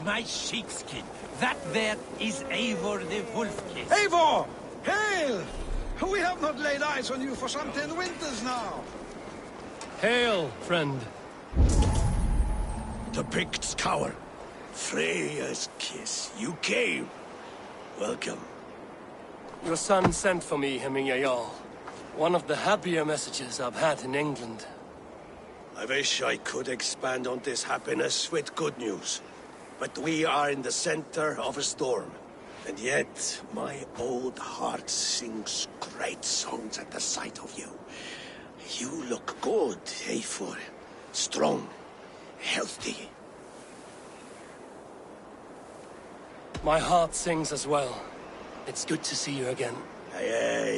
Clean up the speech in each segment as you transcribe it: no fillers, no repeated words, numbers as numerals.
my sheepskin. That there is Eivor the Wolf-Kissed. Eivor! Hail! We have not laid eyes on you for some 10 winters now. Hail, friend. The Picts cower. Freya's kiss. You came. Welcome. Your son sent for me, Hemming Jarl. One of the happier messages I've had in England. I wish I could expand on this happiness with good news. But we are in the center of a storm. And yet, my old heart sings great songs at the sight of you. You look good, Eivor. Strong, healthy. My heart sings as well. It's good to see you again.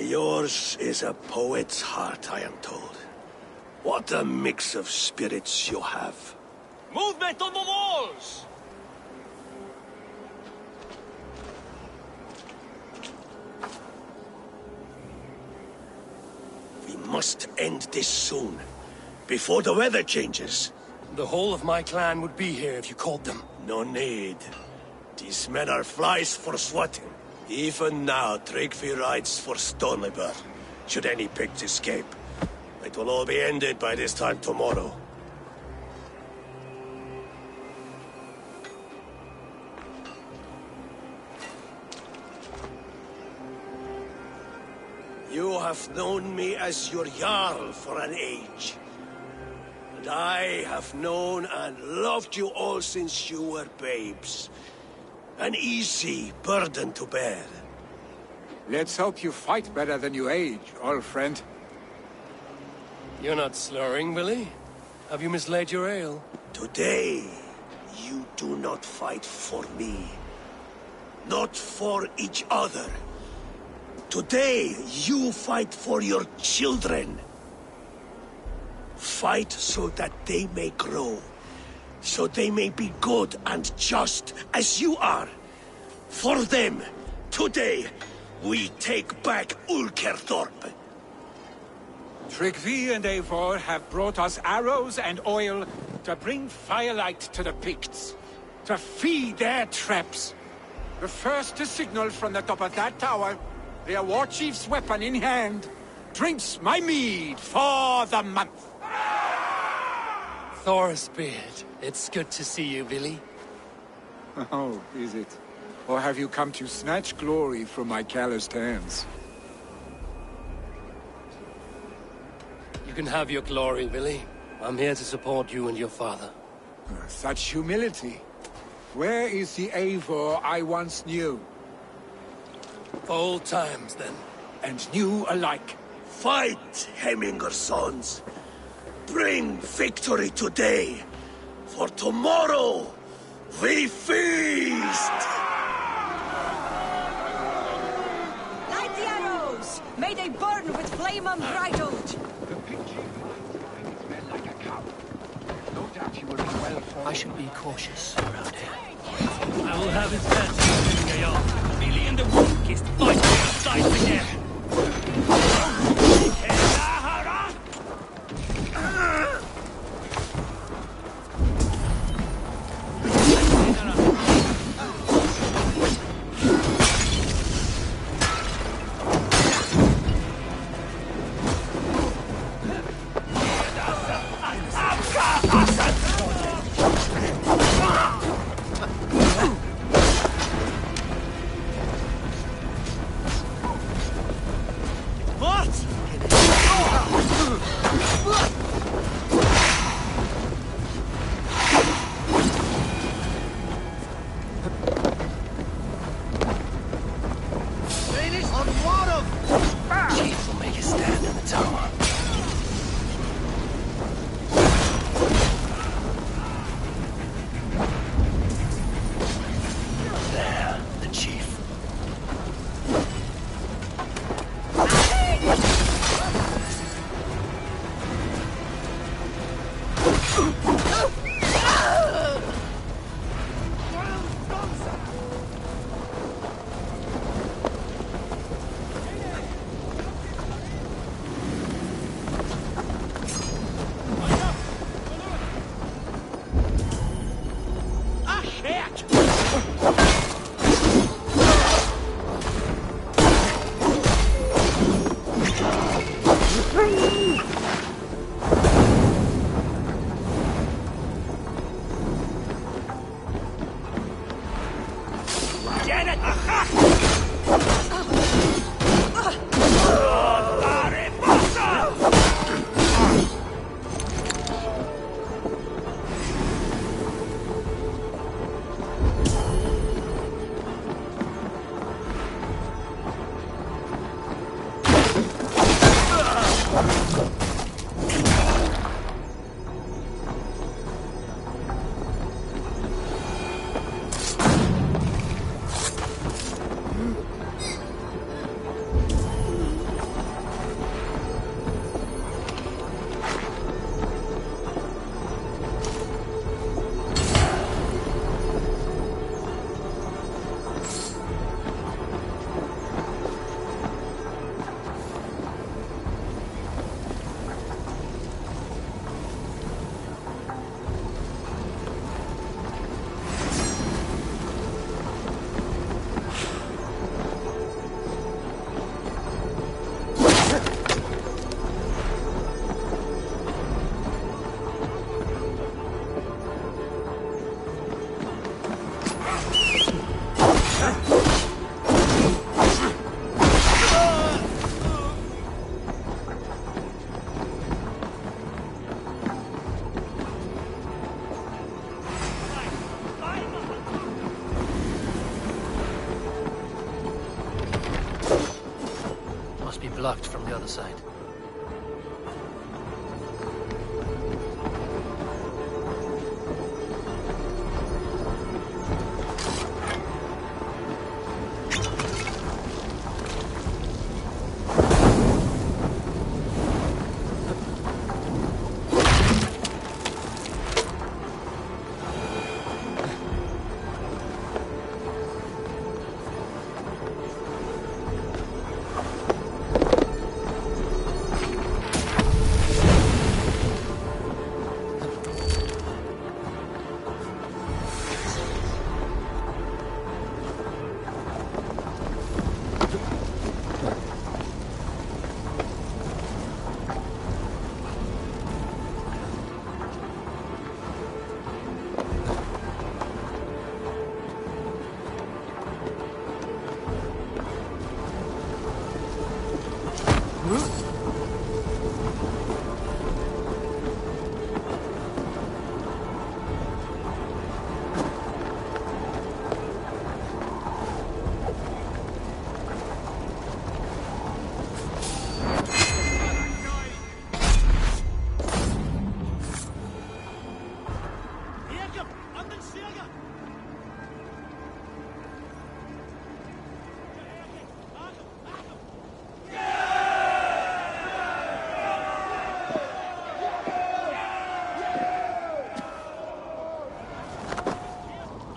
Yours is a poet's heart, I am told. What a mix of spirits you have. Movement on the walls! We must end this soon, before the weather changes. The whole of my clan would be here if you called them. No need. These men are flies for swatting. Even now, Tryggvi rides for Stoneleber, should any Picts escape. It will all be ended by this time tomorrow. You have known me as your Jarl for an age. And I have known and loved you all since you were babes. An easy burden to bear. Let's hope you fight better than you age, old friend. You're not slurring, Billy? Have you mislaid your ale? Today, you do not fight for me. Not for each other. Today, you fight for your children. Fight so that they may grow. So they may be good and just as you are. For them, today, we take back Ulkerthorp. Tryggvi and Eivor have brought us arrows and oil to bring firelight to the Picts, to feed their traps. The first to signal from the top of that tower, their war chief's weapon in hand, drinks my mead for the month. Thor's beard. It's good to see you, Billy. Oh, is it? Or have you come to snatch glory from my calloused hands? You can have your glory, Billy. I'm here to support you and your father. Such humility. Where is the Eivor I once knew? For old times, then. And new alike. Fight, Hemminger sons. Bring victory today. For tomorrow, we feast! Light the arrows! May they burn with flame unbridled! The picture men like a cow. No doubt you will be well for. I should be cautious around here. I will have his best, Jarl. Billy and the Wolf-Kissed fight for your sides again. Blocked from the other side.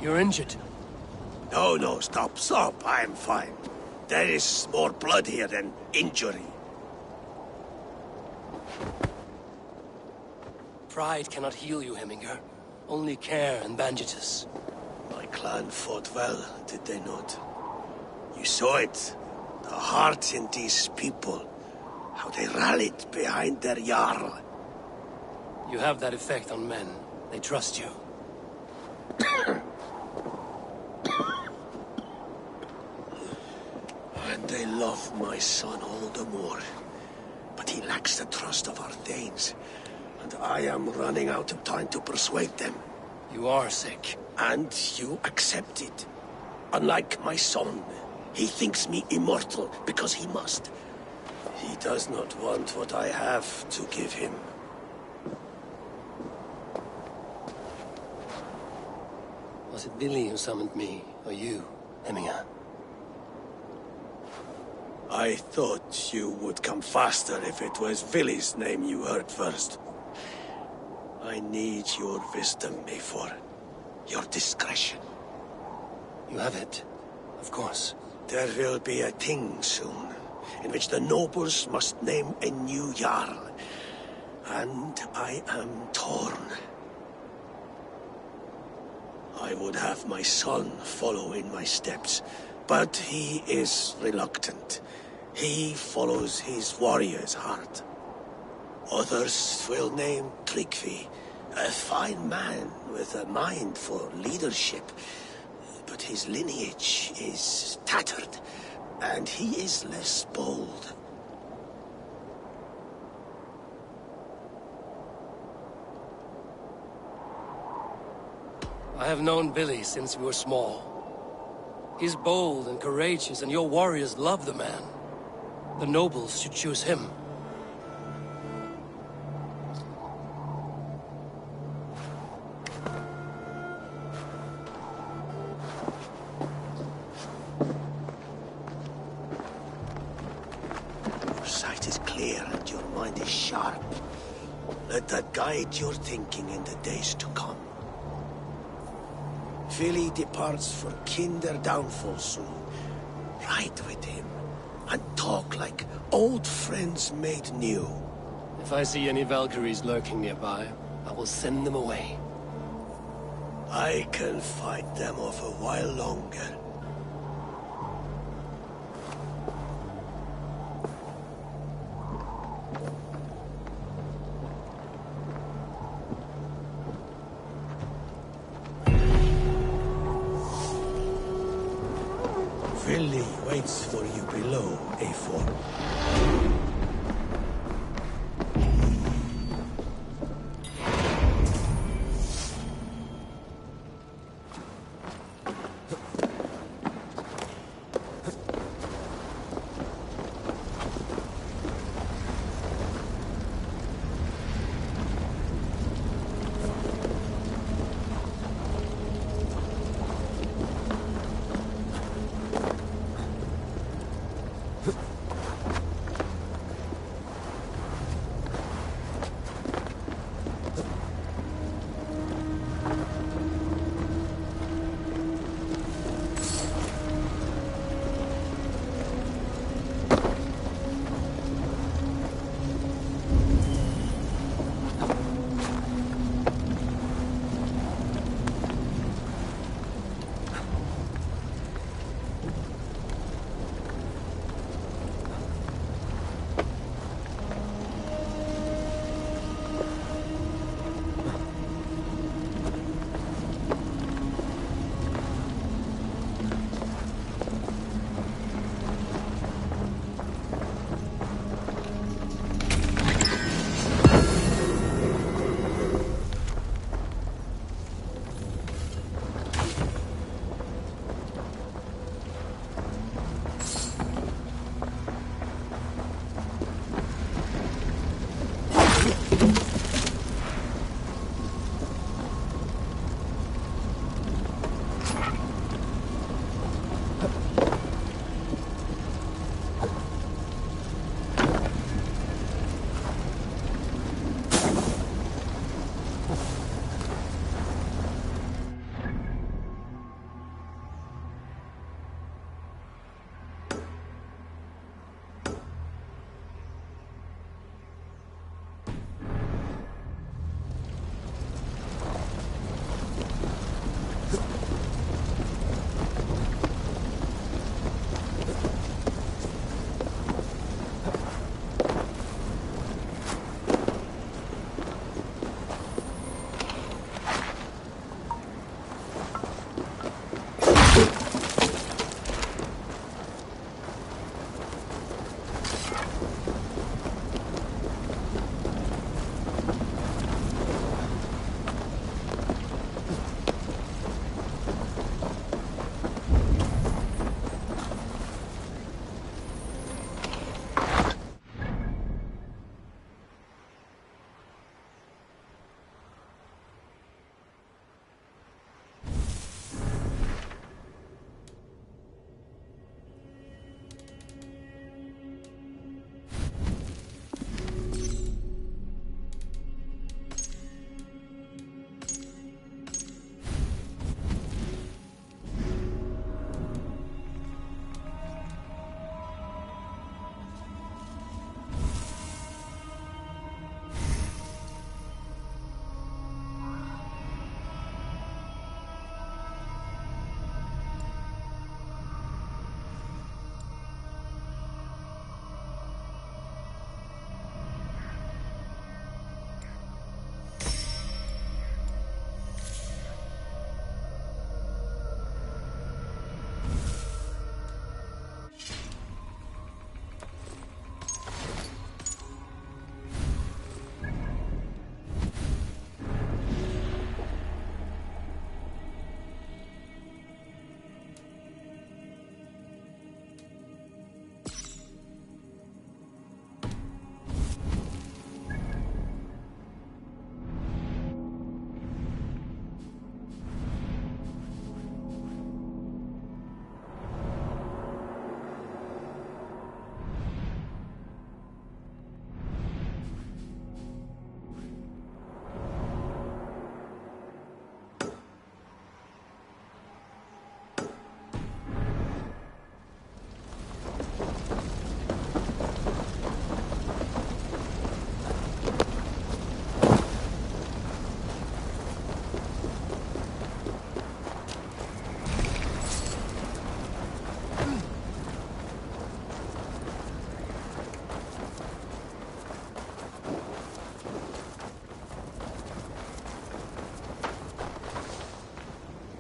You're injured. No, stop. I'm fine. There is more blood here than injury. Pride cannot heal you, Heminger. Only care and bandages. My clan fought well, did they not? You saw it. The heart in these people. How they rallied behind their Jarl. You have that effect on men. They trust you. And they love my son all the more. But he lacks the trust of our Thanes. And I am running out of time to persuade them. You are sick. And you accept it. Unlike my son, he thinks me immortal because he must. He does not want what I have to give him. Was it Billy who summoned me, or you, Heminger? I thought you would come faster if it was Villy's name you heard first. I need your wisdom, Mayfor. Your discretion. You have it, of course. There will be a thing soon, in which the nobles must name a new Jarl. And I am torn. I would have my son follow in my steps, but he is reluctant. He follows his warrior's heart. Others will name Tryggvi, a fine man with a mind for leadership, but his lineage is tattered, and he is less bold. I have known Billy since we were small. He's bold and courageous, and your warriors love the man. The nobles should choose him. Your sight is clear and your mind is sharp. Let that guide your thinking in the days to come. Vili departs for Kinder downfall soon. Ride with him, and talk like old friends made new. If I see any Valkyries lurking nearby, I will send them away. I can fight them off a while longer. Vili waits for you below, A4.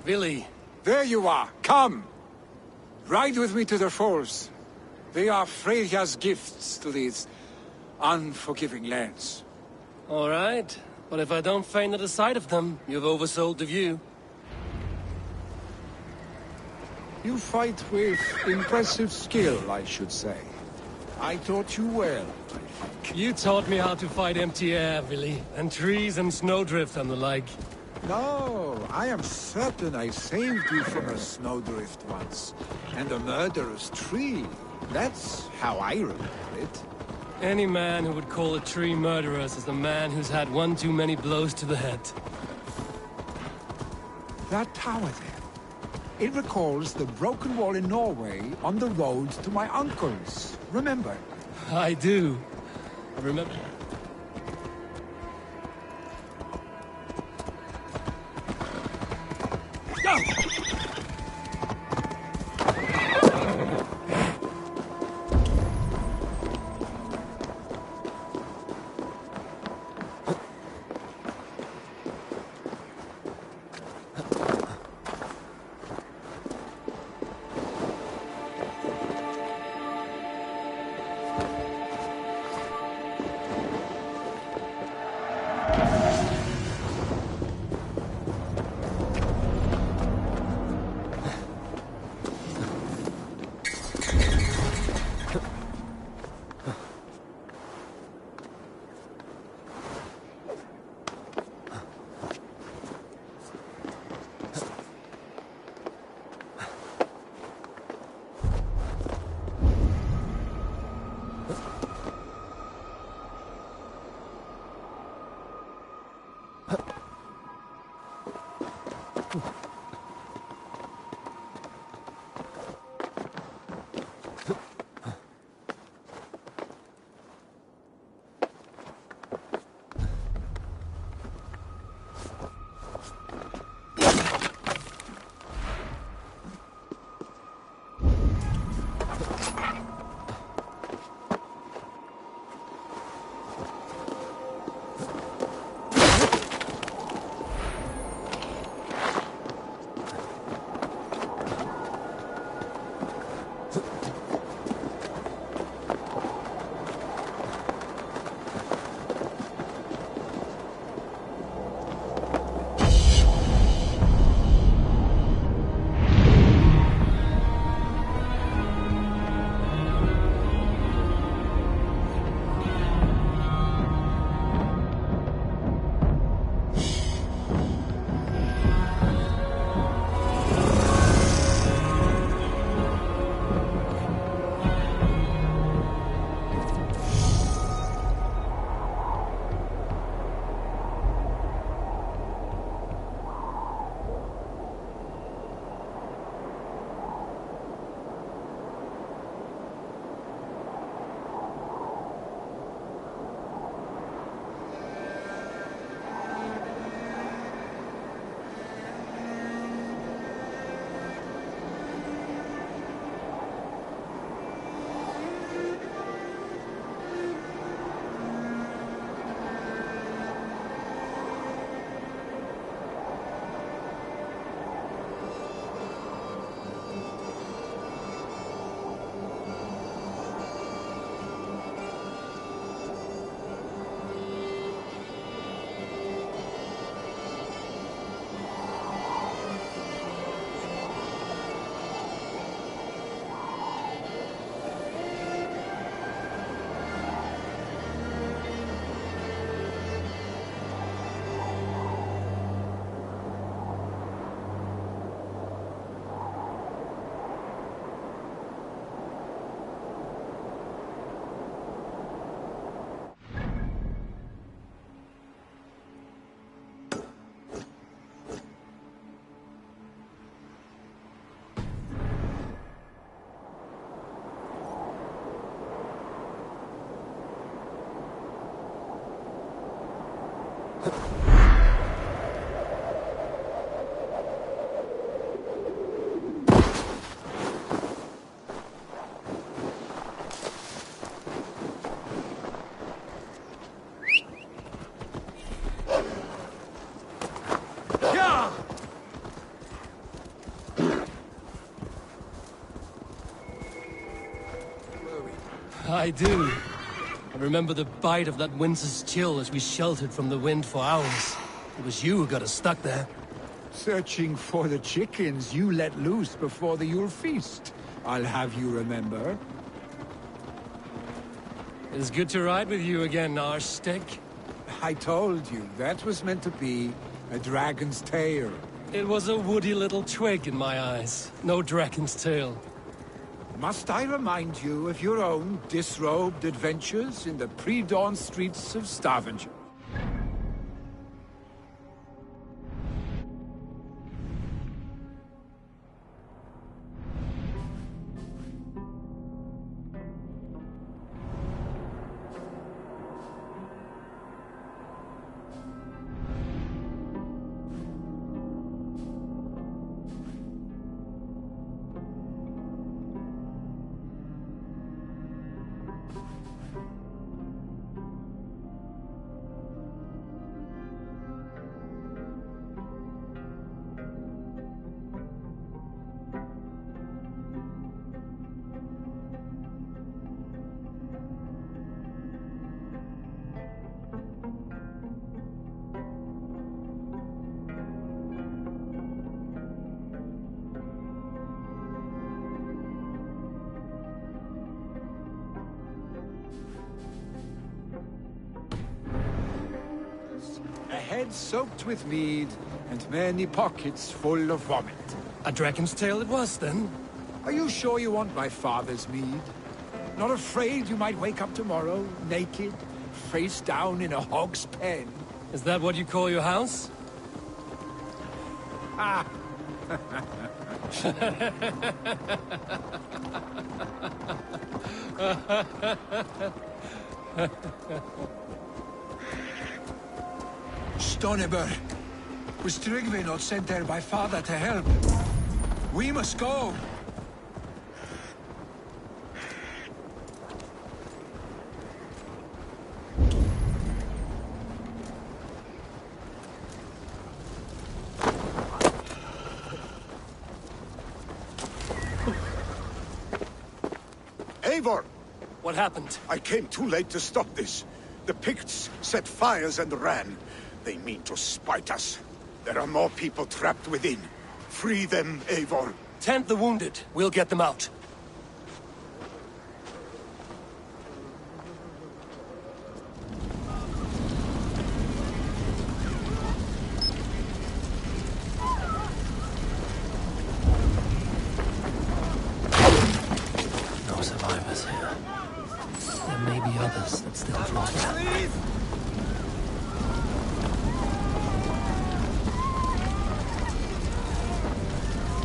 Billy. There you are. Come. Ride with me to the falls. They are Freya's gifts to these unforgiving lands. All right. But if I don't faint at the sight of them, you've oversold the view. You fight with impressive skill, I should say. I taught you well, I think. You taught me how to fight empty air, Billy, and trees and snowdrift and the like. No, I am certain I saved you from a snowdrift once, and a murderous tree. That's how I remember it. Any man who would call a tree murderous is a man who's had one too many blows to the head. That tower there. It recalls the broken wall in Norway on the road to my uncle's. Remember? I do. I remember. I do. I remember the bite of that winter's chill as we sheltered from the wind for hours. It was you who got us stuck there. Searching for the chickens you let loose before the Yule feast. I'll have you remember. It's good to ride with you again, Arstick. I told you, that was meant to be a dragon's tail. It was a woody little twig in my eyes. No dragon's tail. Must I remind you of your own disrobed adventures in the pre-dawn streets of Stavanger? A head soaked with mead, and many pockets full of vomit. A dragon's tail it was, then? Are you sure you want my father's mead? Not afraid you might wake up tomorrow, naked, face down in a hog's pen? Is that what you call your house? Ah! Stoneber, was Tryggvi not sent there by father to help? We must go! Eivor! What happened? I came too late to stop this. The Picts set fires and ran. They mean to spite us. There are more people trapped within. Free them, Eivor. Tend the wounded. We'll get them out. No survivors here. There may be others that still float.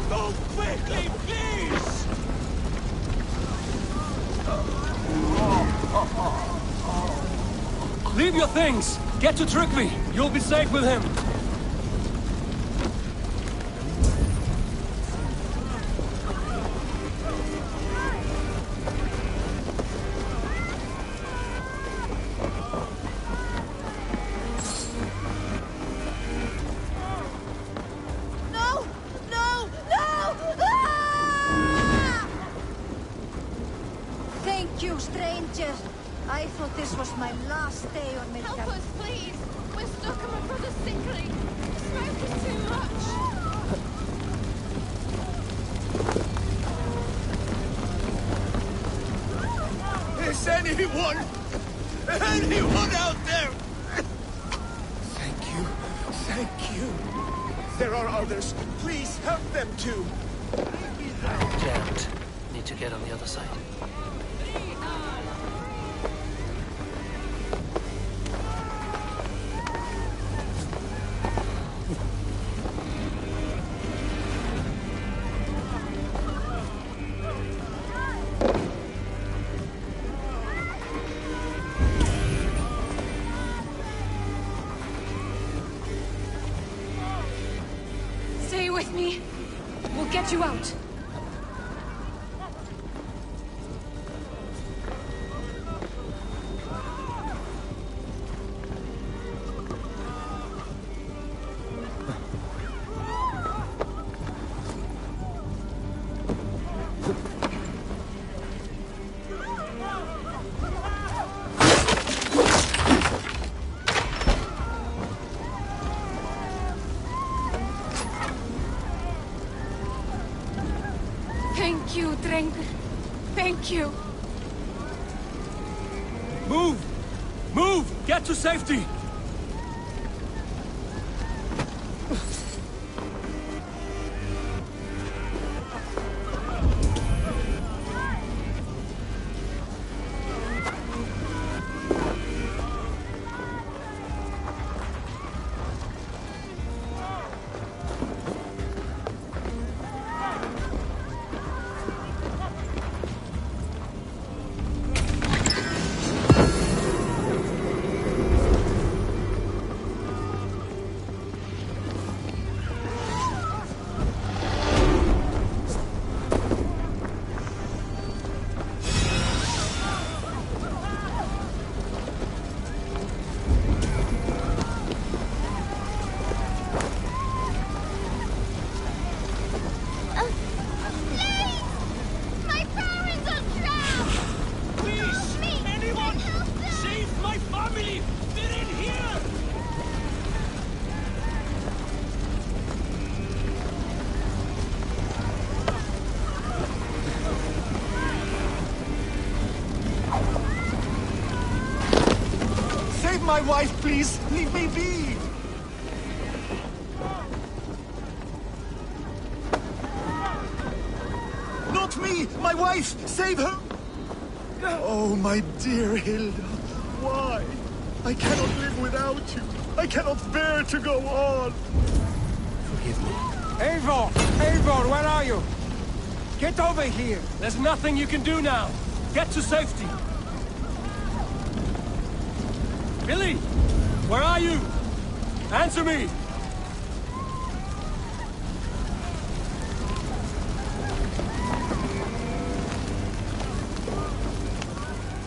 Go quickly, please! Leave your things! Get to Tryggvi! You'll be safe with him! No! No! No! Ah! Thank you, stranger. I thought this was my last day on Midgard. Help us, please! We're stuck and my brother's sickly. The smoke is too much. Is anyone out there? Thank you. Thank you. There are others. Please help them too. Jammed. Need to get on the other side. Stay with me. We'll get you out. Thank you, Drengur. Thank you. Move! Move! Get to safety! My parents are drowned! Please! Anyone! Save my family! They're in here! Save my wife, please! Leave me be! Not me! My wife! Save her! Oh, my dear Hilda. Why? I cannot live without you. I cannot bear to go on. Forgive me. Eivor! Eivor, where are you? Get over here! There's nothing you can do now. Get to safety. Billy! Where are you? Answer me!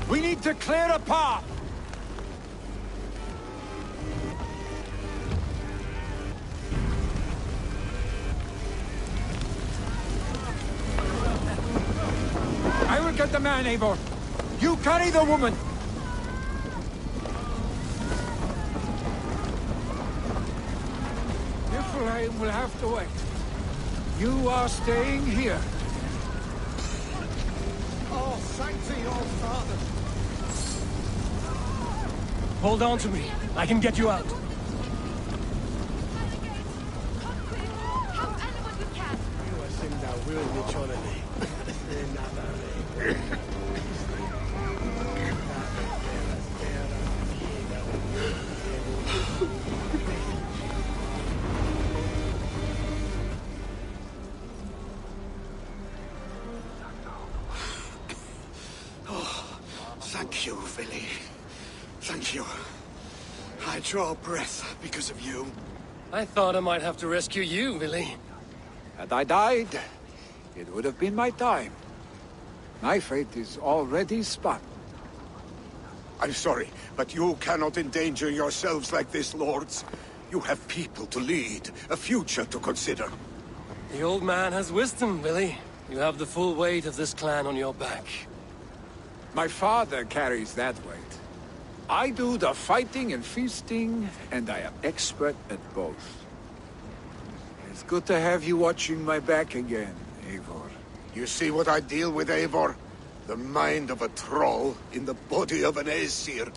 We need to clear a path! I will get the man, Eivor. You carry the woman. Niflheim will have to wait. You are staying here. Oh, thank thee, old father. Hold on to me. I can get you out. Thank you, Billy. Thank you. I draw breath because of you. I thought I might have to rescue you, Billy. Had I died, it would have been my time. My fate is already spun. I'm sorry, but you cannot endanger yourselves like this, lords. You have people to lead, a future to consider. The old man has wisdom, Billy. You have the full weight of this clan on your back. My father carries that weight. I do the fighting and feasting, and I am expert at both. It's good to have you watching my back again, Eivor. You see what I deal with, Eivor? The mind of a troll in the body of an Aesir.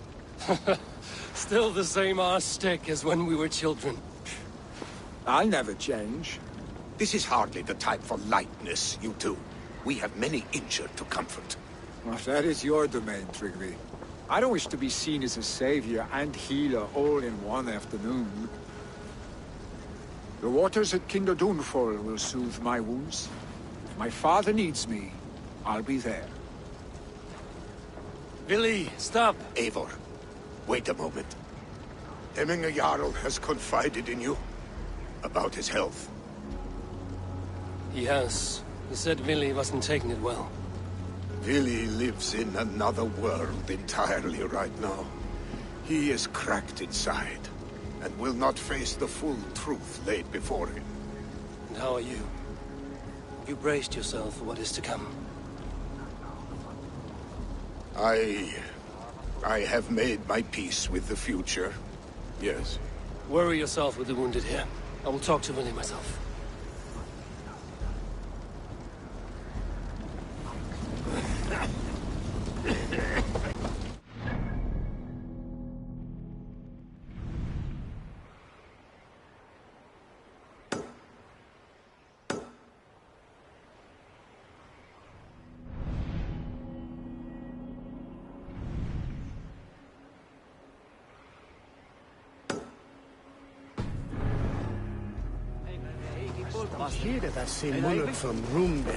Still the same arse stick as when we were children. I'll never change. This is hardly the time for lightness, you two. We have many injured to comfort. Well, that is your domain, Trigby. I don't wish to be seen as a savior and healer all in one afternoon. The waters at Kinderdunfall will soothe my wounds. If my father needs me, I'll be there. Billy, stop! Eivor, wait a moment. Hemminger Jarl has confided in you about his health. He has. He said Billy wasn't taking it well. Billy lives in another world entirely right now. He is cracked inside, and will not face the full truth laid before him. And how are you? Have you braced yourself for what is to come? I have made my peace with the future. Yes. Worry yourself with the wounded here. I will talk to Billy myself. Hier er das Symbol from Rumbe.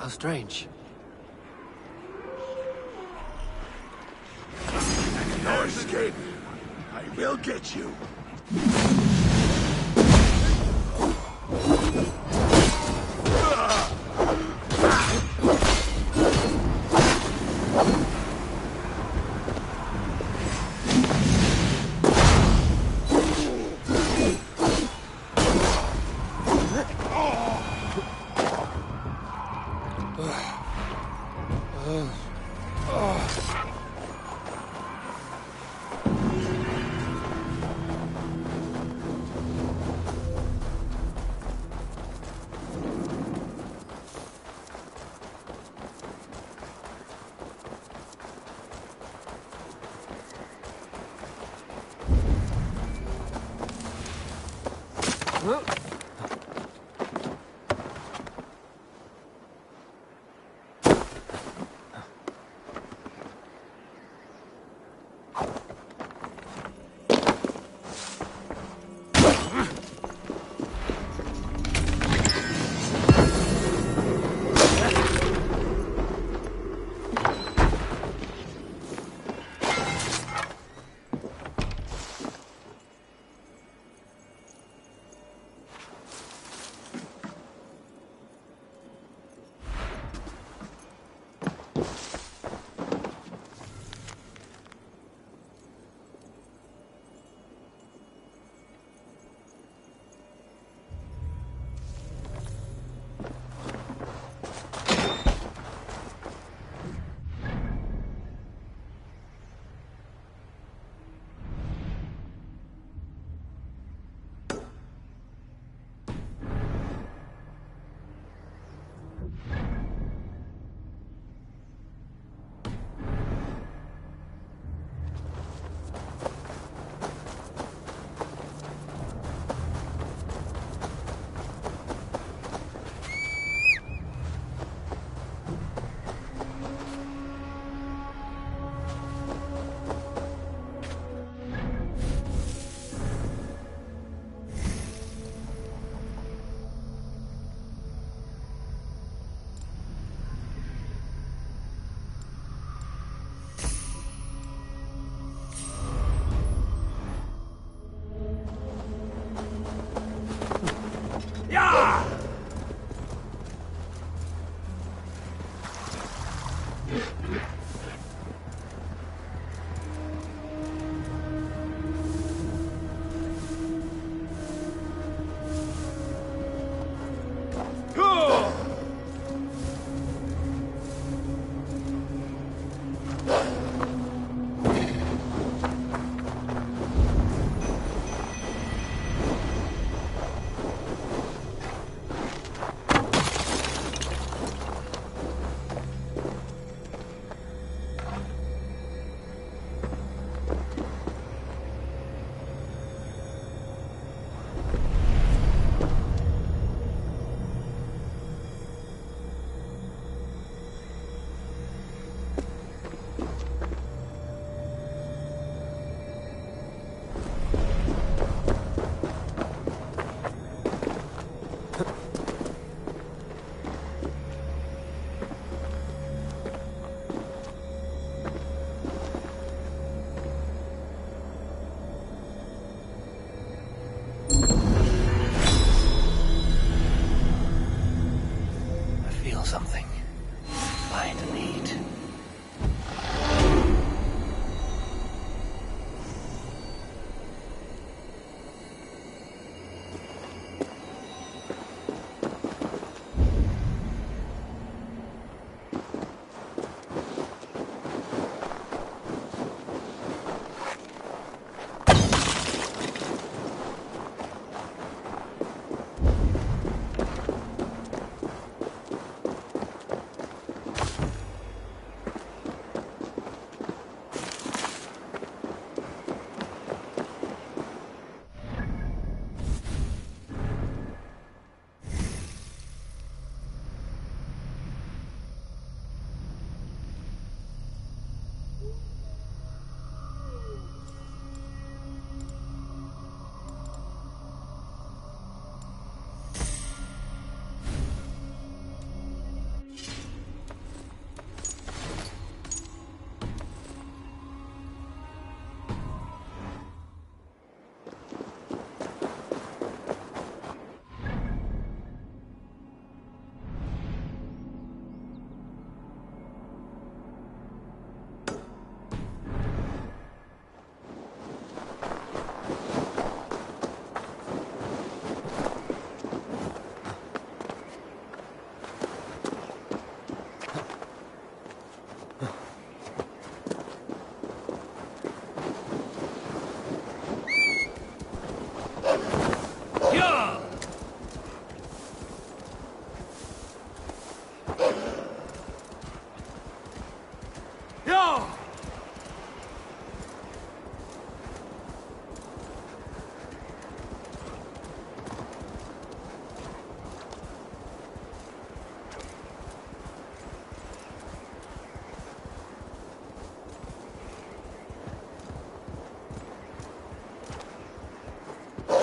How strange. No escape. I will get you.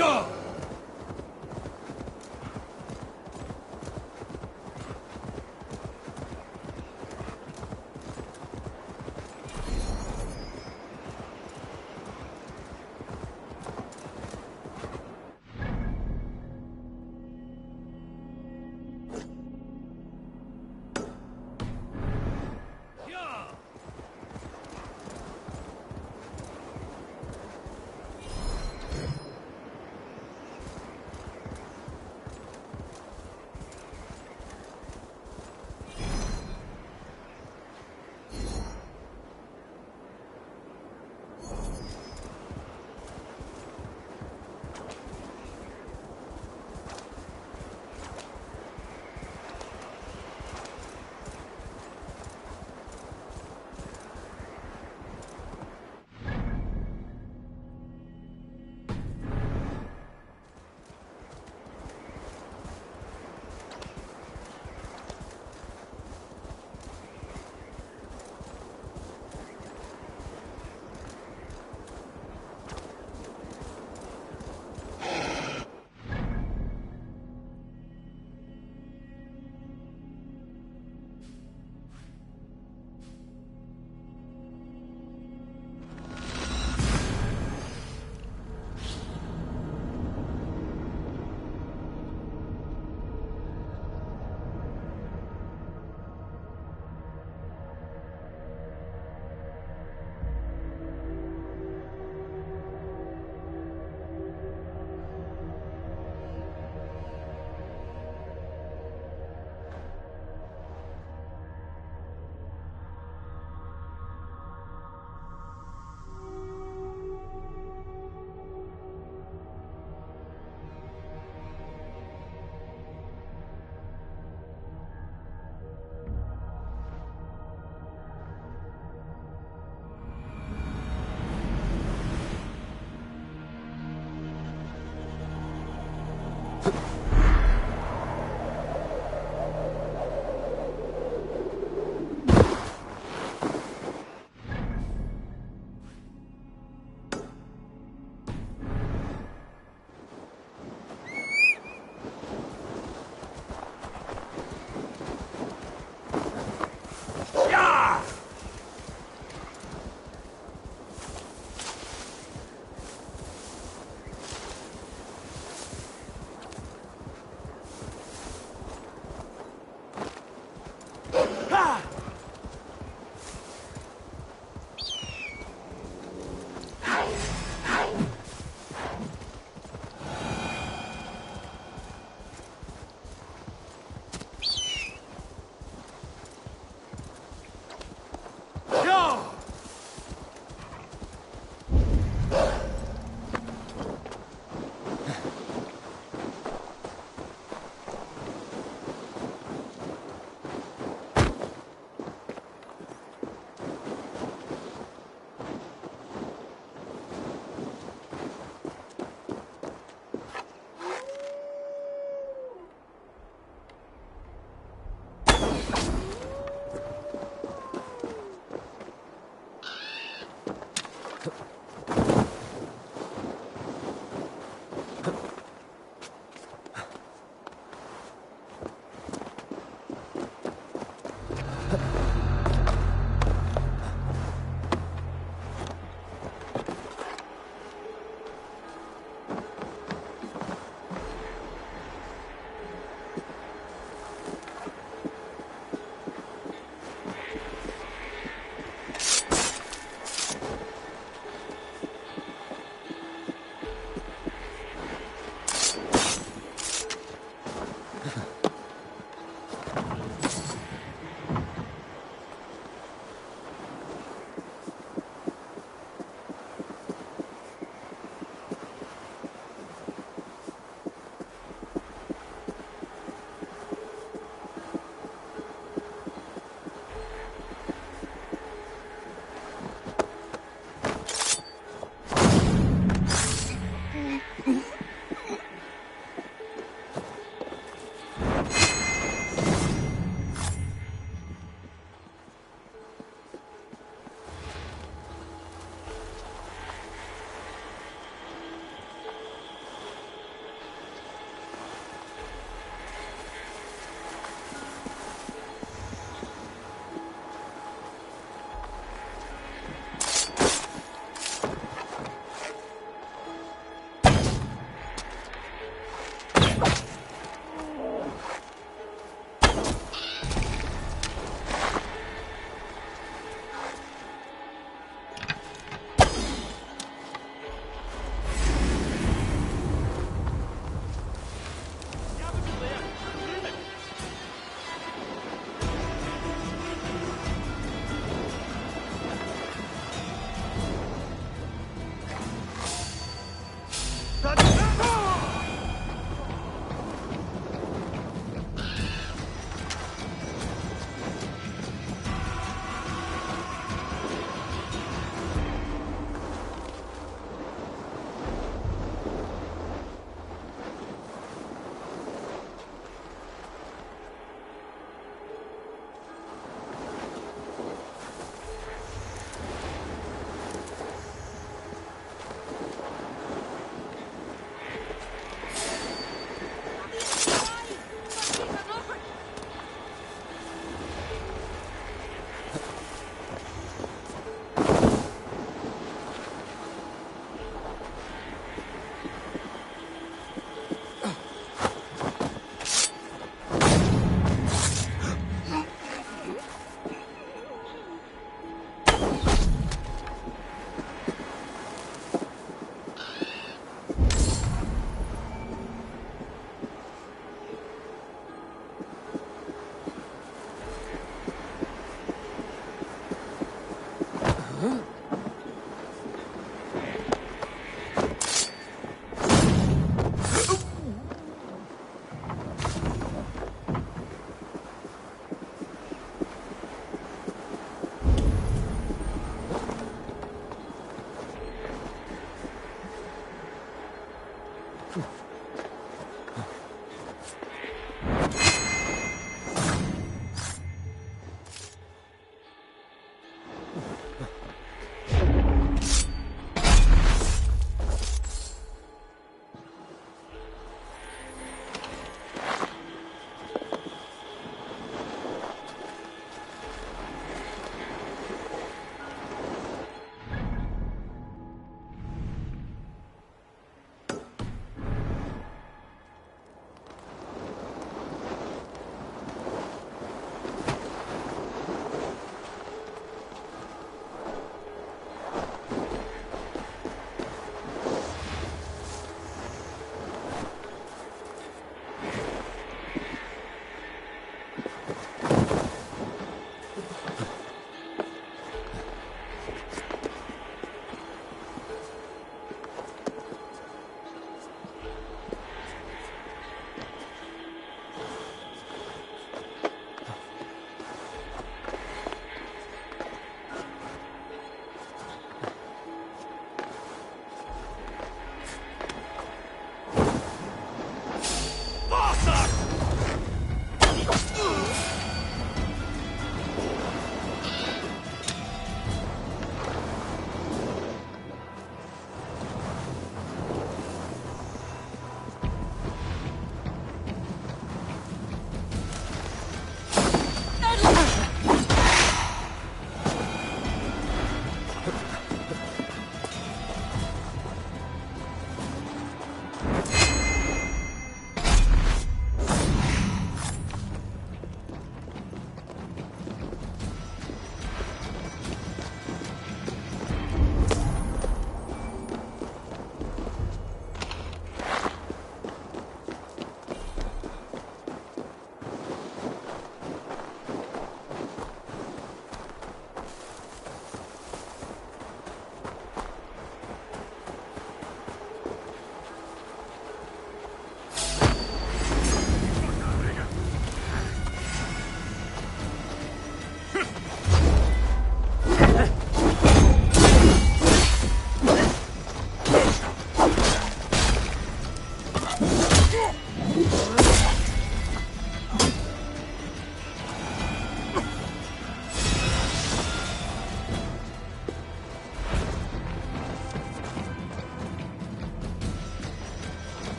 Sure.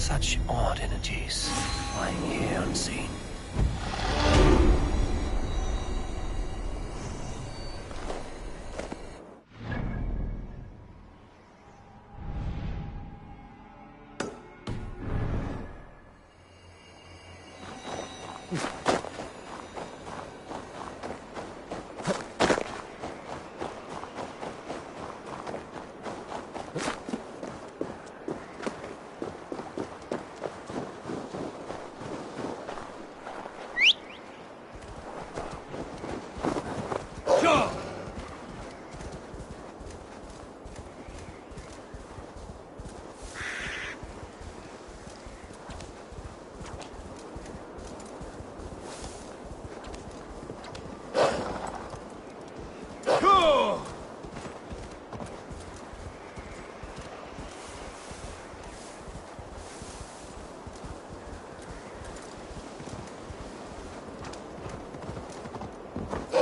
Such odd energies, lying here unseen.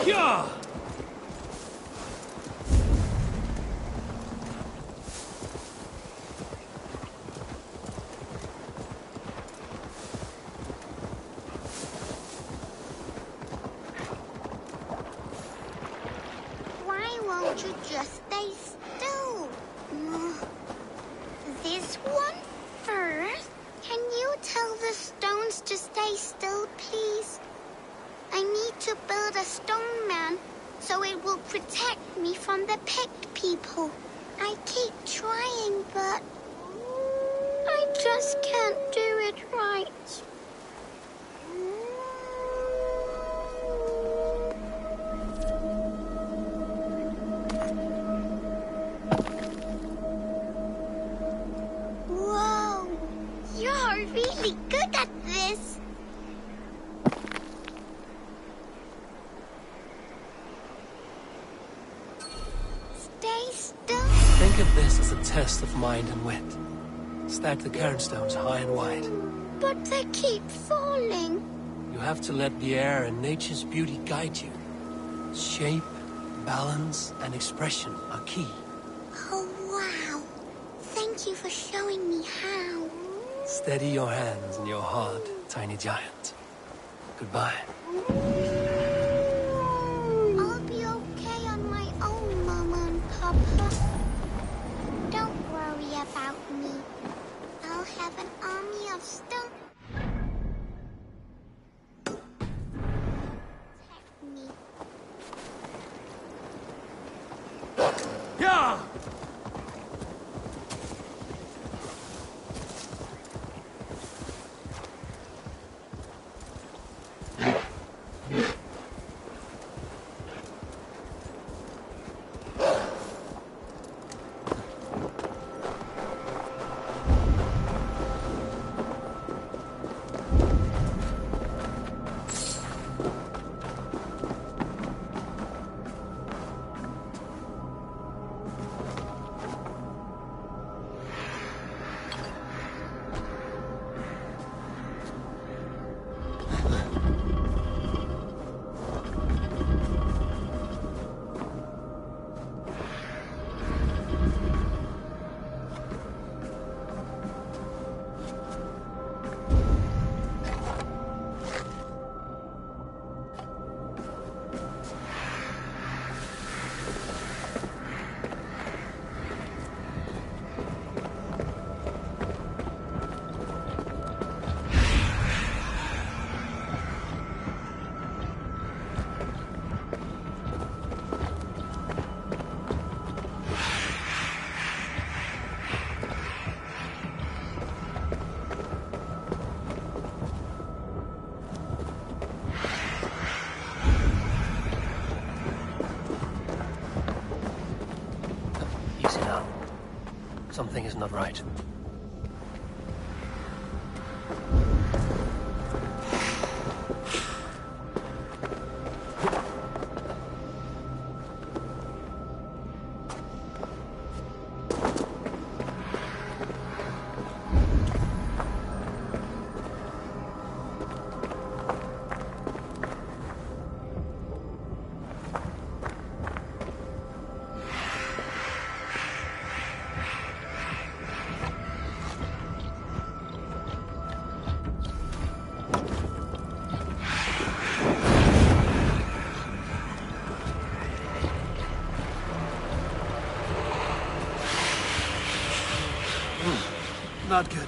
Yeah! Why won't you just stay still? This one first? Can you tell the stones to stay still, please? I need to build a stone man so it will protect me from the picked people. I keep trying, but I just can't do it right. Whoa, you're really good at this. Stay still. Think of this as a test of mind and wit. Stack the cairnstones high and wide. But they keep falling. You have to let the air and nature's beauty guide you. Shape, balance, and expression are key. Oh, wow. Thank you for showing me how. Steady your hands and your heart, tiny giant. Goodbye. I'll be okay on my own, Mama and Papa. Don't worry about me. I'll have an army of stone. Protect me. Yeah! Easy now. Something is not right. Not good.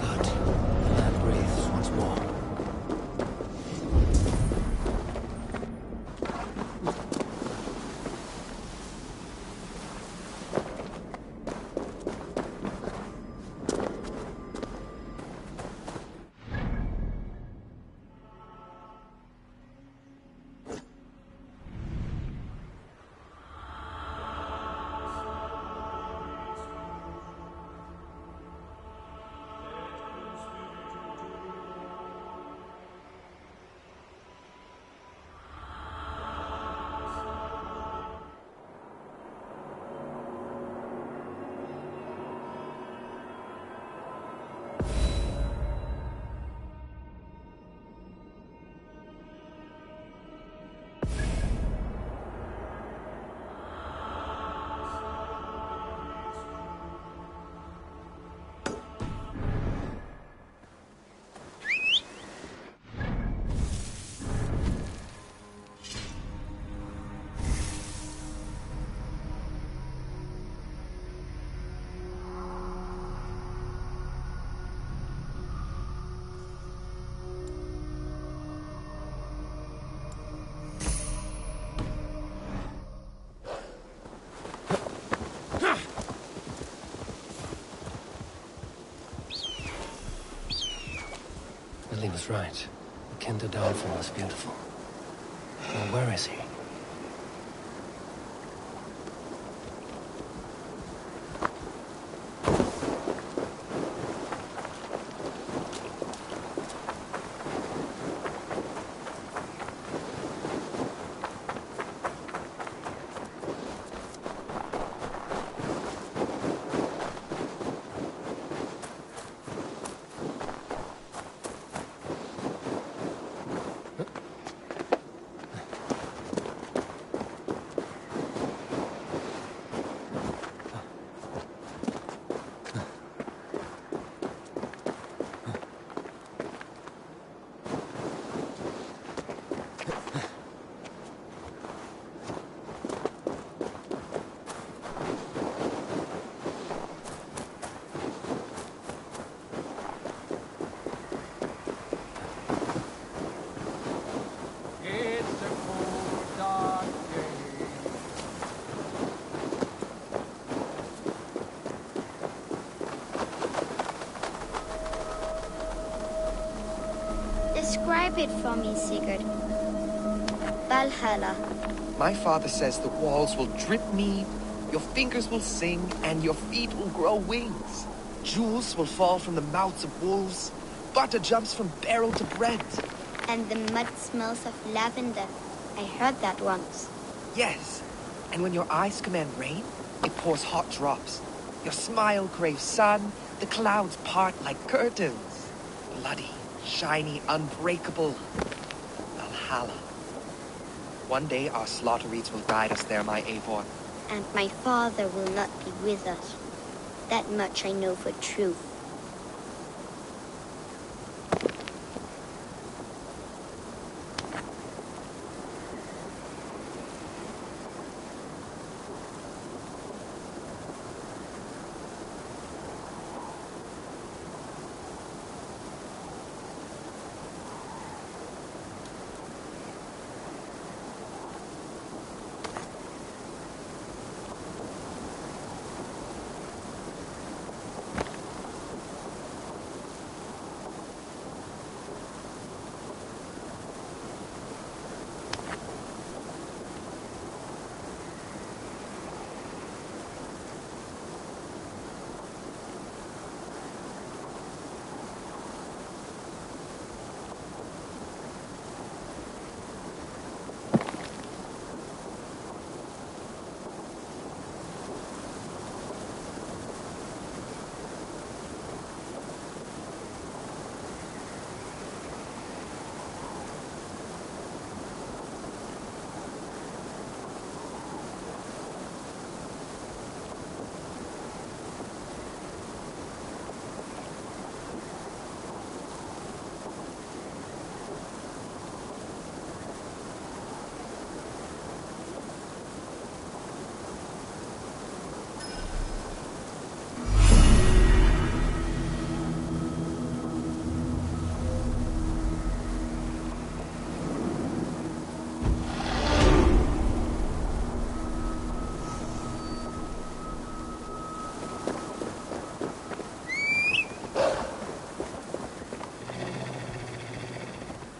Good. The land breathes once more. Lily was right. The Kinder downfall is beautiful. Now, where is he? Describe it for me, Sigurd. Valhalla. My father says the walls will drip mead, your fingers will sing, and your feet will grow wings. Jewels will fall from the mouths of wolves, butter jumps from barrel to bread. And the mud smells of lavender. I heard that once. Yes, and when your eyes command rain, it pours hot drops. Your smile craves sun, the clouds part like curtains. Bloody, shiny, unbreakable. Valhalla. One day our slaughter reeds will guide us there, my Eivor. And my father will not be with us. That much I know for true.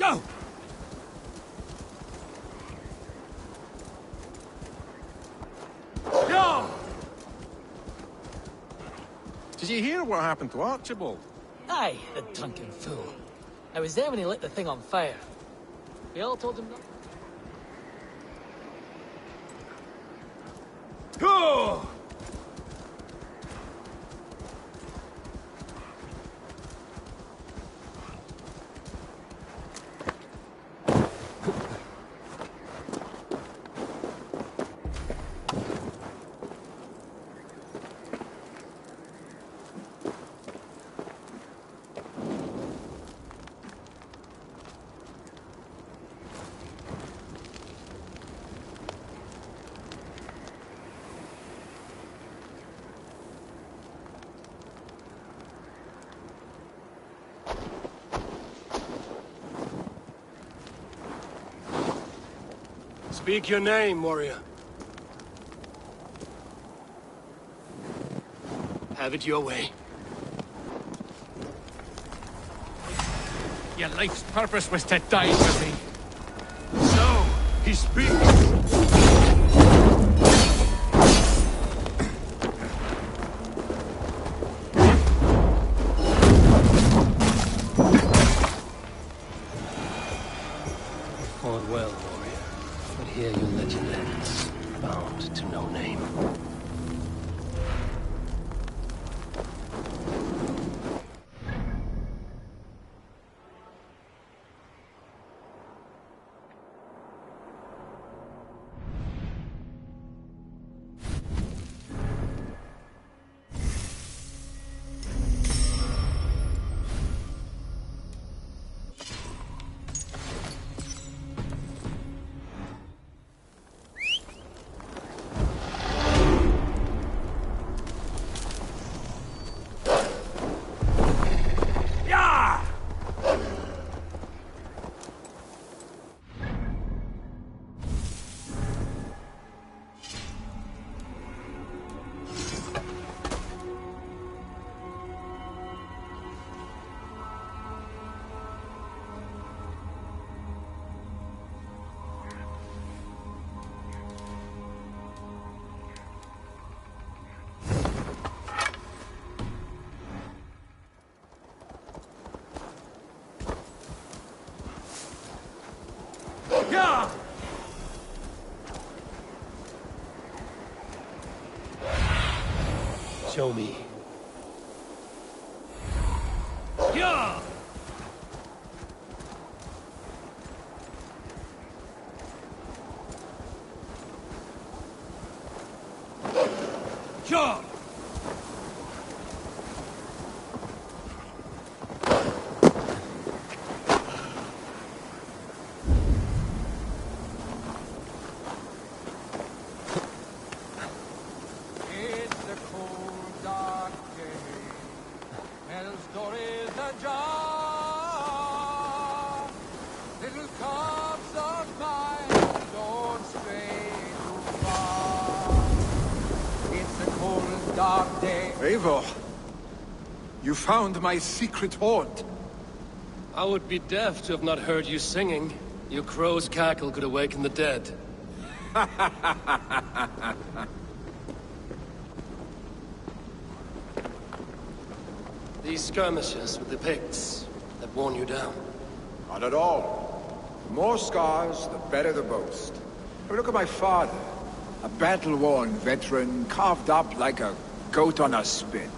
Go! Yo! Did you hear what happened to Archibald? Aye, the drunken fool. I was there when he lit the thing on fire. We all told him not. Go! Speak your name, warrior. Have it your way. Your life's purpose was to die for me. No! He speaks! Fought well, warrior. But here your legend ends, bound to no name. Show me. Yeah! Yeah! It's a cold, dark day. Mel's door is ajar. Little cubs of mine, don't stray too far. It's a cold, dark day. Eivor, you found my secret haunt. I would be deaf to have not heard you singing. Your crow's cackle could awaken the dead. These skirmishes with the Picts that worn you down. Not at all. The more scars, the better the boast. But look at my father. A battle-worn veteran, carved up like a goat on a spit.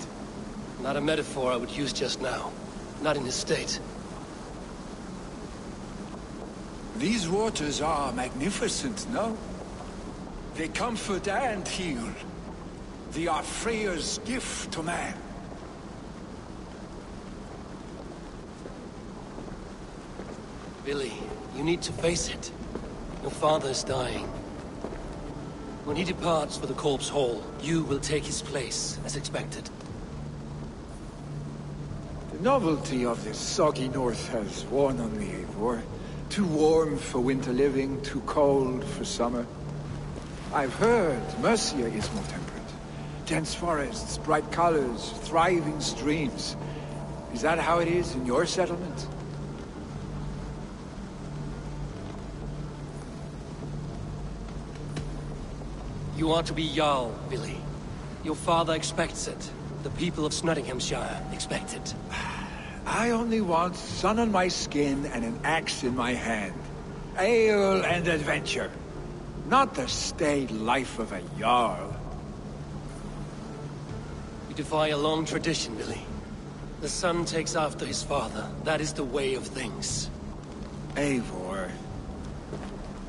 Not a metaphor I would use just now. Not in his state. These waters are magnificent, no? They comfort and heal. They are Freya's gift to man. Billy, you need to face it. Your father is dying. When he departs for the Corpse Hall, you will take his place, as expected. The novelty of this soggy north has worn on me, Eivor. Too warm for winter living, too cold for summer. I've heard Mercia is more temperate. Dense forests, bright colors, thriving streams. Is that how it is in your settlement? You are to be Jarl, Billy. Your father expects it. The people of Nottinghamshire expect it. I only want sun on my skin and an axe in my hand. Ale and adventure. Not the staid life of a Jarl. You defy a long tradition, Billy. The son takes after his father. That is the way of things. Eivor.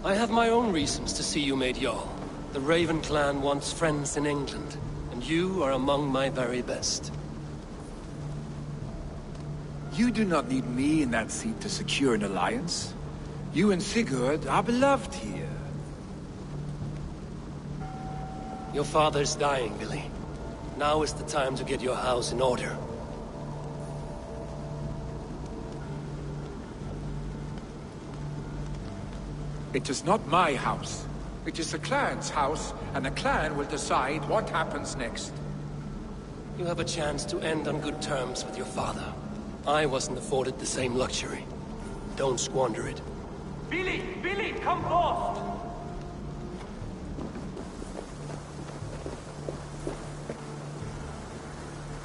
I have my own reasons to see you made Jarl. The Raven clan wants friends in England, and you are among my very best. You do not need me in that seat to secure an alliance. You and Sigurd are beloved here. Your father is dying, Billy. Now is the time to get your house in order. It is not my house. It is the clan's house, and the clan will decide what happens next. You have a chance to end on good terms with your father. I wasn't afforded the same luxury. Don't squander it. Billy! Billy, come forth!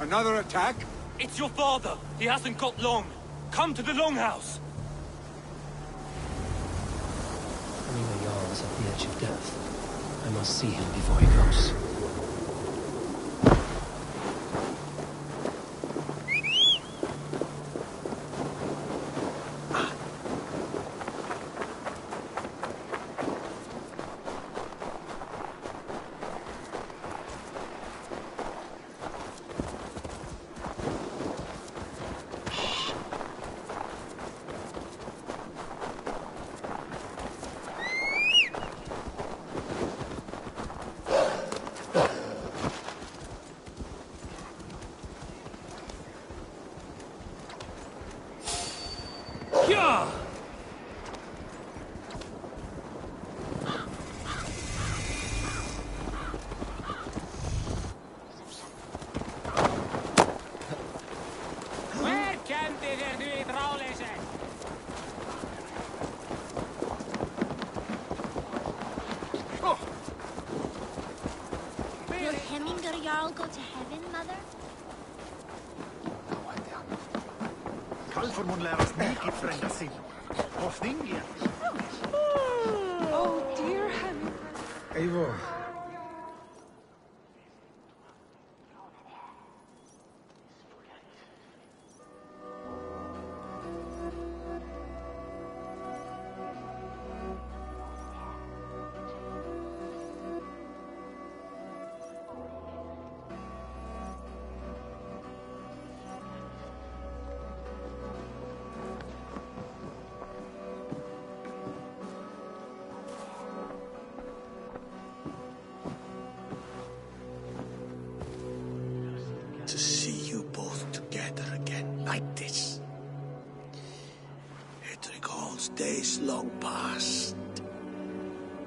Another attack? It's your father! He hasn't got long! Come to the Longhouse! Anyway, Jarl is at the edge of death. I must see him before he goes. Will Hemminger Jarl go to heaven, Mother? Kalfor mun lära oss mycket frända sill. Och Thinglia. Oh, dear Hemminger. Eivor. To see you both together again like this. It recalls days long past.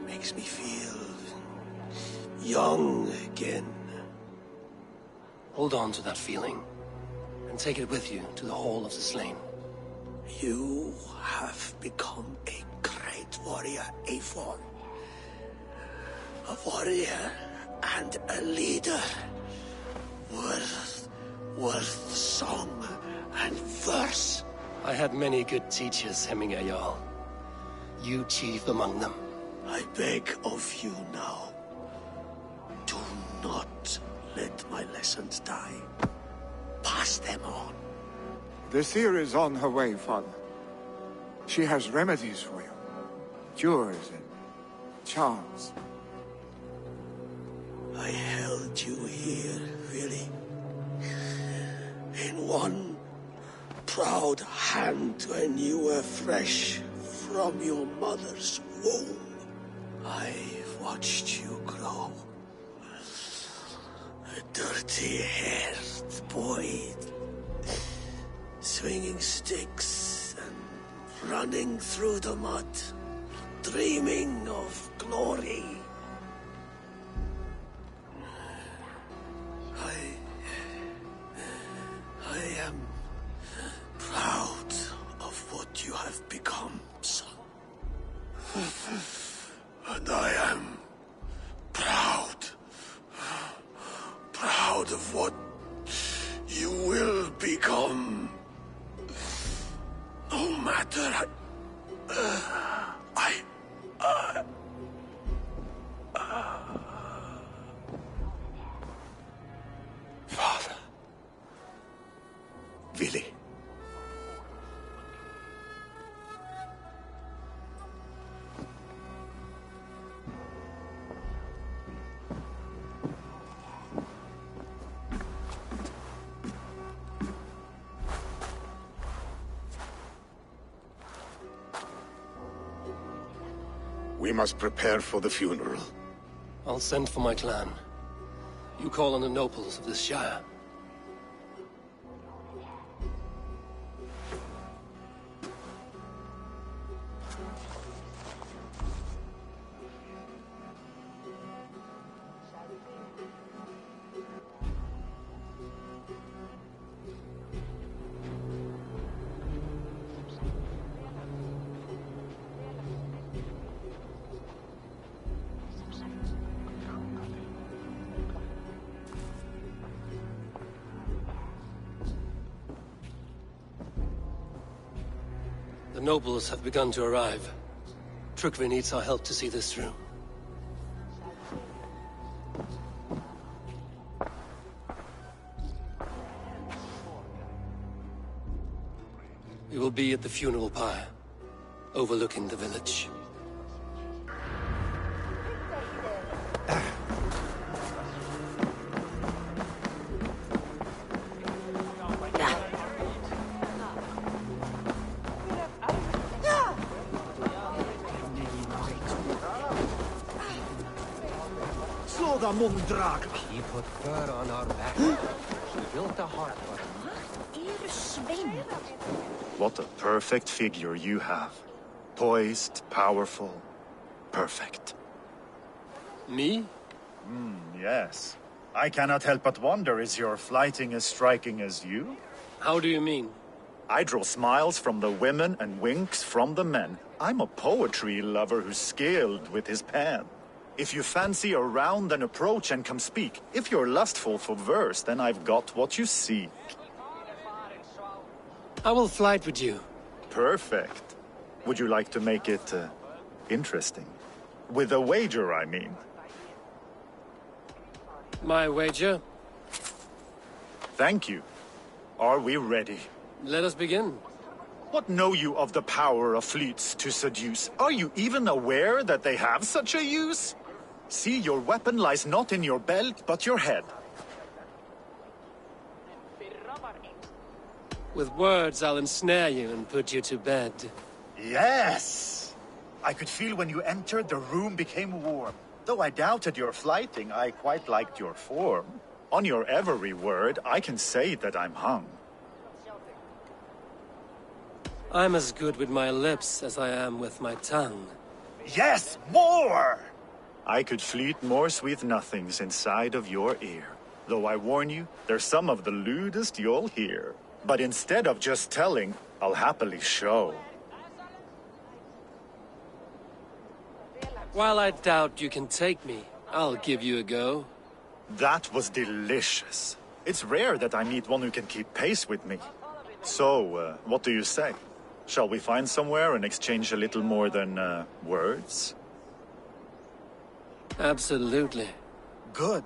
Makes me feel young again. Hold on to that feeling, and take it with you to the Hall of the Slain. You have become a great warrior, Eivor. A warrior and a leader. Worth song and verse. I had many good teachers, Hemminger Jarl. You chief among them. I beg of you now, do not let my lessons die. Pass them on. The seer is on her way, Father. She has remedies for you. Cures and charms. I held you here, really. In one proud hand when you were fresh from your mother's womb. I watched you grow. A dirty-haired boy, swinging sticks and running through the mud, dreaming of glory. I am proud of what you have become, son. And I am proud We must prepare for the funeral. I'll send for my clan. You call on the nobles of this shire. The nobles have begun to arrive. Trukvi needs our help to see this through. We will be at the funeral pyre, overlooking the village. He put fur on our back. She built a heart for him. What a perfect figure you have. Poised, powerful, perfect. Me? Yes. I cannot help but wonder, is your flighting as striking as you? How do you mean? I draw smiles from the women and winks from the men. I'm a poetry lover who's skilled with his pen. If you fancy a round, then approach and come speak. If you're lustful for verse, then I've got what you seek. I will flight with you. Perfect. Would you like to make it, interesting? With a wager, I mean. My wager? Thank you. Are we ready? Let us begin. What know you of the power of fleets to seduce? Are you even aware that they have such a use? See, your weapon lies not in your belt, but your head. With words, I'll ensnare you and put you to bed. Yes! I could feel when you entered, the room became warm. Though I doubted your flighting, I quite liked your form. On your every word, I can say that I'm hung. I'm as good with my lips as I am with my tongue. Yes, more! I could fleet more sweet nothings inside of your ear. Though I warn you, they're some of the lewdest you'll hear. But instead of just telling, I'll happily show. While I doubt you can take me, I'll give you a go. That was delicious. It's rare that I meet one who can keep pace with me. So, what do you say? Shall we find somewhere and exchange a little more than, words? Absolutely. Good.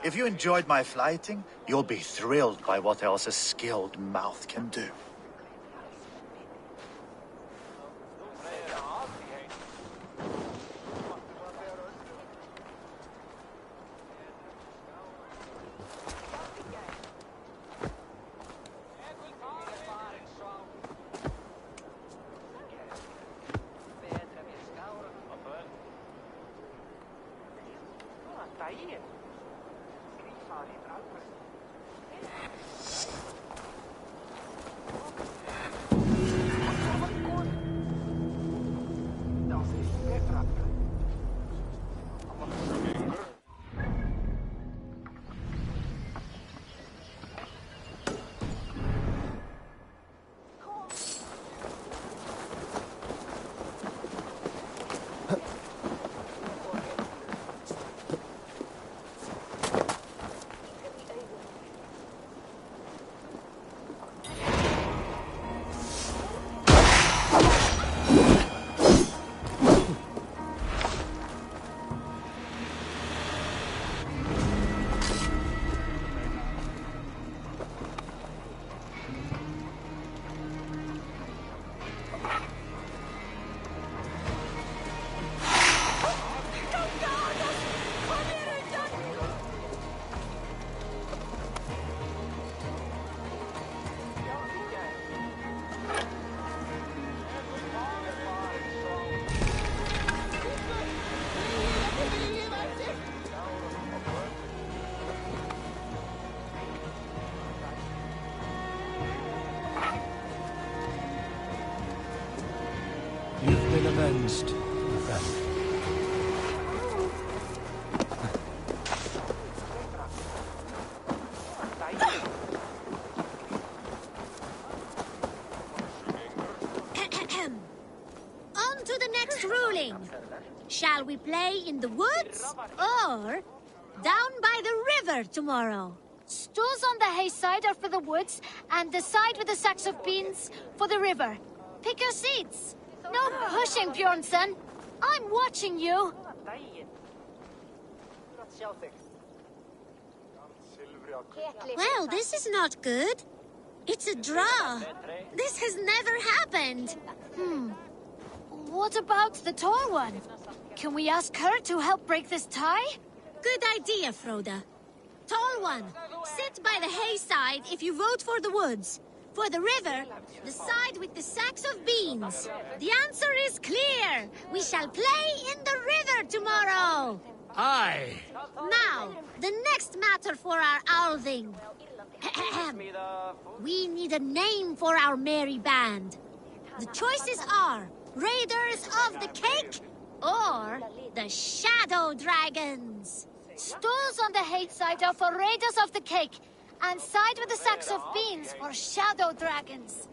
If you enjoyed my flighting, you'll be thrilled by what else a skilled mouth can do. avenged, my friend. On to the next ruling. Shall we play in the woods or down by the river tomorrow? Stools on the hay side are for the woods, and the side with the sacks of beans for the river. Pick your seats. No pushing, Bjornsson. I'm watching you. Well, this is not good. It's a draw. This has never happened. What about the tall one? Can we ask her to help break this tie? Good idea, Froda. Tall one, sit by the hay side if you vote for the woods. For the river, the side with the sacks of beans. The answer is clear. We shall play in the river tomorrow. Aye. Now, the next matter for our Alving. We need a name for our merry band. The choices are Raiders of the Cake or the Shadow Dragons. Stools on the hay side are for Raiders of the Cake, and side with the sacks of beans for Shadow Dragons.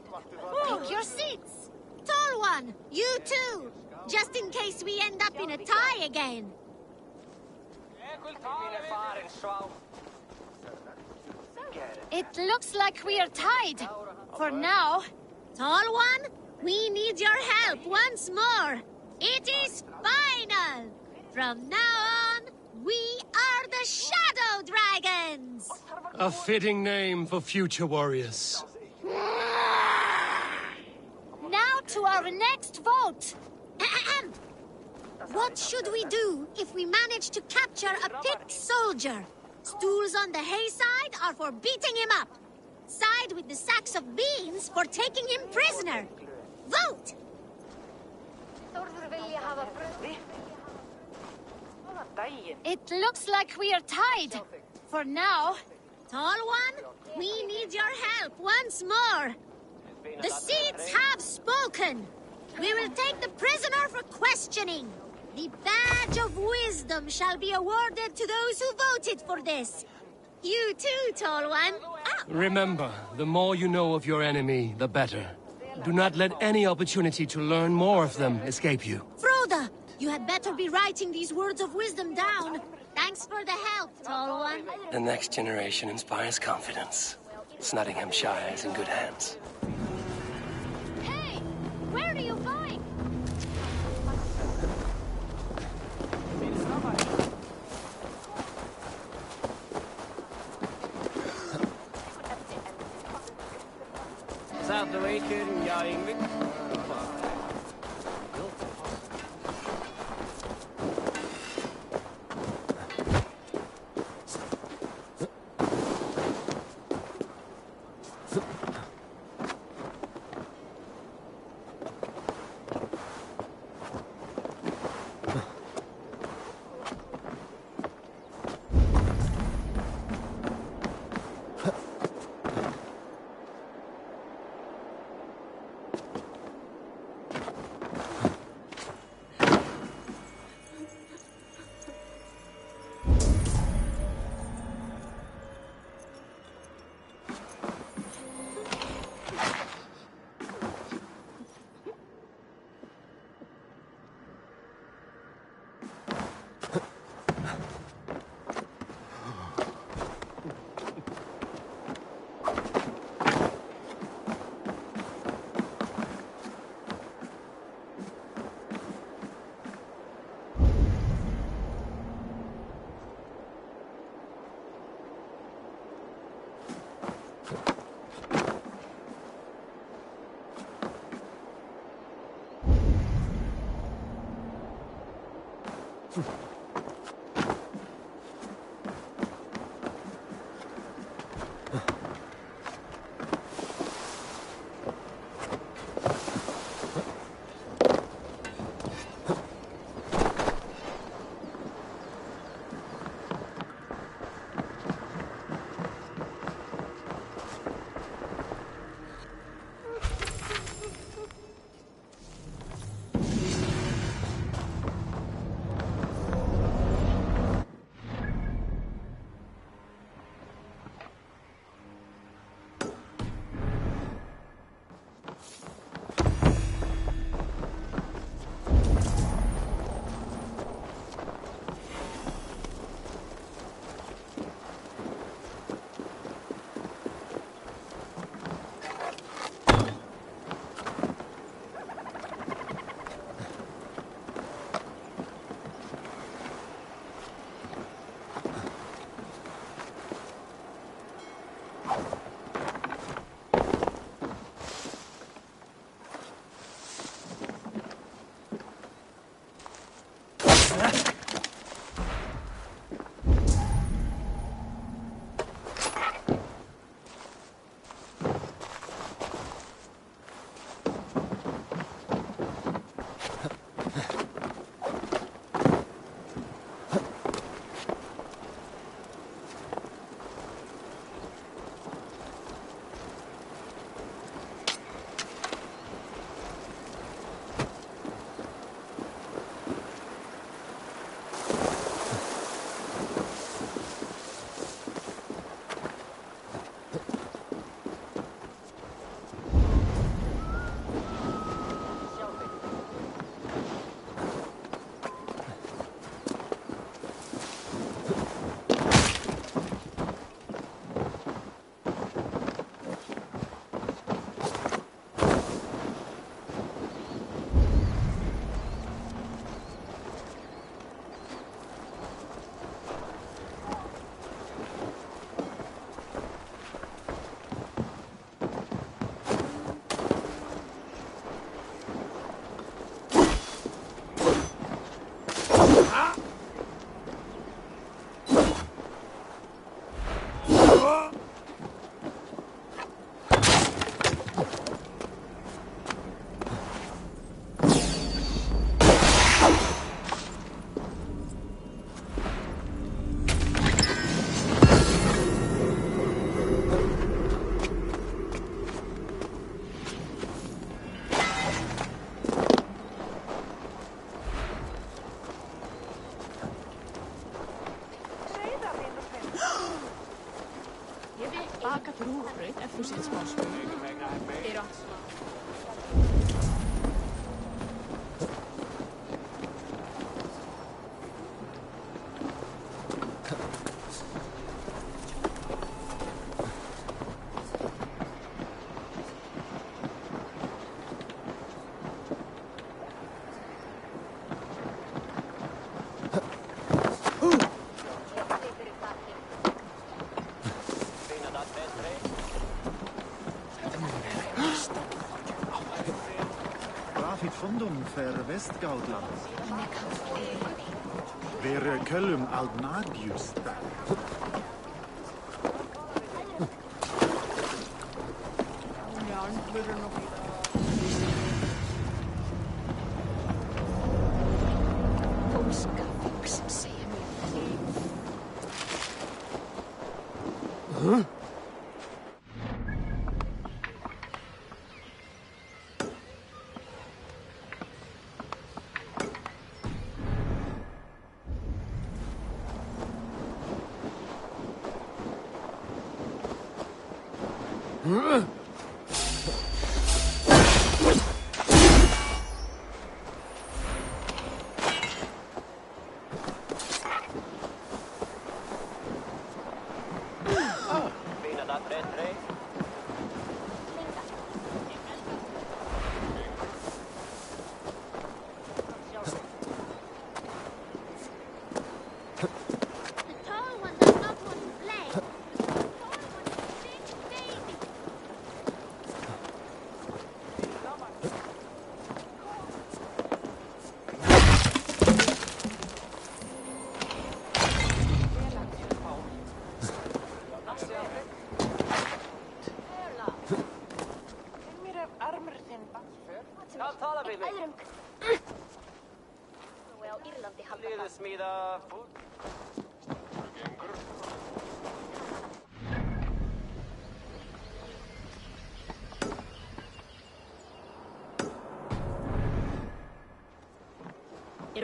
Pick your seats. Tall one, you too, just in case we end up in a tie again. It looks like we are tied. For now. Tall one, we need your help once more. It is final. From now on, we are the Shadow Dragons. A fitting name for future warriors. Now to our next vote. What should we do if we manage to capture a picked soldier? Stools on the hay side are for beating him up. Side with the sacks of beans for taking him prisoner. Vote! It looks like we are tied. For now. Tall one, we need your help once more. The seats have spoken. We will take the prisoner for questioning. The badge of wisdom shall be awarded to those who voted for this. You too, Tall One. Remember, the more you know of your enemy, the better. Do not let any opportunity to learn more of them escape you. Froda, you had better be writing these words of wisdom down. Thanks for the help, Tall One. The next generation inspires confidence. Nottinghamshire is in good hands. Hey, where are you going? South the way, kid, and ja, Ingrid. Þú sért smá svöng. Eira. Fundum för Västgautland. Vere Köllum Aldnagius där.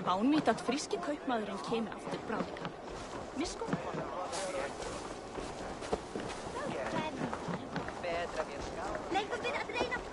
Vánvít að fríski kaupmaðurinn kemur aftur bráðlega. Misko? Legum við að reyna.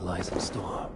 lies in store.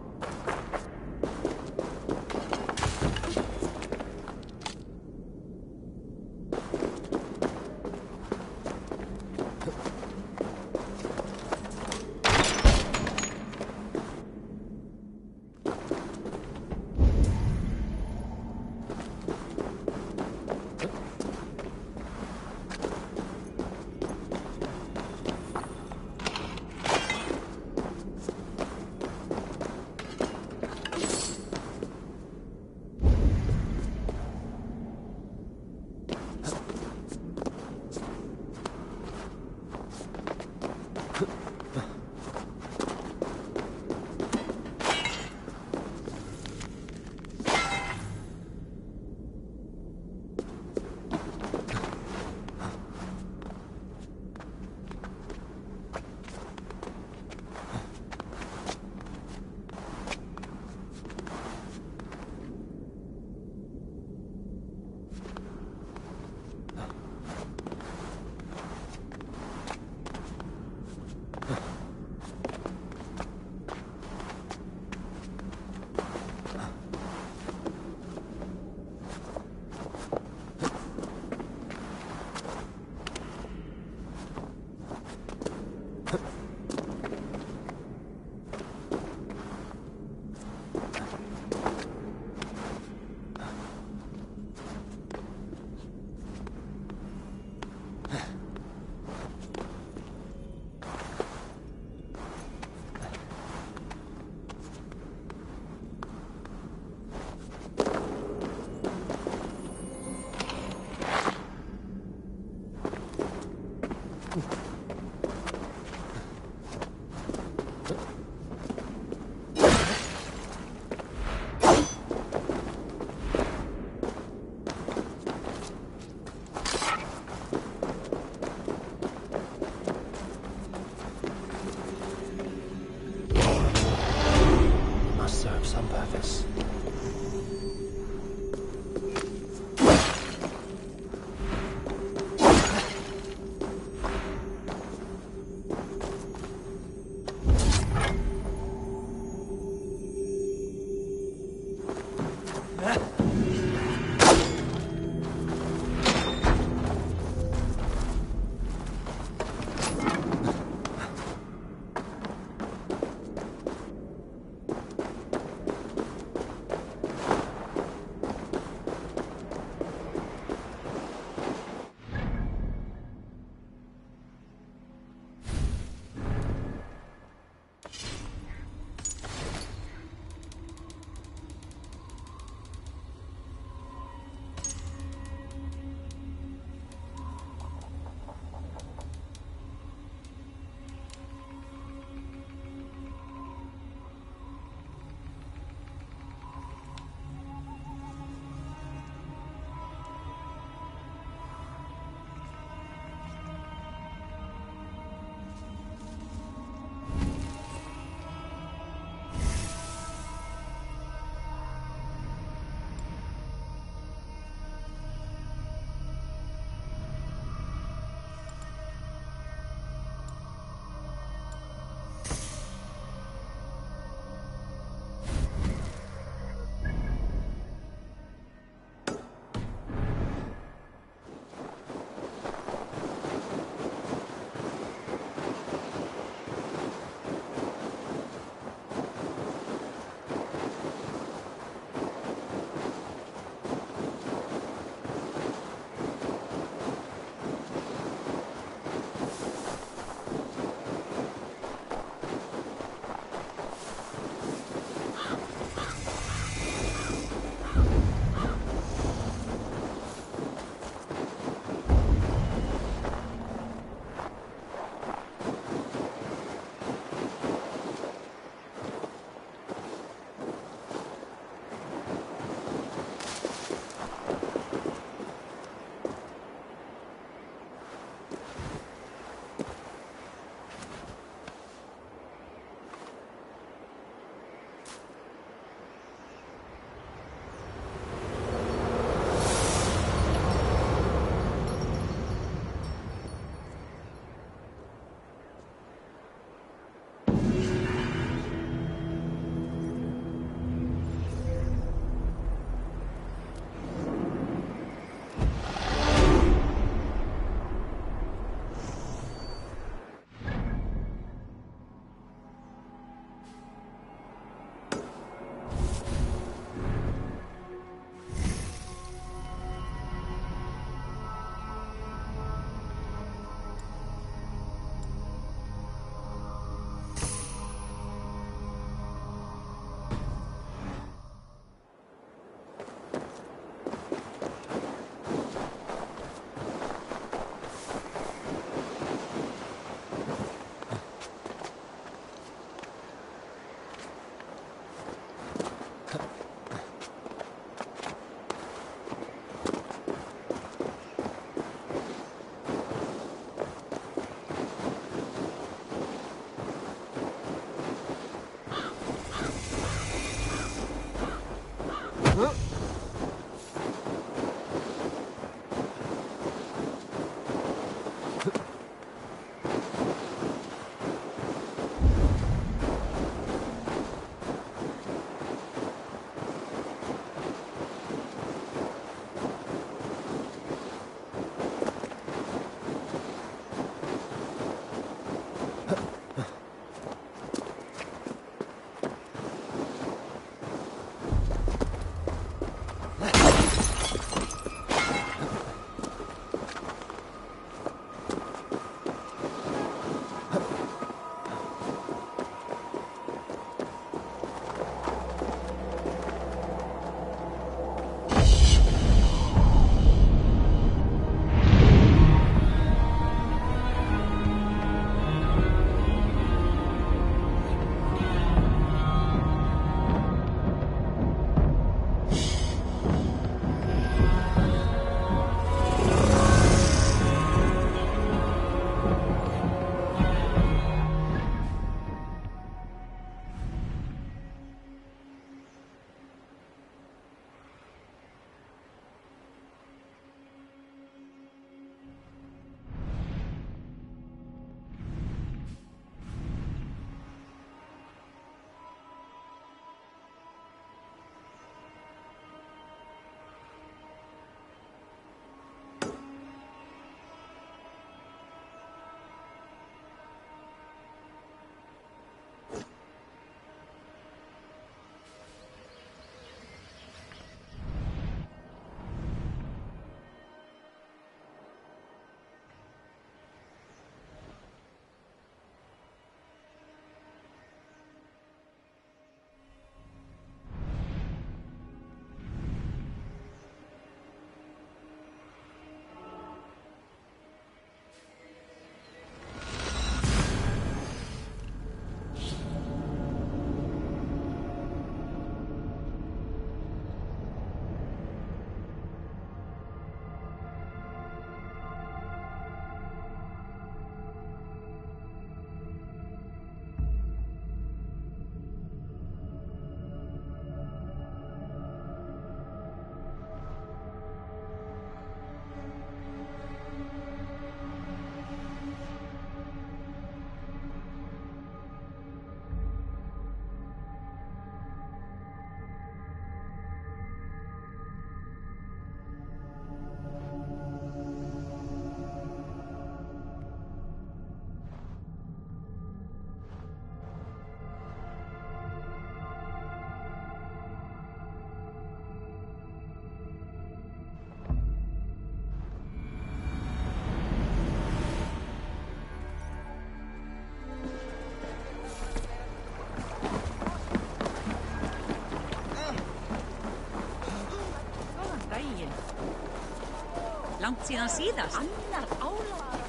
Langt síðan síðast. Annar álag.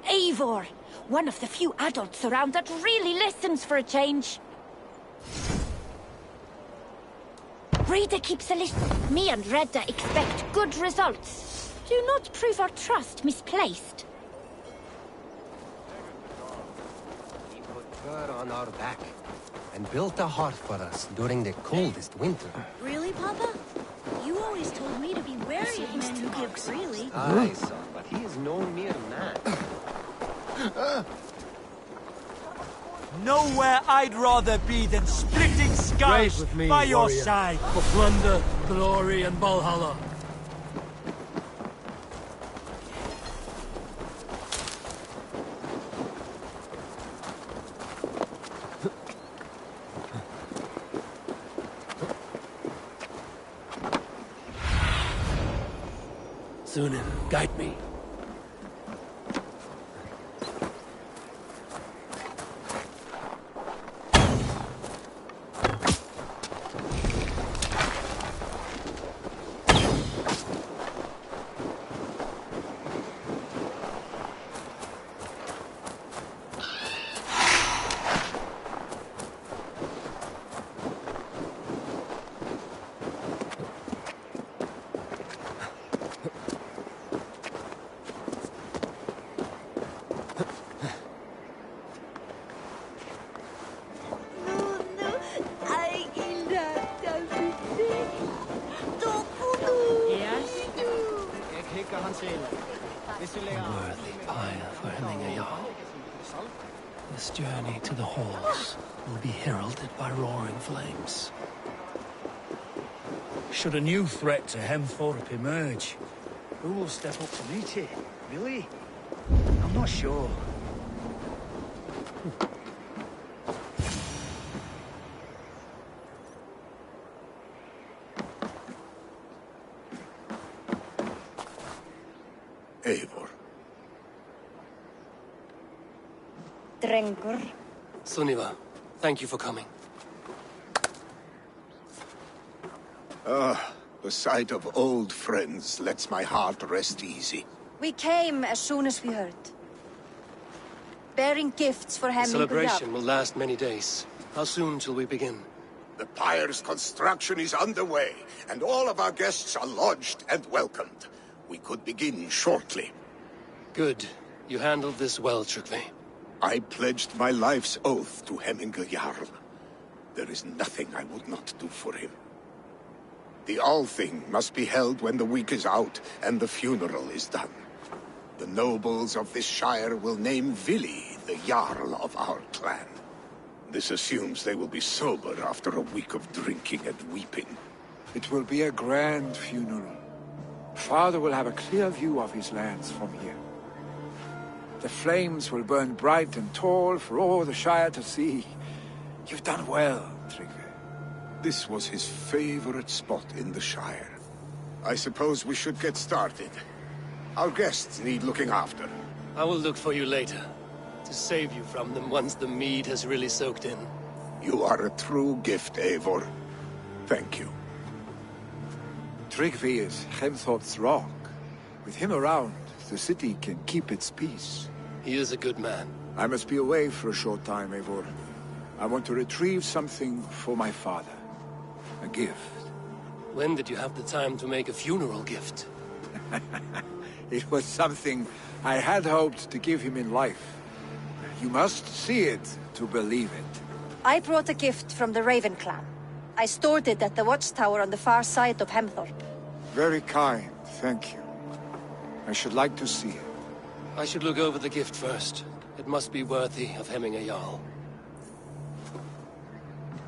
Eivor! One of the few adults around that really listens for a change. Rita keeps a list. Me and Redda expect good results. Do not prove our trust misplaced. He put fur on our back and built a heart for us during the coldest winter. Really, Papa? You always told me to be wary of men who give freely. Aye, son, but he is no mere man. Nowhere I'd rather be than splitting skulls with me, by your warrior. side. For plunder, glory, and Valhalla. Sunan, guide me. Worthy pyre for hemming a yarn. This journey to the halls will be heralded by roaring flames. Should a new threat to Hemthorpe emerge, who will step up to meet it? Really? I'm not sure. Eivor. Drengur. Sunniva, thank you for coming. The sight of old friends lets my heart rest easy. We came as soon as we heard. Bearing gifts for The him. celebration will last many days. How soon shall we begin? The pyre's construction is underway, and all of our guests are lodged and welcomed. We could begin shortly. Good. You handled this well, Tryggvi. I pledged my life's oath to Hemminga Jarl. There is nothing I would not do for him. The Althing must be held when the week is out and the funeral is done. The nobles of this shire will name Vili the Jarl of our clan. This assumes they will be sober after a week of drinking and weeping. It will be a grand funeral. Father will have a clear view of his lands from here. The flames will burn bright and tall for all the Shire to see. You've done well, Tryggvi. This was his favorite spot in the Shire. I suppose we should get started. Our guests need looking after. I will look for you later, to save you from them once the mead has really soaked in. You are a true gift, Eivor. Thank you. Tryggvi is Hemthorpe's rock. With him around, the city can keep its peace. He is a good man. I must be away for a short time, Eivor. I want to retrieve something for my father. A gift. When did you have the time to make a funeral gift? It was something I had hoped to give him in life. You must see it to believe it. I brought a gift from the Raven clan. I stored it at the watchtower on the far side of Hemthorpe. Very kind, thank you. I should like to see it. I should look over the gift first. It must be worthy of hemming a jarl.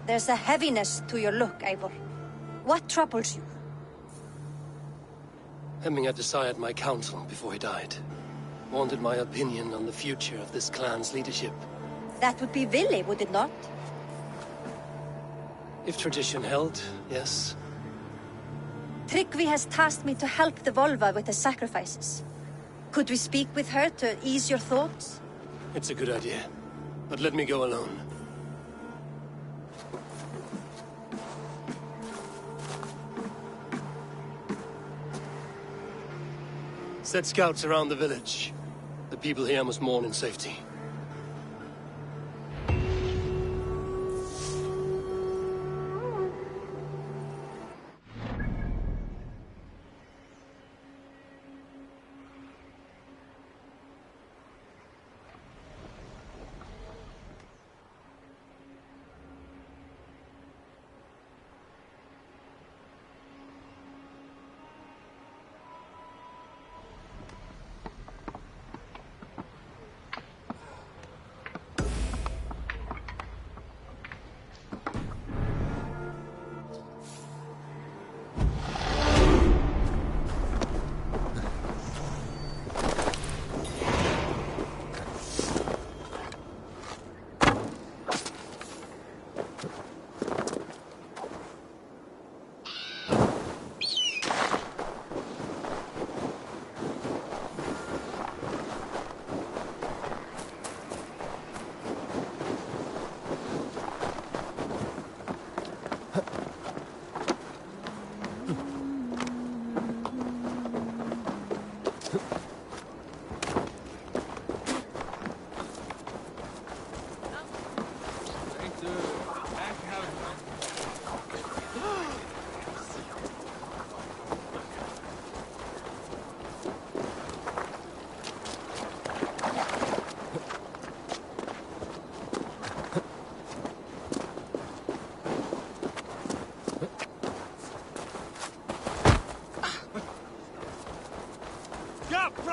There's a heaviness to your look, Eivor. What troubles you? Hemming had desired my counsel before he died. Wanted my opinion on the future of this clan's leadership. That would be Vili, would it not? If tradition held, yes. Tryggvi has tasked me to help the Volva with the sacrifices. Could we speak with her to ease your thoughts? It's a good idea. But let me go alone. Set scouts around the village. The people here must mourn in safety.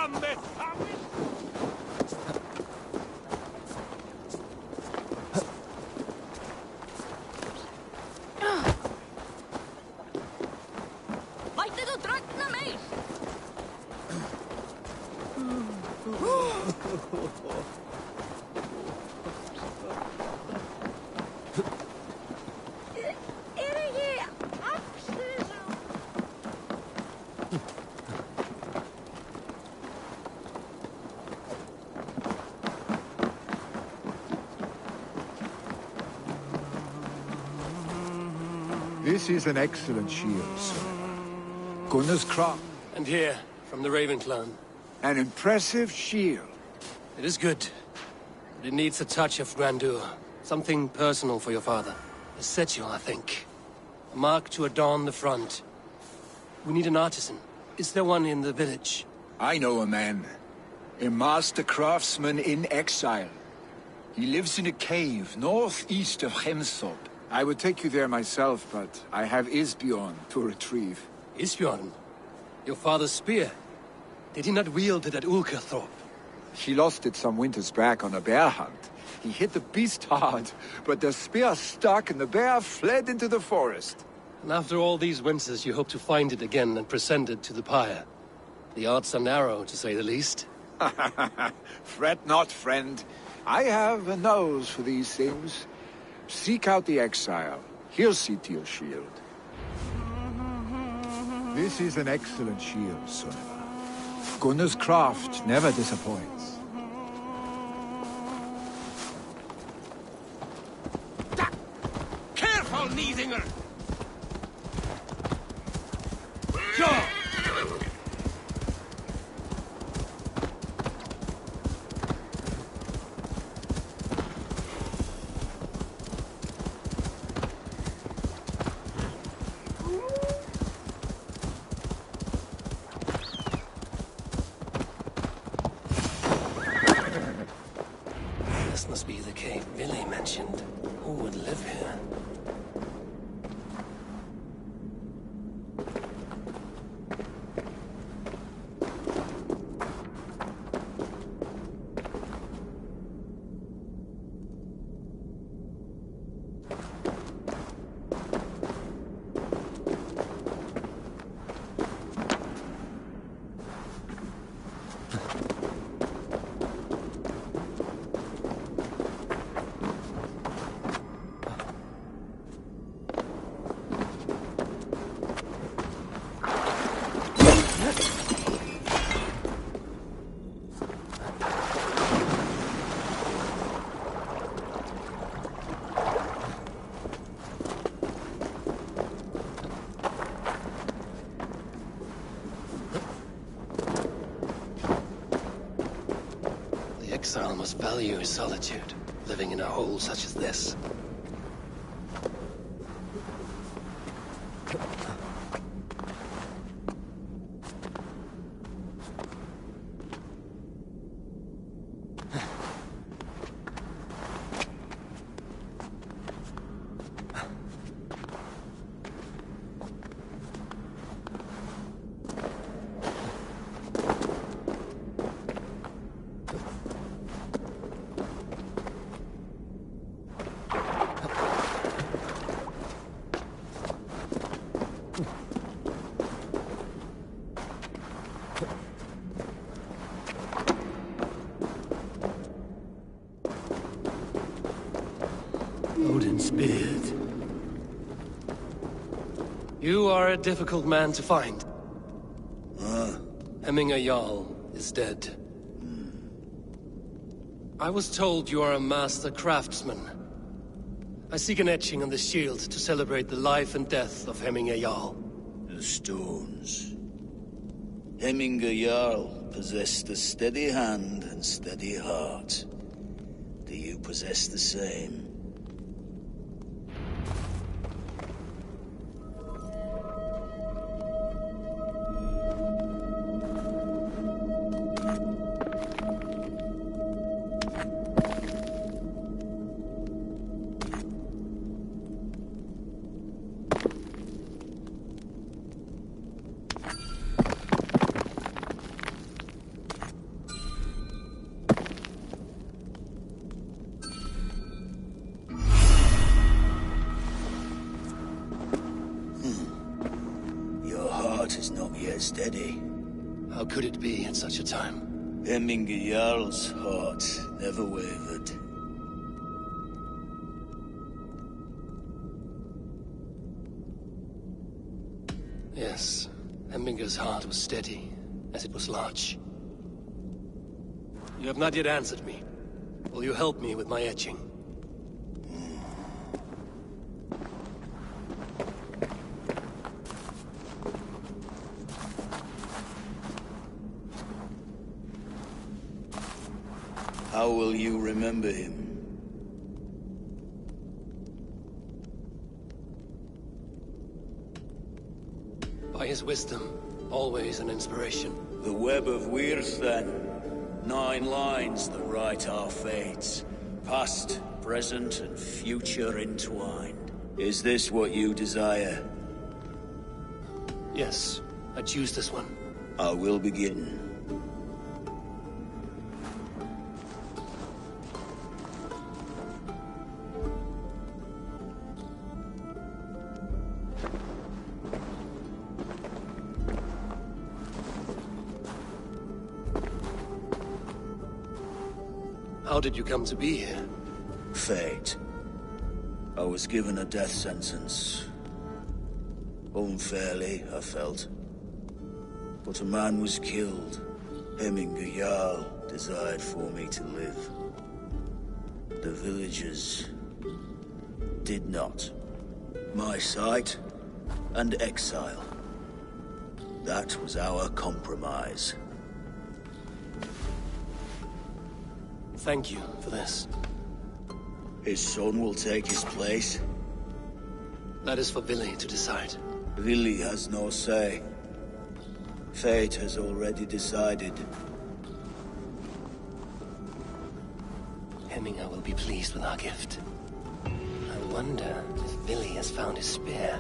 from me! Mætti þú dragna mig? ekki axir? This is an excellent shield, sir. Gunnar's Cross. And here, from the Raven clan. An impressive shield. It is good, but it needs a touch of grandeur. Something personal for your father. A setio, I think. A mark to adorn the front. We need an artisan. Is there one in the village? I know a man. A master craftsman in exile. He lives in a cave northeast of Hemthorp. I would take you there myself, but I have Isbjorn to retrieve. Isbjorn? Your father's spear? Did he not wield it at Ulkerthorpe? He lost it some winters back on a bear hunt. He hit the beast hard, but the spear stuck and the bear fled into the forest. And after all these winters, you hope to find it again and present it to the pyre. The odds are narrow, to say the least. Fret not, friend. I have a nose for these things. Seek out the exile. He'll see to your shield. This is an excellent shield, son. Gunnar's craft never disappoints. Careful, Niedinger! Sure! This must be the cave Billy mentioned. Who would live here? The exile must value his solitude, living in a hole such as this. Odin's beard. You are a difficult man to find. Hemminger Jarl is dead. I was told you are a master craftsman. I seek an etching on the shield to celebrate the life and death of Hemminger Jarl. The stones. Hemminger Jarl possessed a steady hand and steady heart. Do you possess the same? heart is not yet steady. How could it be at such a time? Hemminger Jarl's heart never wavered. Yes, Hemminger's heart was steady, as it was large. You have not yet answered me. Will you help me with my etching? How will you remember him? By his wisdom, always an inspiration. The web of Wirth, then. 9 lines that write our fates. Past, present, and future entwined. Is this what you desire? Yes, I choose this one. I will begin. How did you come to be here? Fate. I was given a death sentence. Unfairly, I felt. But a man was killed. Hemminger Jarl desired for me to live. The villagers did not. My sight and exile. That was our compromise. Thank you for this. His son will take his place. That is for Vili to decide. Vili has no say. Fate has already decided. Hemminger will be pleased with our gift. I wonder if Vili has found his spear.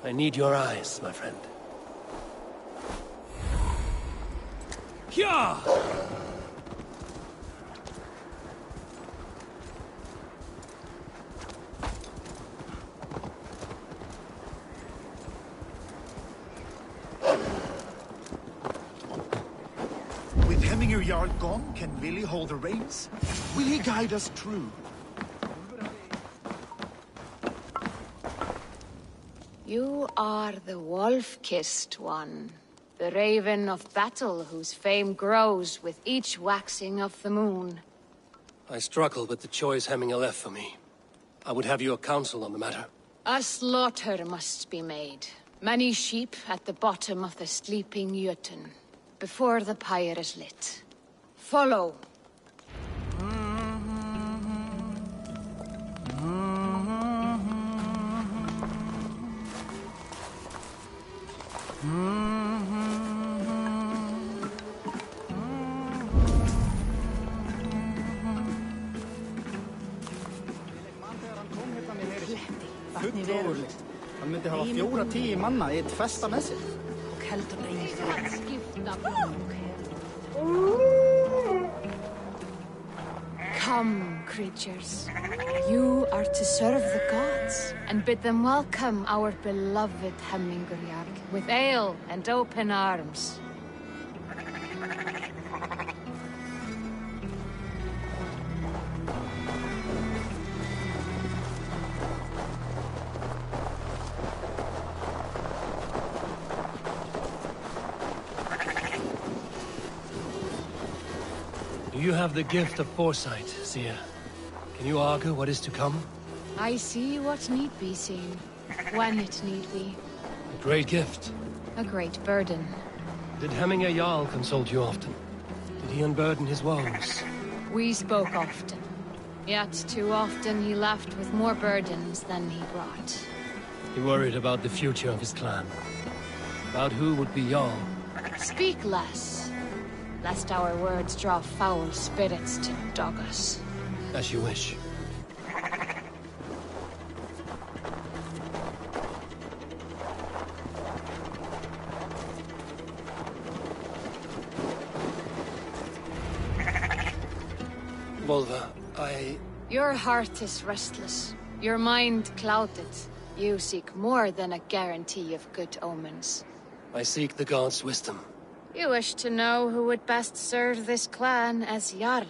I need your eyes, my friend. Yeah! Hemminger Jarl gone, can Willy hold the reins? Will he guide us true? You are the wolf-kissed one. The raven of battle whose fame grows with each waxing of the moon. I struggle with the choice Hemminger left for me. I would have your counsel on the matter. A slaughter must be made. Many sheep at the bottom of the sleeping Jötun, before the pyre is lit. Follow. Fulltrúlegt. Hann myndi hafa 4-10 manna í eitt festa með sér. Og heldur einu skipta. Come, creatures. You are to serve the gods and bid them welcome our beloved Hemminger Jarl with ale and open arms. You have the gift of foresight, Seer. Can you argue what is to come? I see what need be seen, when it need be. A great gift. A great burden. Did Hemminger Jarl consult you often? Did he unburden his woes? We spoke often. Yet too often he left with more burdens than he brought. He worried about the future of his clan. About who would be Jarl. Speak less, lest our words draw foul spirits to dog us. As you wish. Volva, Your heart is restless. Your mind clouded. You seek more than a guarantee of good omens. I seek the gods' wisdom. You wish to know who would best serve this clan as Jarl.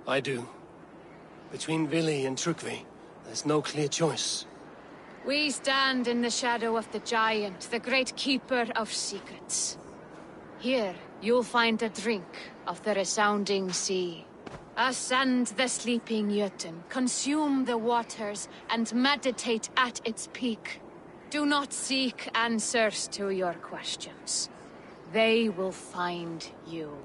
I do. Between Vili and Trukvi, there's no clear choice. We stand in the shadow of the giant, the great keeper of secrets. Here, you'll find a drink of the resounding sea. Ascend the sleeping Jötun, consume the waters, and meditate at its peak. Do not seek answers to your questions. They will find you.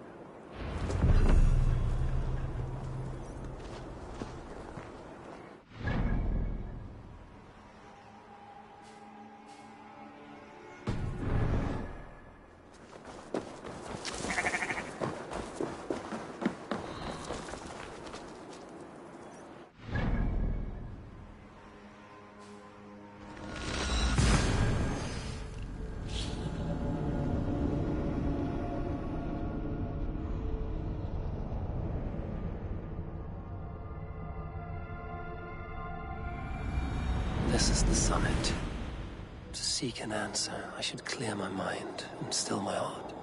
This is the summit. To seek an answer, I should clear my mind and still my heart.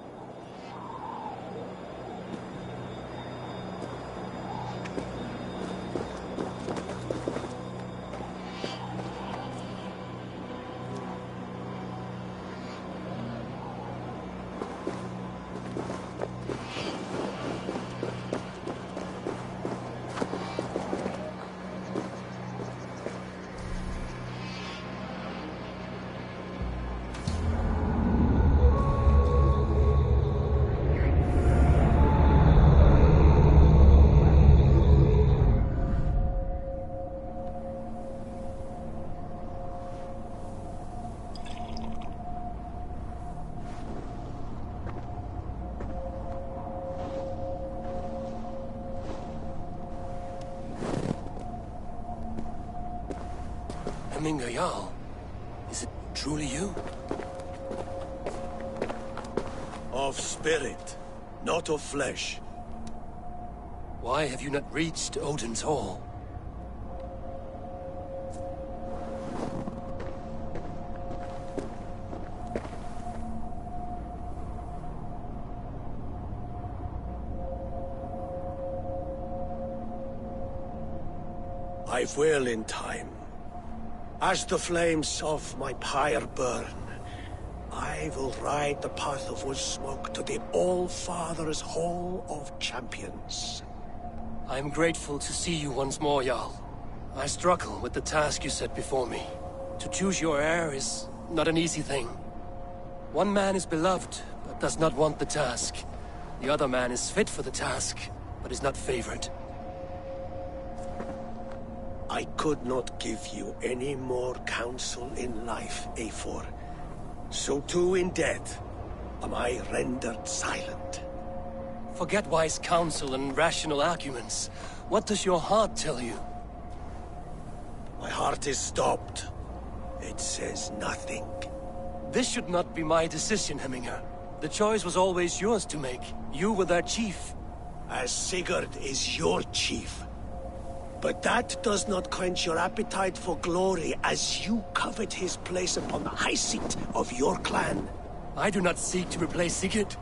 Hemminger Jarl, is it truly you? Of spirit, not of flesh. Why have you not reached Odin's Hall? I will in time. As the flames of my pyre burn, I will ride the path of wood smoke to the All-Father's Hall of Champions. I am grateful to see you once more, Jarl. I struggle with the task you set before me. To choose your heir is not an easy thing. One man is beloved, but does not want the task. The other man is fit for the task, but is not favored. I could not give you any more counsel in life, Eivor. So too in death am I rendered silent. Forget wise counsel and rational arguments. What does your heart tell you? My heart is stopped. It says nothing. This should not be my decision, Hemminger. The choice was always yours to make. You were their chief. As Sigurd is your chief. But that does not quench your appetite for glory as you covet his place upon the high seat of your clan. I do not seek to replace Sigurd.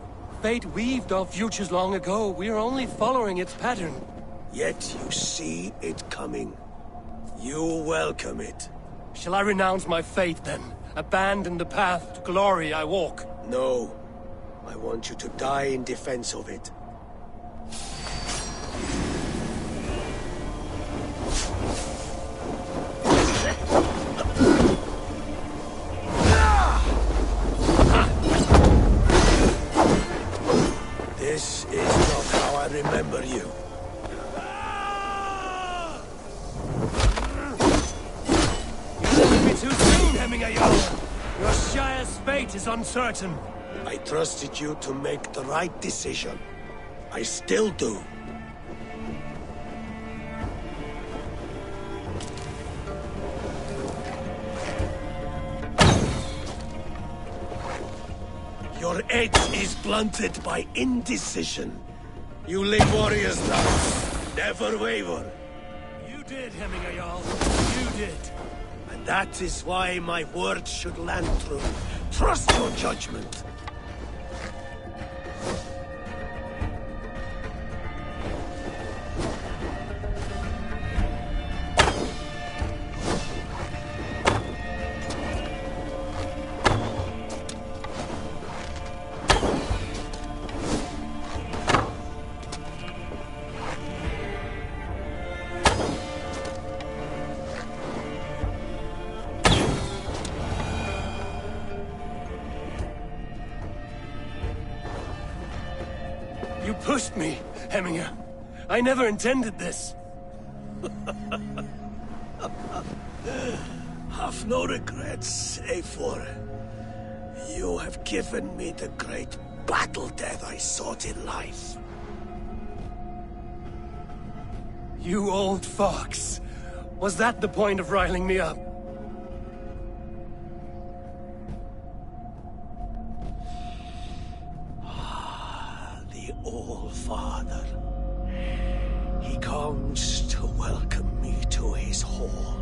Fate weaved our futures long ago. We are only following its pattern. Yet you see it coming. You welcome it. Shall I renounce my faith then? Abandon the path to glory I walk? No. I want you to die in defense of it. This is not how I remember you. You left me too soon, Hemminger Jarl. Your Shire's fate is uncertain. I trusted you to make the right decision. I still do. Your edge is blunted by indecision. You lead warriors now. Never waver. You did, Hemminger Jarl. You did. And that is why my words should land true. Trust your judgment. You pushed me, Hemminger. I never intended this. Have no regrets, Eivor. You have given me the great battle death I sought in life. You old fox. Was that the point of riling me up? The All-Father. He comes to welcome me to his hall.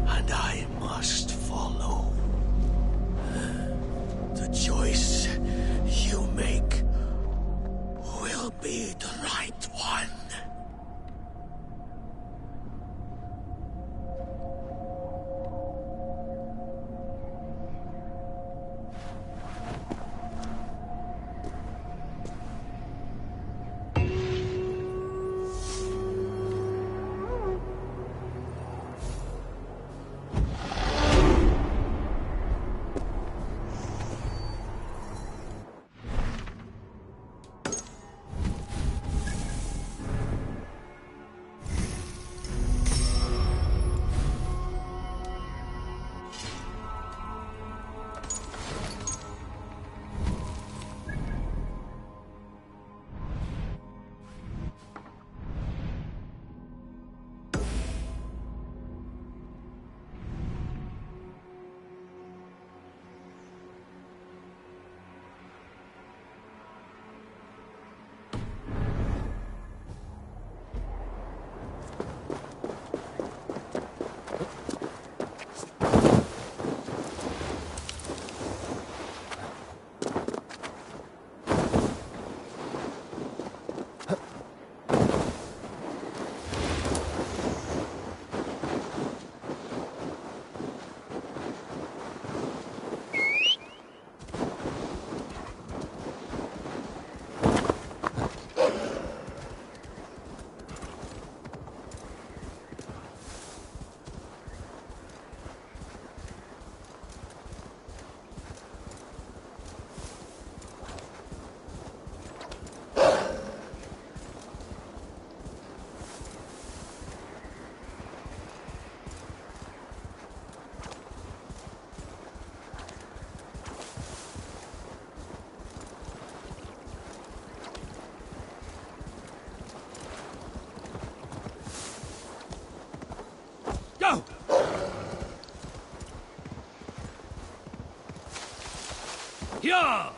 And I must follow. The choice you make will be the right one. Yeah!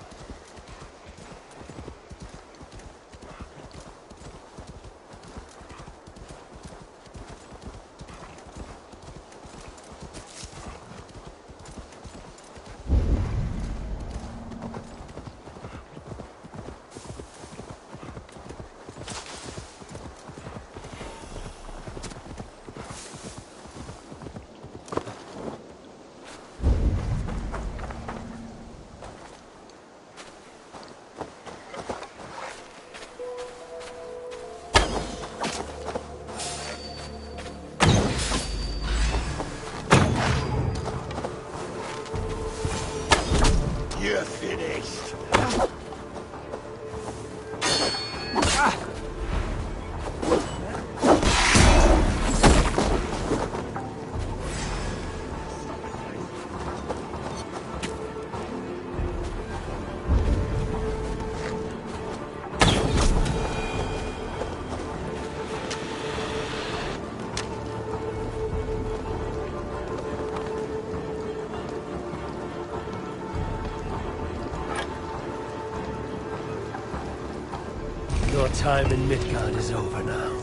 You're finished. Your time in Midgard is over now.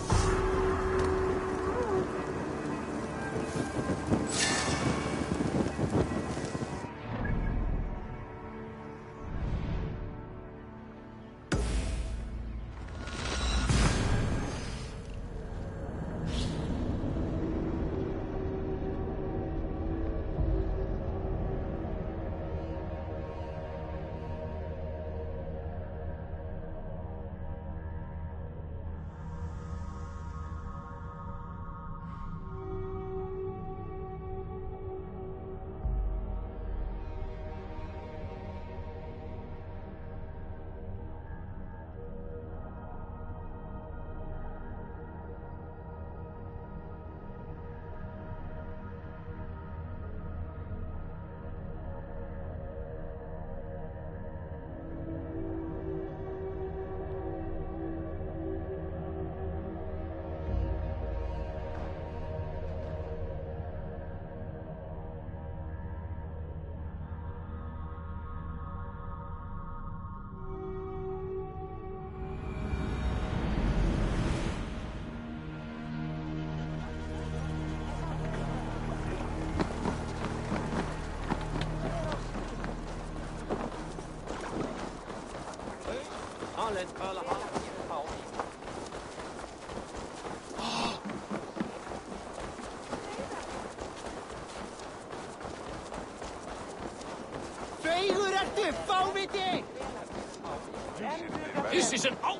This is an out.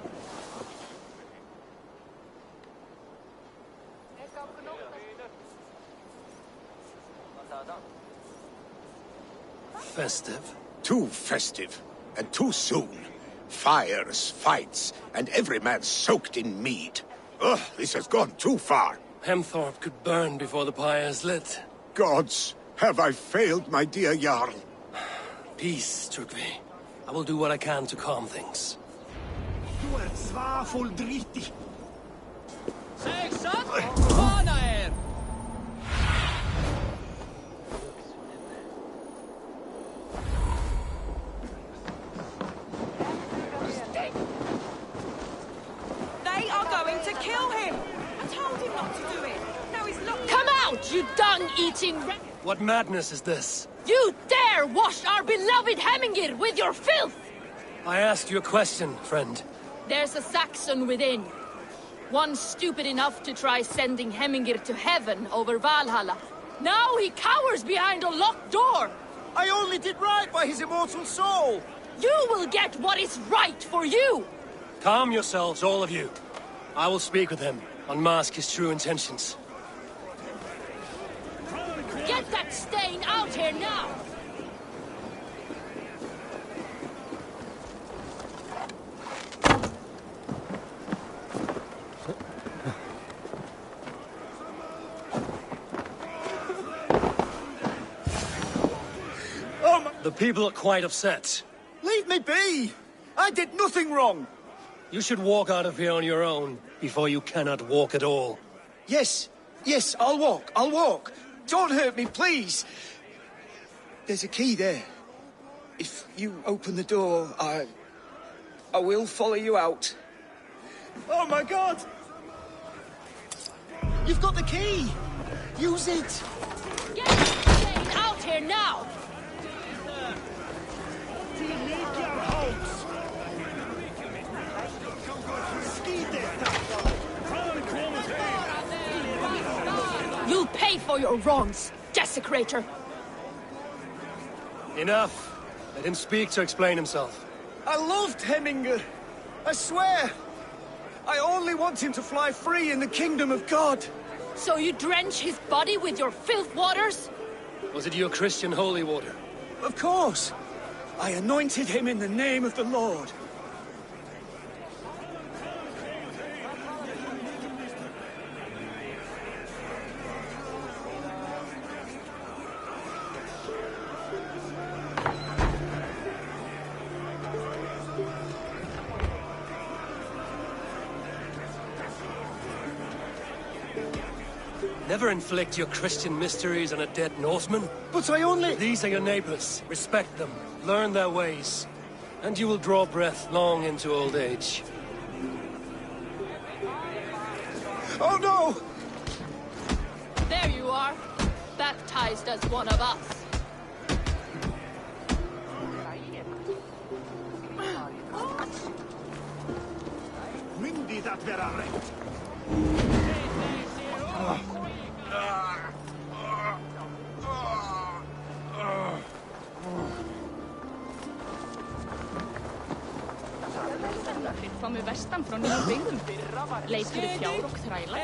Festive? Too festive, and too soon. Fires, fights, and every man soaked in mead. Ugh, this has gone too far. Hemthorpe could burn before the pyre's lit. Gods, have I failed my dear Jarl? Peace, Trygve. I will do what I can to calm things. Du svaful driti. Säg sant! Varna er! They are going to kill him! I told him not to do it. Now he's locked. Come out, you dung-eating What madness is this? You dare wash our beloved Hemingir with your filth! I asked you a question, friend. There's a Saxon within. One stupid enough to try sending Hemingir to heaven over Valhalla. Now he cowers behind a locked door! I only did right by his immortal soul! You will get what is right for you! Calm yourselves, all of you. I will speak with him, unmask his true intentions. Get that stain out here now! The people are quite upset. Leave me be! I did nothing wrong! You should walk out of here on your own, before you cannot walk at all. Yes, I'll walk. Don't hurt me, please. There's a key there. If you open the door, I will follow you out. Oh my god! You've got the key! Use it! Get Shane out here now! You'll pay for your wrongs, desecrator! Enough! Let him speak to explain himself. I loved Hemminger. I swear. I only want him to fly free in the kingdom of God. So you drench his body with your filth waters? Was it your Christian holy water? Of course. I anointed him in the name of the Lord. Never inflict your Christian mysteries on a dead Norseman. But I only... These are your neighbors. Respect them. Learn their ways. And you will draw breath long into old age. Oh no! There you are. Baptized as one of us. Myndi that vera rätt? Komu vestan frá nýjum byggðum. Leituðu fjár og þræla.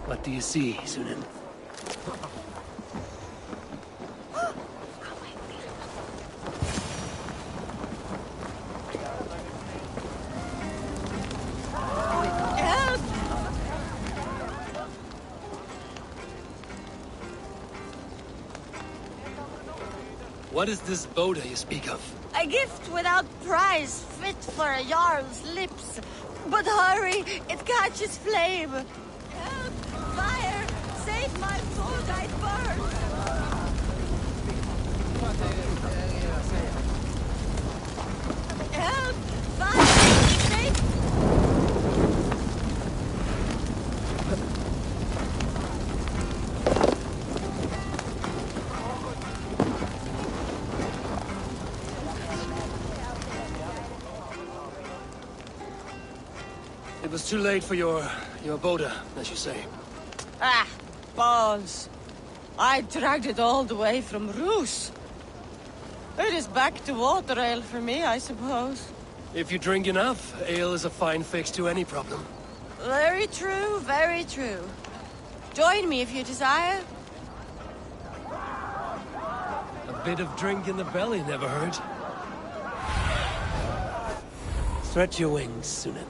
What do you see, Sunan? What is this Boda you speak of? A gift without price, fit for a Jarl's lips. But hurry, it catches flame. Help! Fire! Save my food, I burn! Help! Fire! Save... It was too late for your Boda, as you say. Ah, balls. I dragged it all the way from Roos. It is back to water ale for me, I suppose. If you drink enough, ale is a fine fix to any problem. Very true, very true. Join me if you desire. A bit of drink in the belly never hurt. Stretch your wings, Sunan.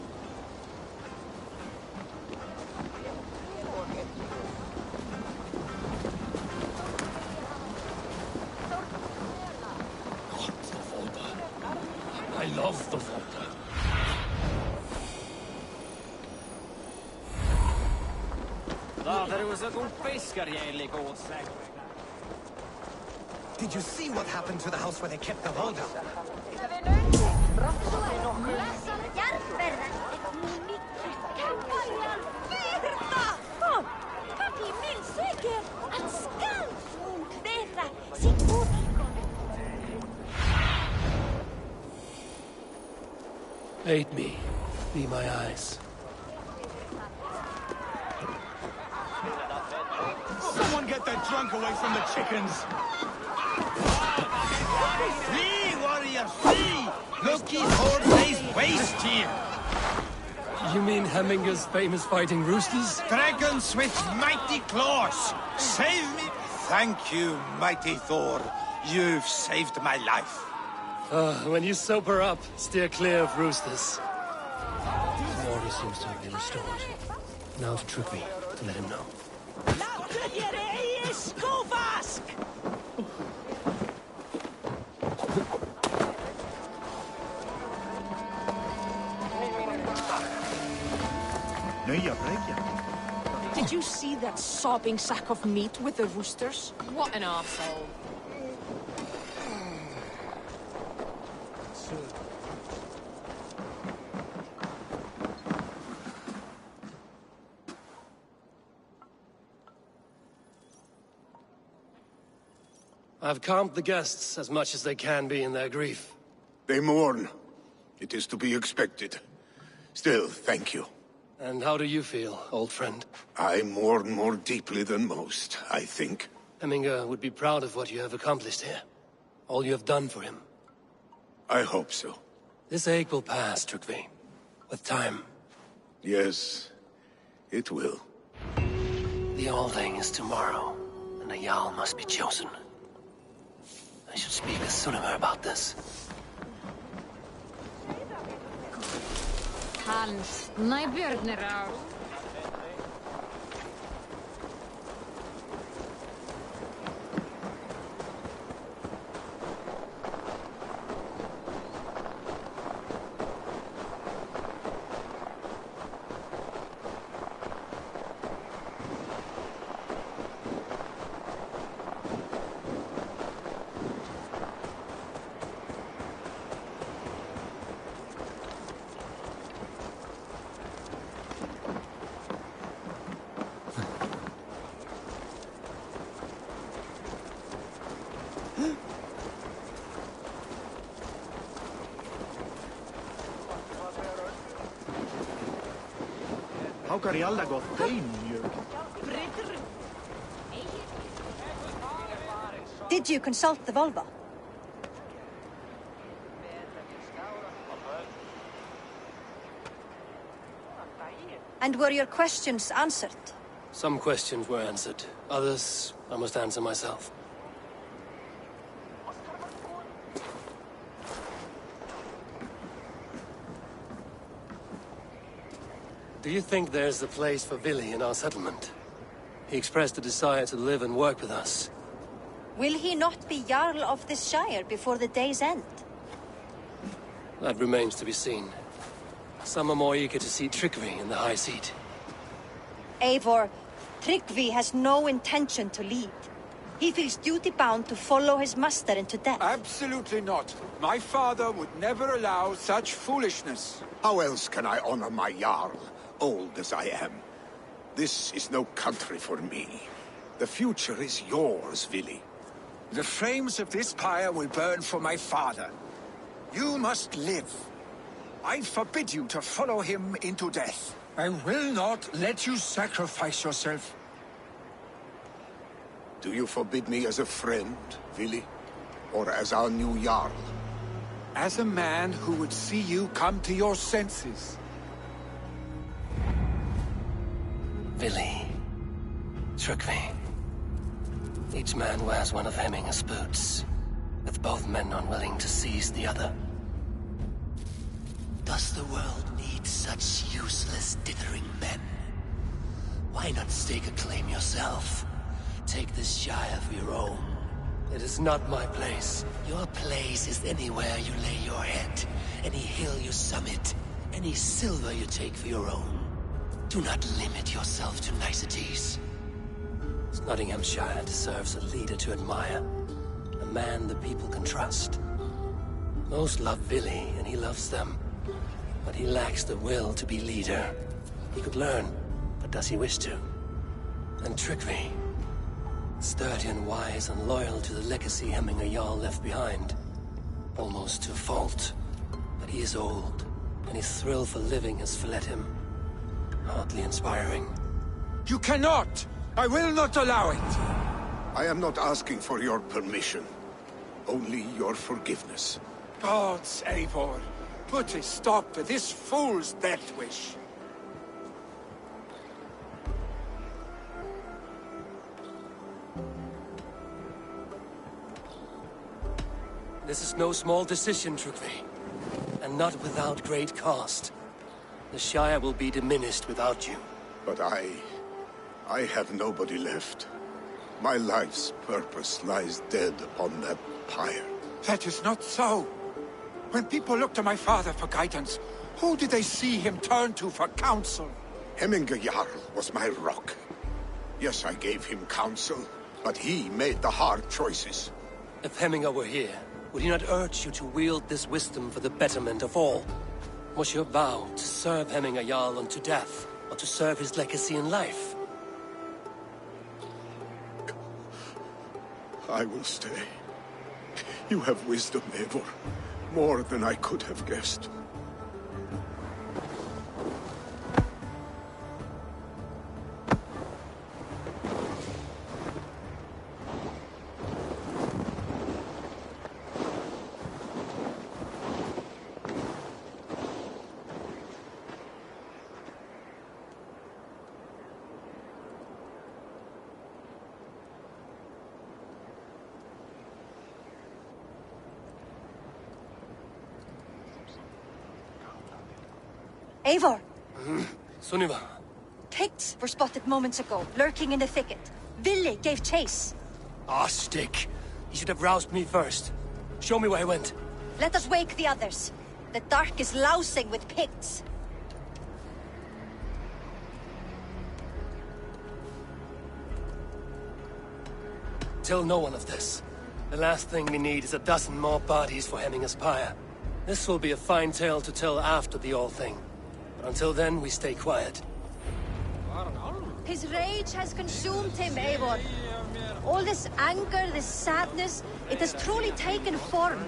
I love the Volta. Did you see what happened to the house where they kept the Volta? Aid me. Be my eyes. Someone get that drunk away from the chickens! Flee, warrior, flee! Loki's horde lays waste here! You mean Hemminger's famous fighting roosters? Dragons with mighty claws! Save me! Thank you, mighty Thor. You've saved my life. When you sober up, steer clear of roosters. His order seems to have been restored. Now to trick me, to let him know. Nya bräggen. Did you see that sobbing sack of meat with the roosters? What an arsehole. I've calmed the guests as much as they can be in their grief. They mourn. It is to be expected. Still, thank you. And how do you feel, old friend? I mourn more deeply than most, I think. Hemminger would be proud of what you have accomplished here. All you have done for him. I hope so. This ache will pass, Trygve. With time. Yes, it will. The Althing is tomorrow, and a Jarl must be chosen. I should speak with Sunniver about this. Hans, my Björnera. How kan i alla gått beinmjölk? Did you consult the Volva? And were your questions answered? Some questions were answered. Others, I must answer myself. Do you think there's a place for Vili in our settlement? He expressed a desire to live and work with us. Will he not be Jarl of this Shire before the day's end? That remains to be seen. Some are more eager to see Trygve in the high seat. Eivor, Trygve has no intention to lead. He feels duty-bound to follow his master into death. Absolutely not. My father would never allow such foolishness. How else can I honor my Jarl, old as I am? This is no country for me. The future is yours, Vili. The flames of this pyre will burn for my father. You must live. I forbid you to follow him into death. I will not let you sacrifice yourself. Do you forbid me as a friend, Vili? Or as our new Jarl? As a man who would see you come to your senses. Vili. Trygve. Each man wears one of Hemminger's boots, with both men unwilling to seize the other. Does the world need such useless, dithering men? Why not stake a claim yourself? Take this Shire for your own. It is not my place. Your place is anywhere you lay your head, any hill you summit, any silver you take for your own. Do not limit yourself to niceties. Nottinghamshire deserves a leader to admire. A man the people can trust. Most love Vili, and he loves them. But he lacks the will to be leader. He could learn, but does he wish to? And Trygve, sturdy and wise and loyal to the legacy Hemminger Jarl left behind. Almost to a fault. But he is old, and his thrill for living has fled him. Hardly inspiring. You cannot! I will not allow it! I am not asking for your permission. Only your forgiveness. Gods, Eivor, put a stop to this fool's death wish. This is no small decision, Trygve. And not without great cost. The Shire will be diminished without you. But I have nobody left. My life's purpose lies dead upon that pyre. That is not so. When people look to my father for guidance, who did they see him turn to for counsel? Hemminger Jarl was my rock. Yes, I gave him counsel, but he made the hard choices. If Hemminger were here, would he not urge you to wield this wisdom for the betterment of all? Was your vow to serve Hemminger Jarl unto death, or to serve his legacy in life? I will stay. You have wisdom, Eivor. More than I could have guessed. Eivor! Sunniva! Picts were spotted moments ago, lurking in the thicket. Ville gave chase. Ah, stick! He should have roused me first. Show me where he went. Let us wake the others. The dark is lousing with Picts. Tell no one of this. The last thing we need is a dozen more bodies for Hemminger's pyre. This will be a fine tale to tell after the all-thing. But until then, we stay quiet. His rage has consumed him, Eivor. All this anger, this sadness, it has truly taken form.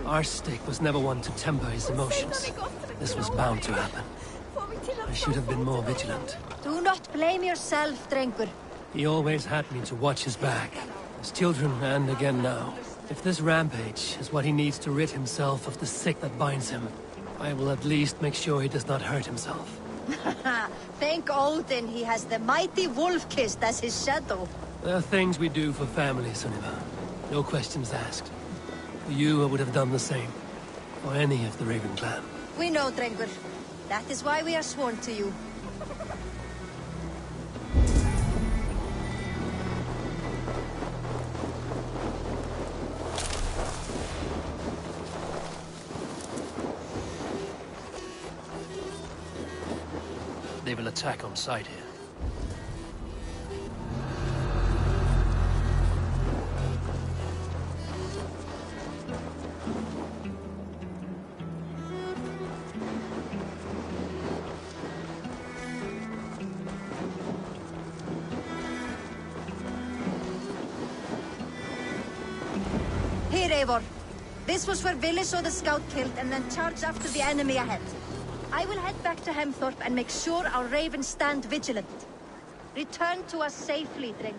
Our stick was never one to temper his emotions. This was bound to happen. I should have been more vigilant. Do not blame yourself, Drengur. He always had me to watch his back. As children, and again now. If this rampage is what he needs to rid himself of the sick that binds him, I will at least make sure he does not hurt himself. Thank Odin he has the mighty Wolf-Kissed as his shadow. There are things we do for family, Sunniva. No questions asked. For you, I would have done the same. For any of the Raven clan. We know, Drengur. That is why we are sworn to you. They will attack on sight here. Here, Eivor. This was where Ville saw the scout killed and then charged after the enemy ahead. I will head back to Hemthorpe and make sure our ravens stand vigilant. Return to us safely, Drengur.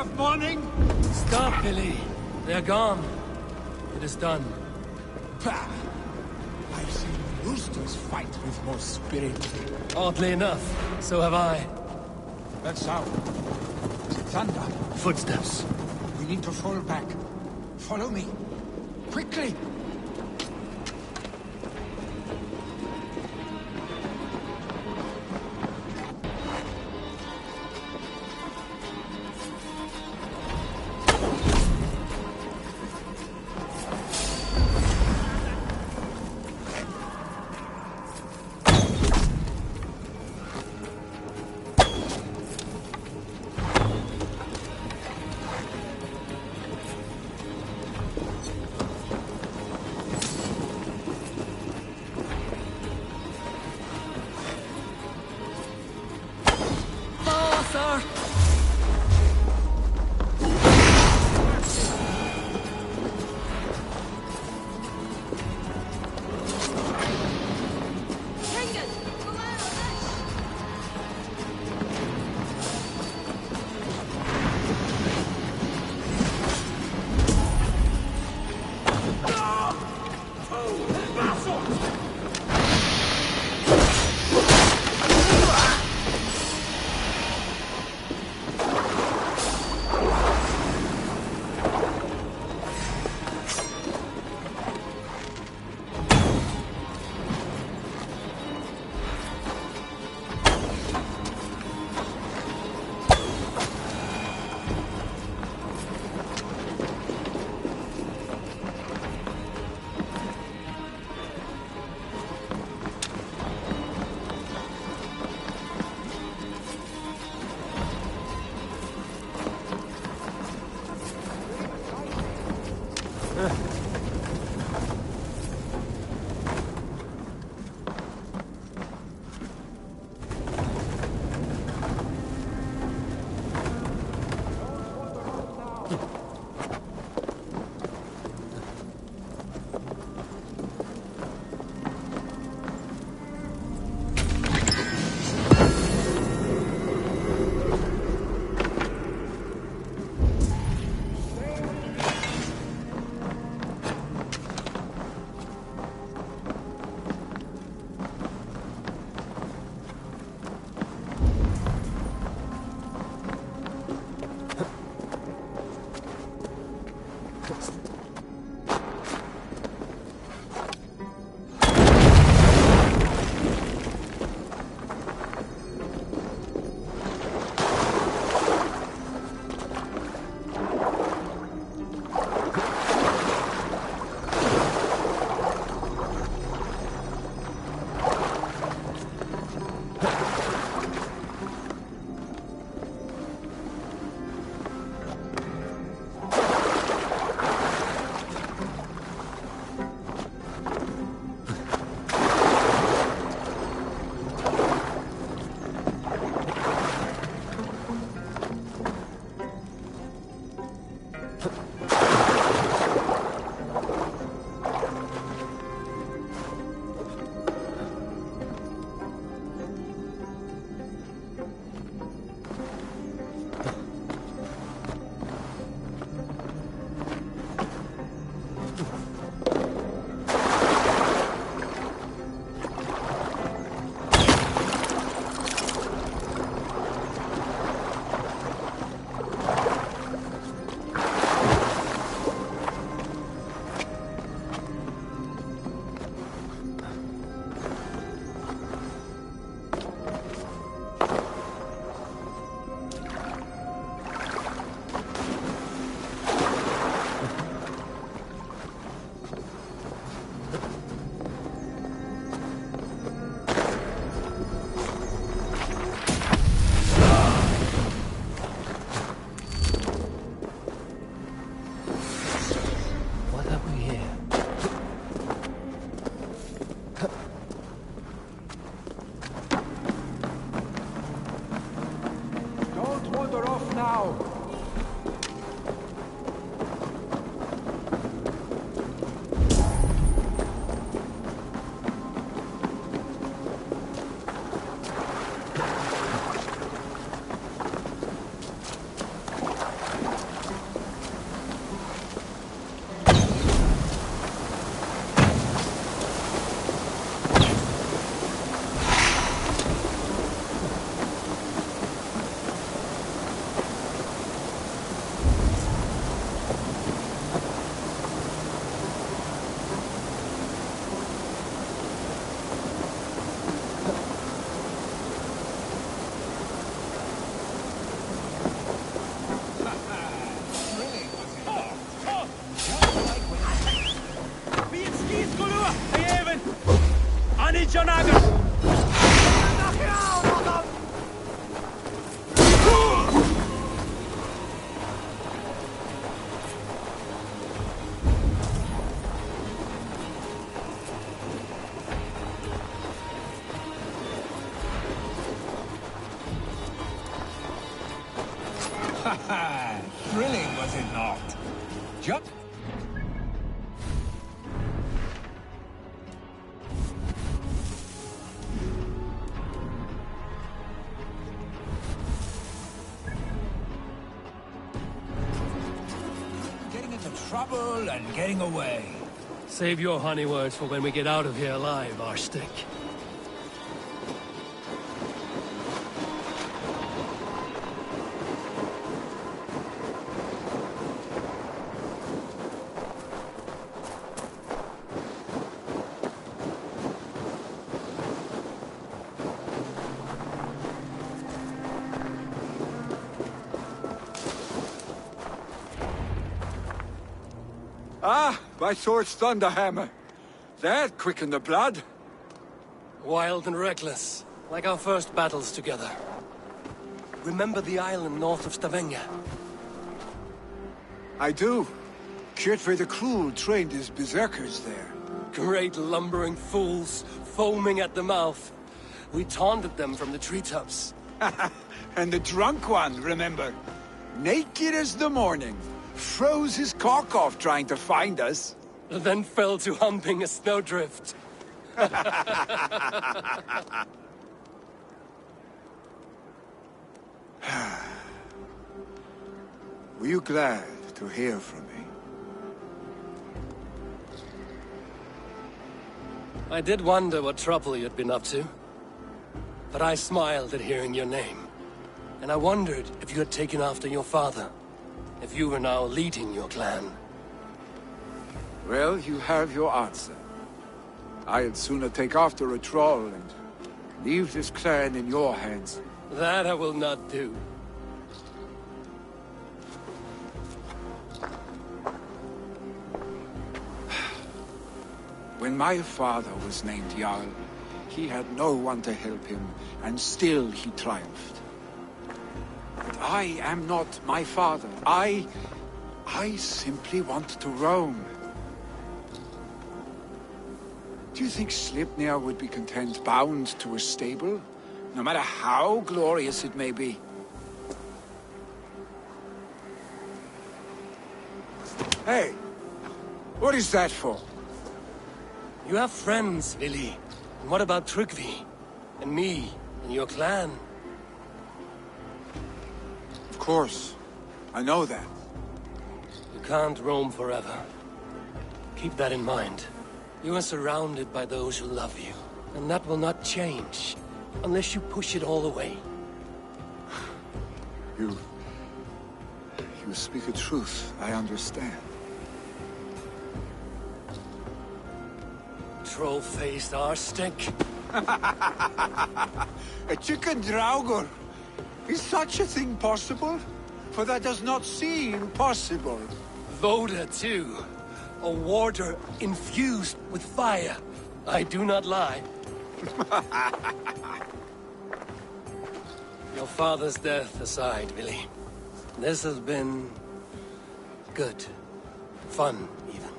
of mourning? Stop, Billy. They're gone. It is done. Bah! I've seen roosters fight with more spirit. Oddly enough, so have I. That sound. Is it thunder? Footsteps. We need to fall back. Follow me. Quickly! John Agger! Thrilling, was it not? Jump. Getting into trouble and getting away. Save your honey words for when we get out of here alive, Arstick. Ah, by Thor's thunderhammer. That quickened the blood. Wild and reckless, like our first battles together. Remember the island north of Stavanger? I do. Kjotve the Cruel trained his berserkers there. Great lumbering fools, foaming at the mouth. We taunted them from the treetops. And the drunk one, remember? Naked as the morning. Froze his cock off trying to find us. Then fell to humping a snowdrift. Were you glad to hear from me? I did wonder what trouble you'd been up to. But I smiled at hearing your name. And I wondered if you had taken after your father. If you were now leading your clan. Well, you have your answer. I'd sooner take after a troll and leave this clan in your hands. That I will not do. When my father was named Jarl, he had no one to help him, and still he triumphed. But I am not my father. I simply want to roam. Do you think Sleipnir would be content bound to a stable, no matter how glorious it may be? Hey, what is that for? You have friends, Vili. And what about Tryggvi? And me, and your clan? Of course. I know that. You can't roam forever. Keep that in mind. You are surrounded by those who love you. And that will not change, unless you push it all away. You speak the truth. I understand. Troll-faced Arstick. A chicken Draugr. Is such a thing possible? For that does not seem possible. Voda, too. A warder infused with fire. I do not lie. Your father's death aside, Vili. This has been... good. Fun, even.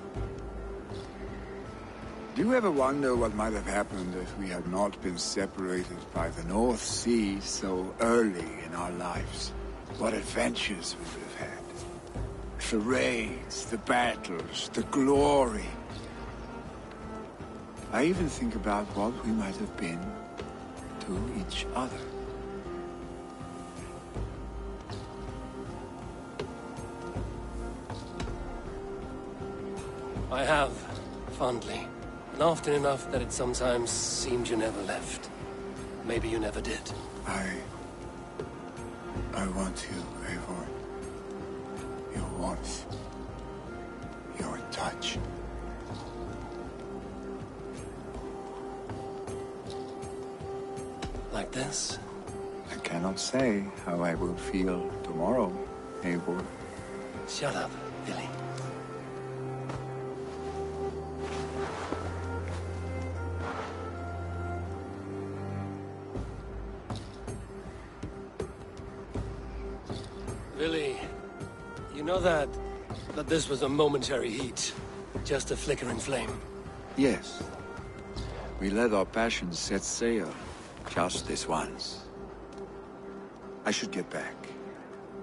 Do you ever wonder what might have happened if we had not been separated by the North Sea so early in our lives? What adventures we would have had. The raids, the battles, the glory. I even think about what we might have been to each other. I have, fondly. And often enough that it sometimes seemed you never left. Maybe you never did. I want you, Eivor. Your warmth. Your touch. Like this? I cannot say how I will feel tomorrow, Eivor. Shut up, Vili. know that this was a momentary heat. Just a flickering flame. Yes. We let our passions set sail. Just this once. I should get back.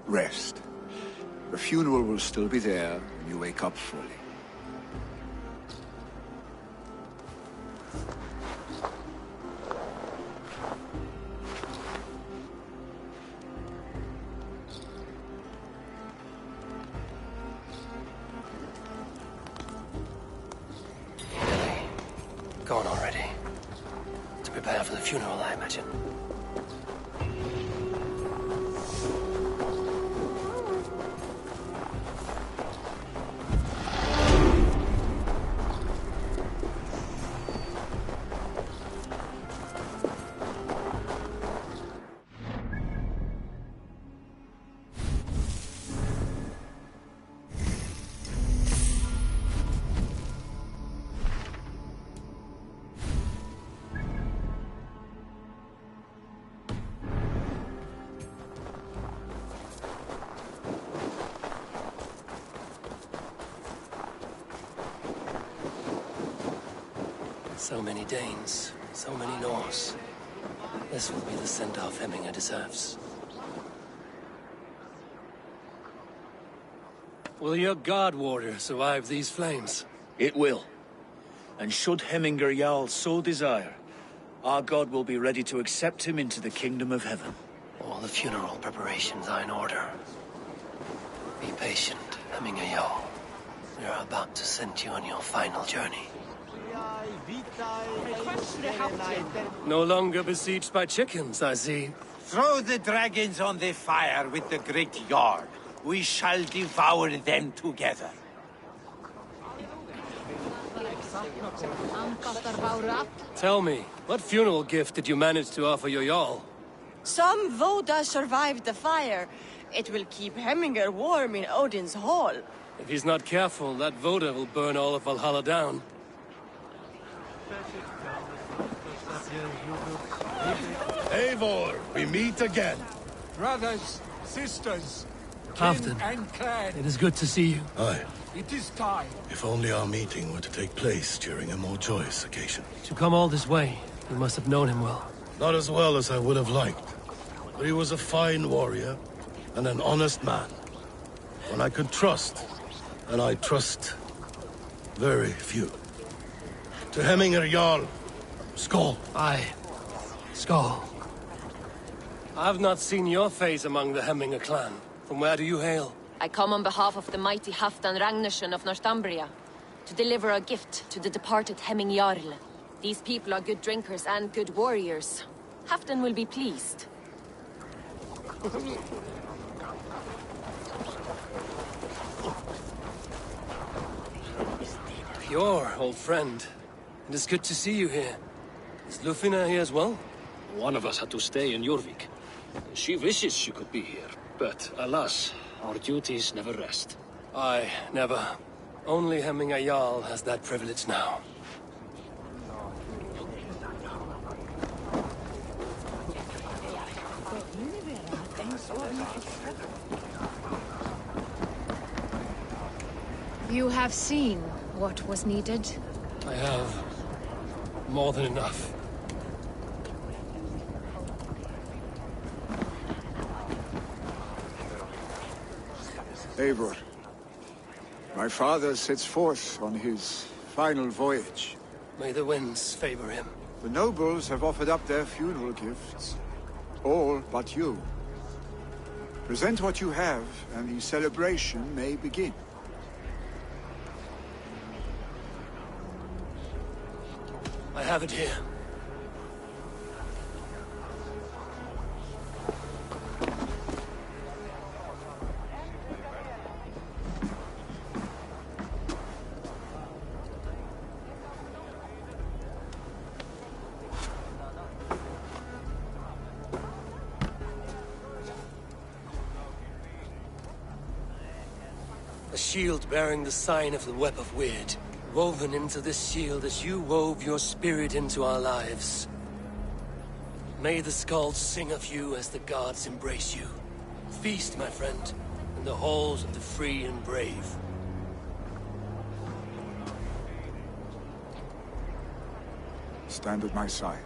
Rest. The funeral will still be there when you wake up fully. Gone already. To prepare for the funeral, I imagine. So many Danes, so many Norse. This will be the send-off Hemminger deserves. Will your guard warrior survive these flames? It will. And should Hemminger Jarl so desire, our god will be ready to accept him into the kingdom of heaven. All the funeral preparations are in order. Be patient, Hemminger Jarl. We are about to send you on your final journey. No longer besieged by chickens, I see. Throw the dragons on the fire with the great Jarl. We shall devour them together. Tell me, what funeral gift did you manage to offer your Jarl? Some Voda survived the fire. It will keep Hemminger warm in Odin's hall. If he's not careful, that Voda will burn all of Valhalla down. Eivor, we meet again. Brothers, sisters, Halfdan, and clan. it is good to see you. Aye. It is time. If only our meeting were to take place during a more joyous occasion. To come all this way, you must have known him well. Not as well as I would have liked. But he was a fine warrior and an honest man. One I could trust, and I trust very few. To Hemminger Jarl, Skål. Aye. Skål. I've not seen your face among the Hemminger clan. From where do you hail? I come on behalf of the mighty Halfdan Ragnarsson of Northumbria to deliver a gift to the departed Hemming Jarl. These people are good drinkers and good warriors. Halfdan will be pleased. Your old friend. It is good to see you here. Is Lufina here as well? One of us had to stay in Jorvik. She wishes she could be here, but alas, our duties never rest. Aye, never. Only Hemminger Jarl has that privilege now. You have seen what was needed? I have. More than enough. Eivor, my father sets forth on his final voyage. May the winds favor him. The nobles have offered up their funeral gifts. All but you. Present what you have, and the celebration may begin. I have it here. A shield bearing the sign of the Web of Weird. Woven into this shield as you wove your spirit into our lives. May the skulls sing of you as the gods embrace you. Feast, my friend, and in the halls of the free and brave. Stand at my side.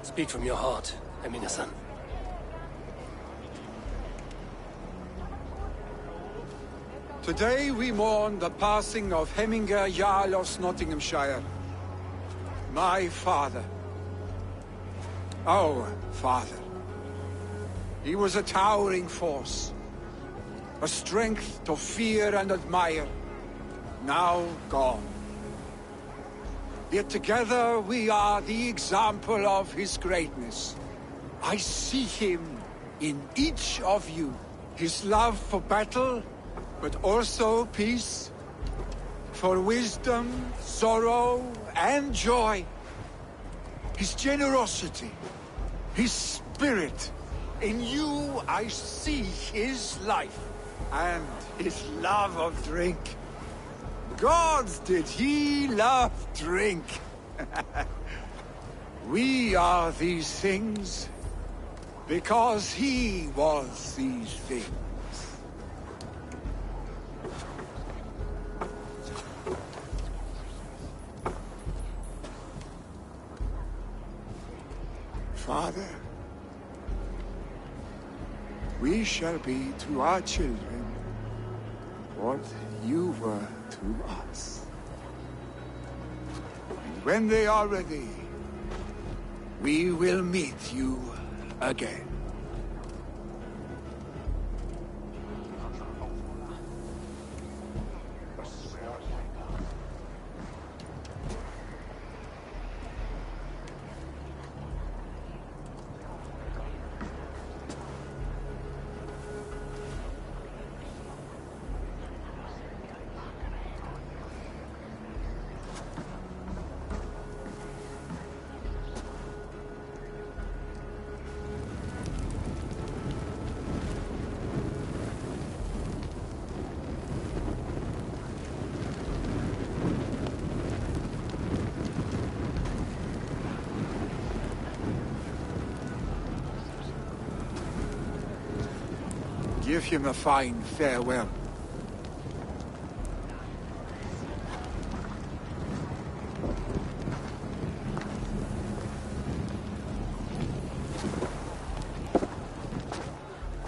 Speak from your heart, Emina-san. Today we mourn the passing of Hemminger Jarl of Nottinghamshire. My father. Our father. He was a towering force. A strength to fear and admire. Now gone. Yet together we are the example of his greatness. I see him in each of you. His love for battle, but also peace. For wisdom, sorrow, and joy. His generosity, his spirit. In you I see his life, and his love of drink. Gods, did he love drink! We are these things because he was these things. Father, we shall be to our children what you were to us. And when they are ready, we will meet you again. Give him a fine farewell.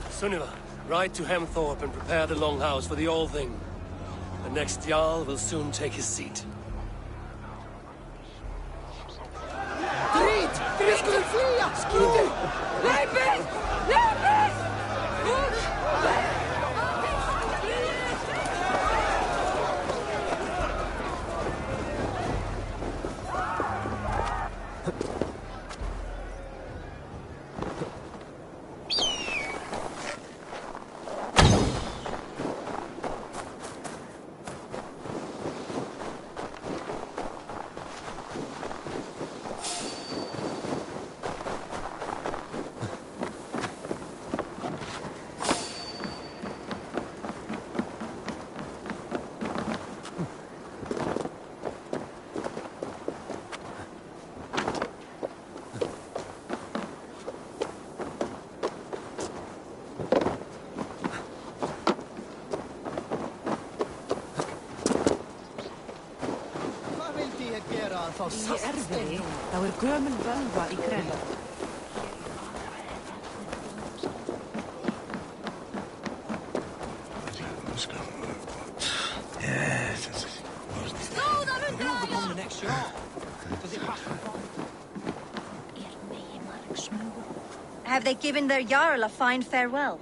Sunniva, ride to Hemthorpe and prepare the Longhouse for the All-Thing. The next Jarl will soon take his seat. Drit! Vi skulle fly! Skiter! Leipin! Leipin! Í erfiði, þá gömul völva í grend. Have they given their Jarl a fine farewell?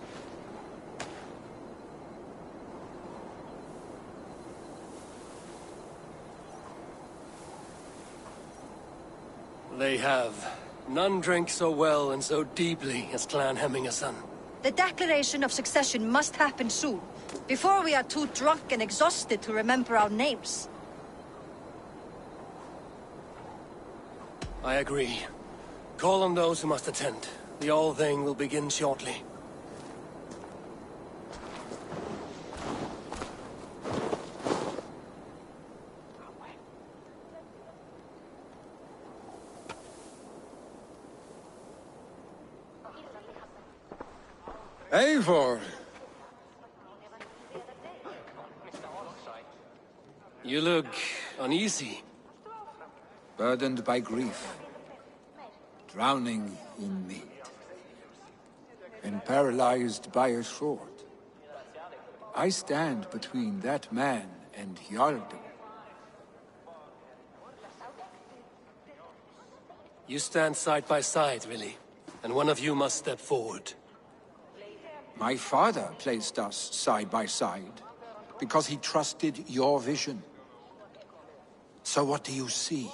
They have. None drink so well and so deeply as Clan Hemminger-son. The declaration of succession must happen soon, before we are too drunk and exhausted to remember our names. I agree. Call on those who must attend. The All-Thing will begin shortly. Eivor! You look uneasy. Burdened by grief. Drowning in mead. And paralyzed by a sword. I stand between that man and Hjarldum. You stand side by side, really. And one of you must step forward. My father placed us side by side, because he trusted your vision. So what do you see?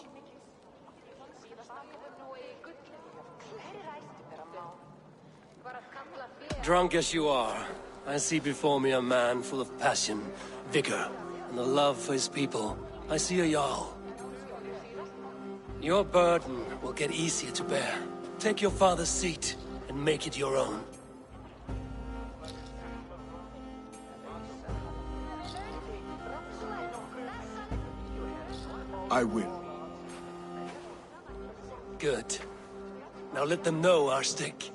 Drunk as you are, I see before me a man full of passion, vigor, and a love for his people. I see a Jarl. Your burden will get easier to bear. Take your father's seat and make it your own. I will. Good. Now let them know our stick.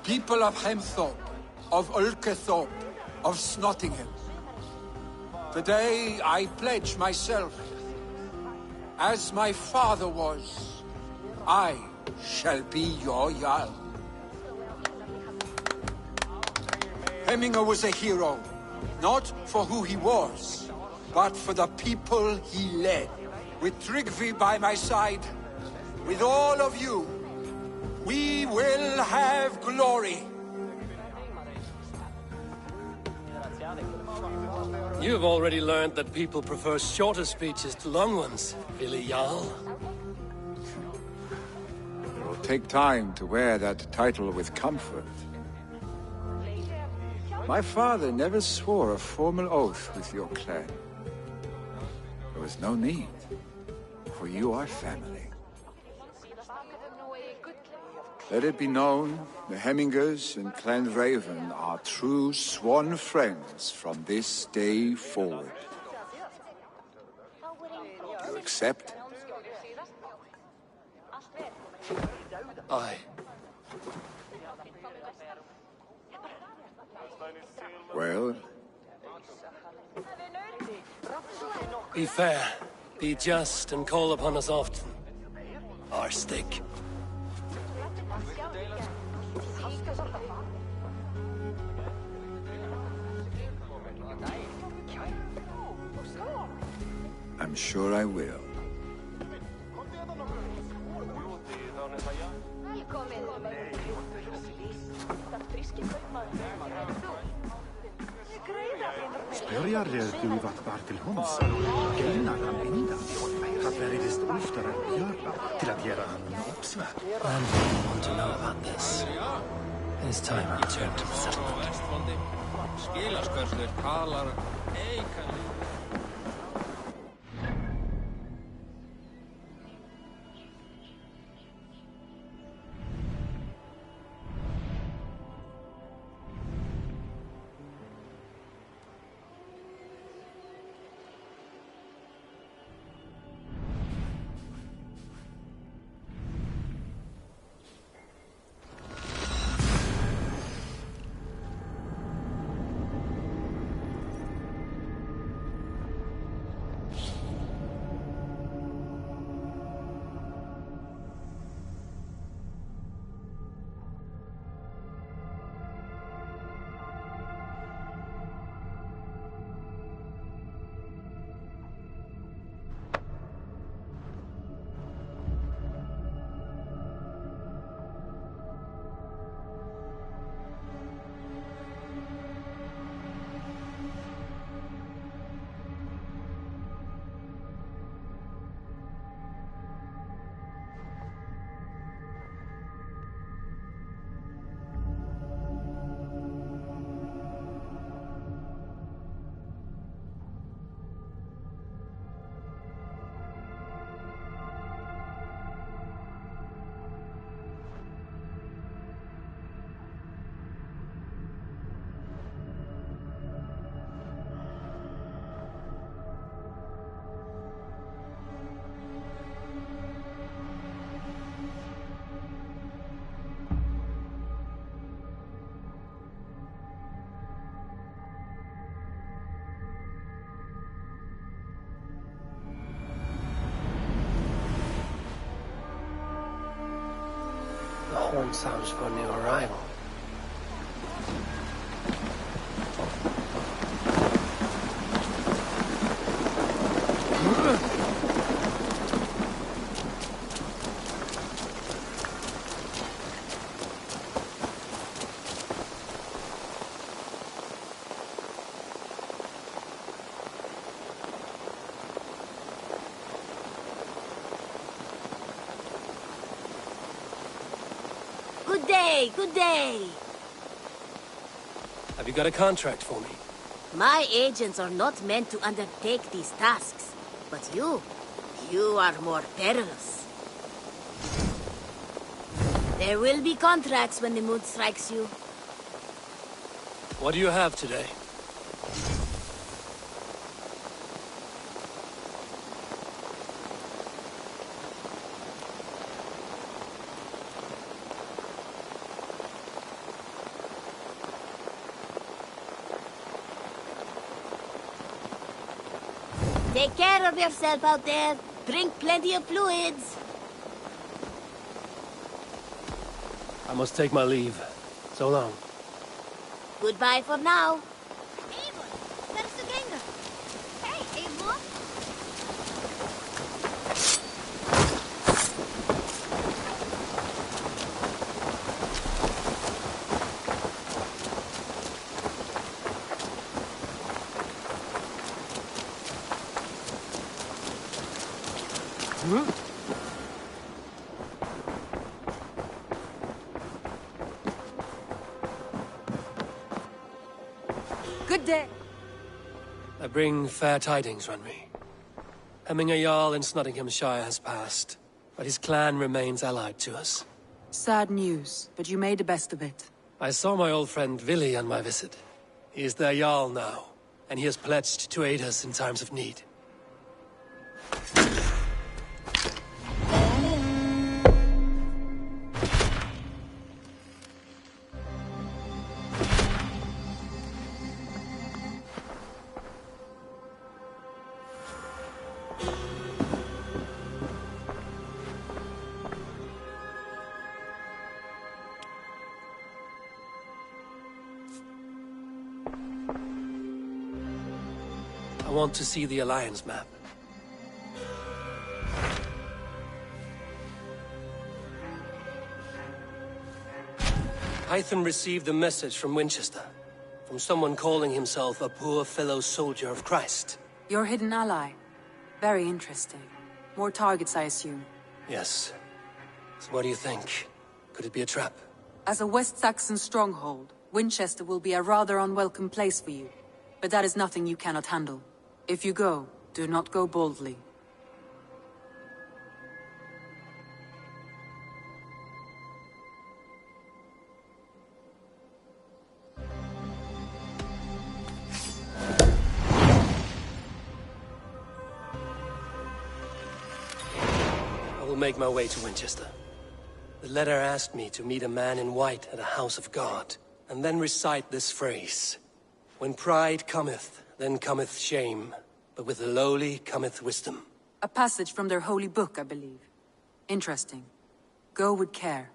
People of Hemthorpe, of Ulkethorpe, of Snottingham. Today I pledge myself, as my father was, I shall be your Jarl. Hemminger was a hero, not for who he was, but for the people he led. With Tryggvi by my side, with all of you, we will have glory. You've already learned that people prefer shorter speeches to long ones, Billy Jarl. It will take time to wear that title with comfort. My father never swore a formal oath with your clan. There was no need, for you are family. Let it be known, the Hemmingers and Clan Raven are true sworn friends from this day forward. You accept? Aye. Well? Be fair, be just, and call upon us often. Our stick. I'm sure I will. Spörjare du var till Hans, gängnar han ända. Att världest oftare göra till att göra han uppsvärd. And we want to know about this. It's time you turned to the settlement. Skilaskörslur, kalar, The horn sounds for a new arrival. Good day, good day. Have you got a contract for me? My agents are not meant to undertake these tasks. But you are more perilous. There will be contracts when the mood strikes you. What do you have today? Take care of yourself out there. Drink plenty of fluids. I must take my leave. So long. Goodbye for now. Hey, Eivor. Good day. I bring fair tidings, Renry. Hemminger Jarl in Snottinghamshire has passed, but his clan remains allied to us. Sad news, but you made the best of it. I saw my old friend Vili on my visit. He is their Jarl now, and he has pledged to aid us in times of need. I want to see the Alliance map. Hytham received a message from Winchester, from someone calling himself a poor fellow soldier of Christ. Your hidden ally. Very interesting. More targets, I assume. Yes. So what do you think? Could it be a trap? As a West Saxon stronghold, Winchester will be a rather unwelcome place for you. But that is nothing you cannot handle. If you go, do not go boldly. I will make my way to Winchester. The letter asked me to meet a man in white at a house of God, and then recite this phrase. When pride cometh, then cometh shame, but with the lowly cometh wisdom. A passage from their holy book, I believe. Interesting. Go with care.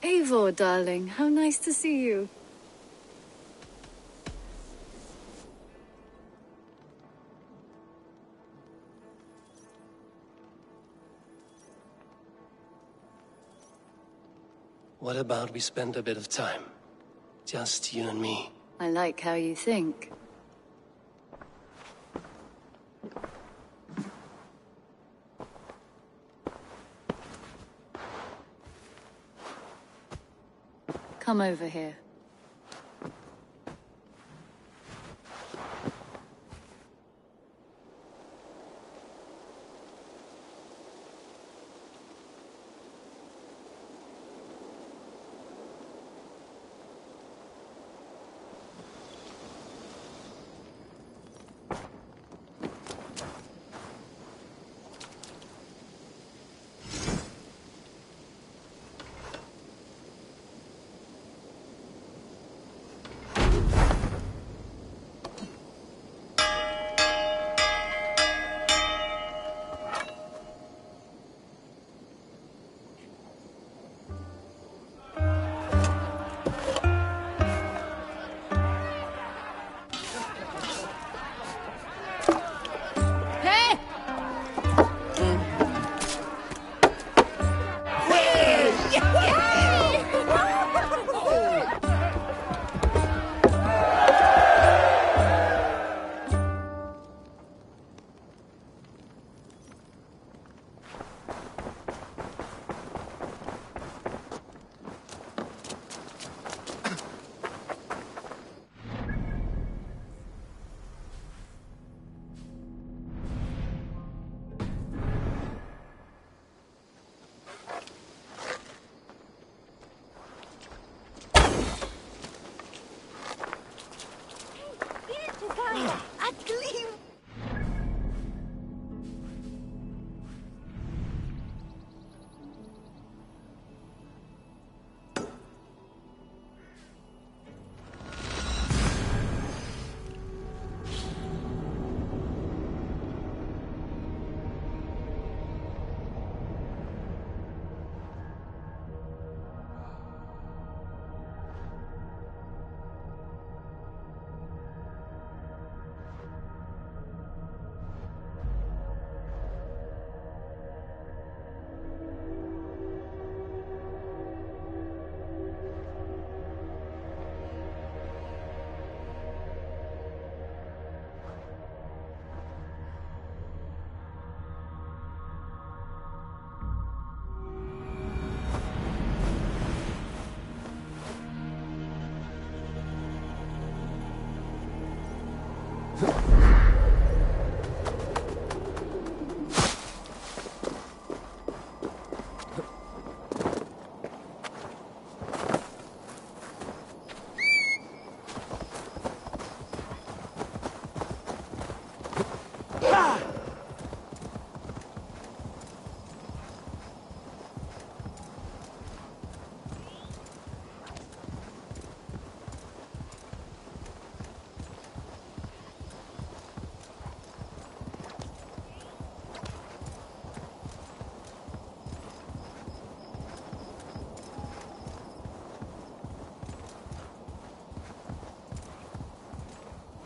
Eivor, darling, how nice to see you. What about we spend a bit of time? Just you and me. I like how you think. Come over here.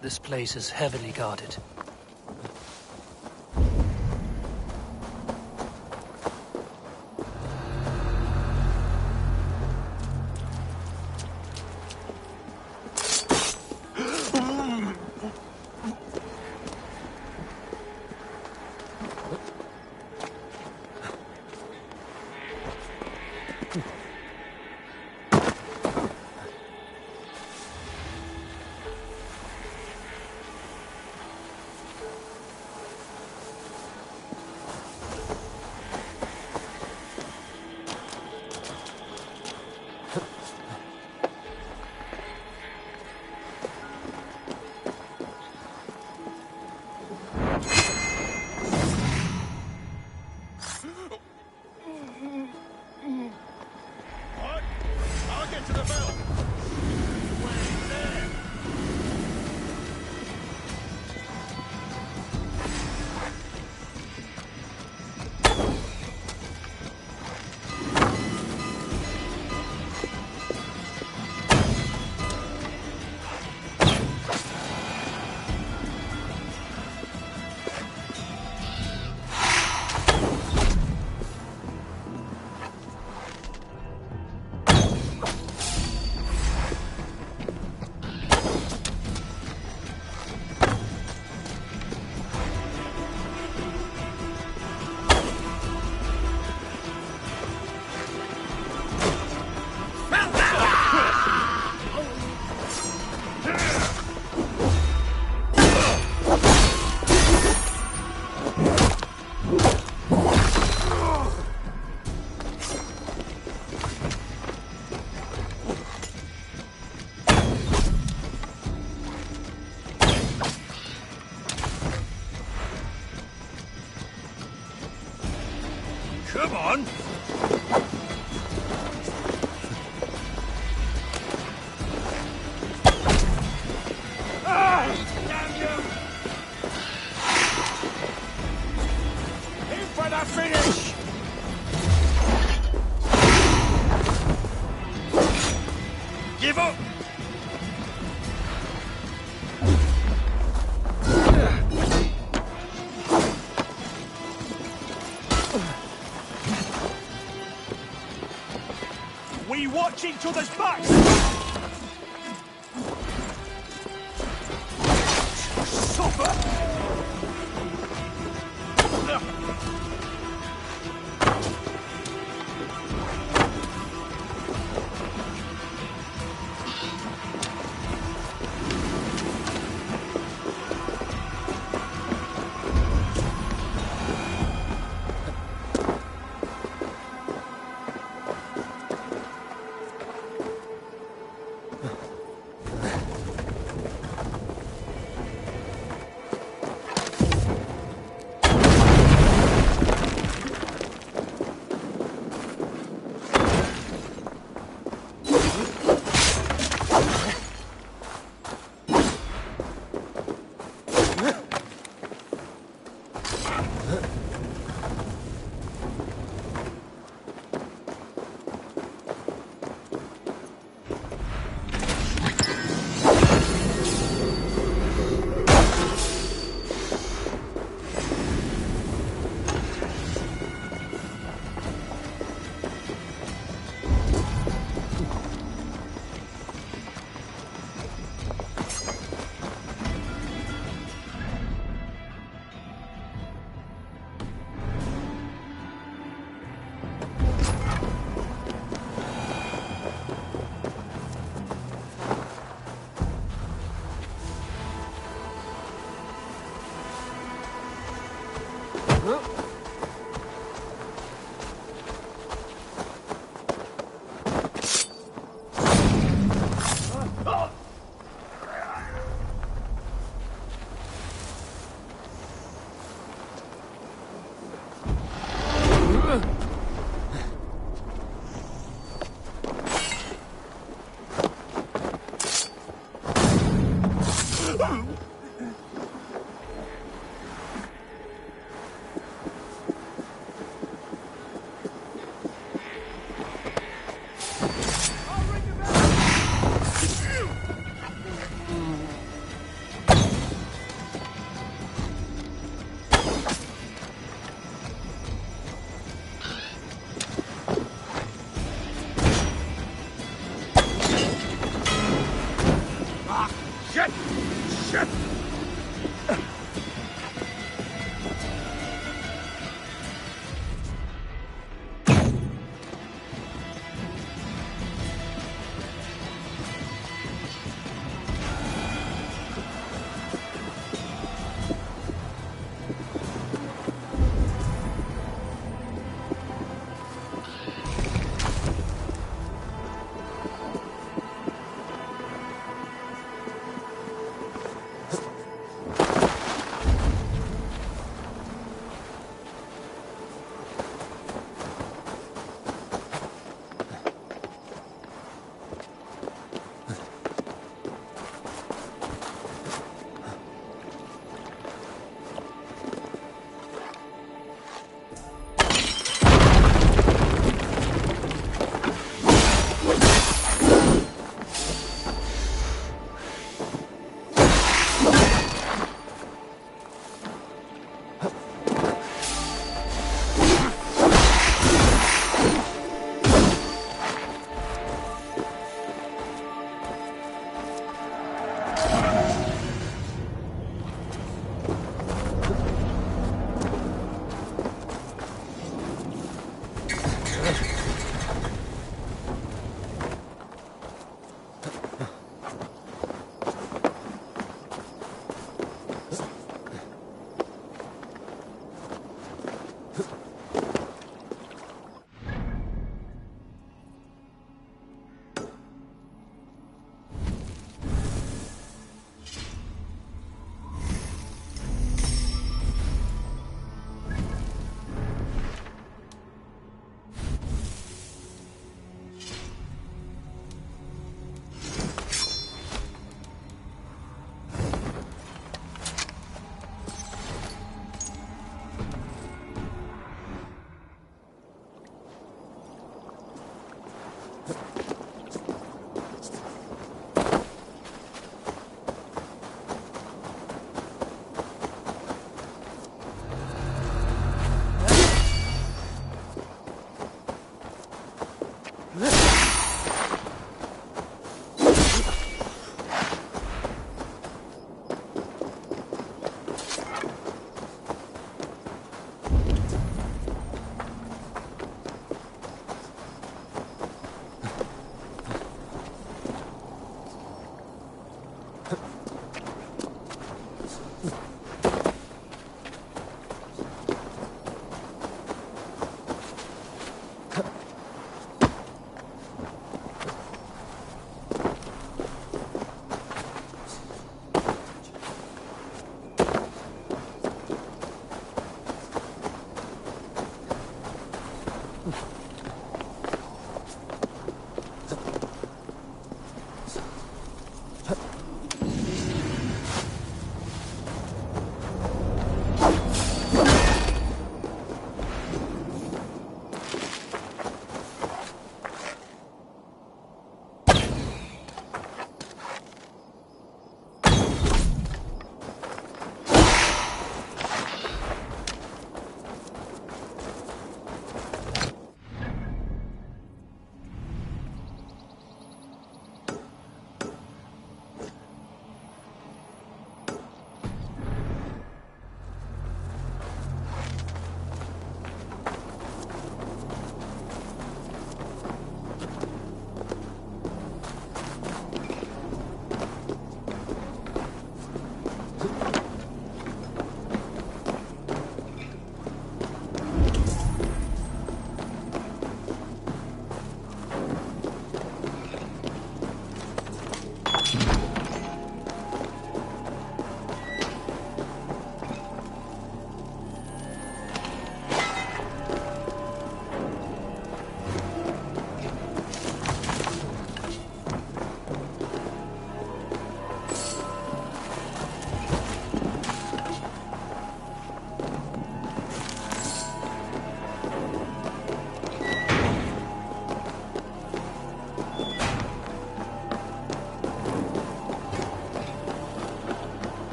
This place is heavily guarded. give up! We watch each other's backs! Suffer!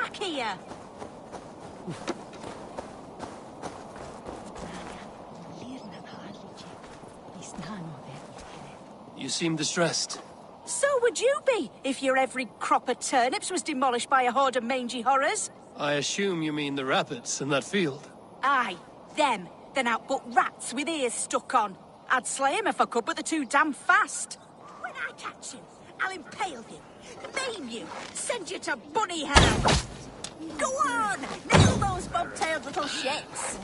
back here! You seem distressed. So would you be, if your every crop of turnips was demolished by a horde of mangy horrors. I assume you mean the rabbits in that field. Aye, them. They're out but rats with ears stuck on. I'd slay him if I could, but they're too damn fast. When I catch him, I'll impale you, maim you, send you to bunny hell. Go on, nail those bobtailed little shits.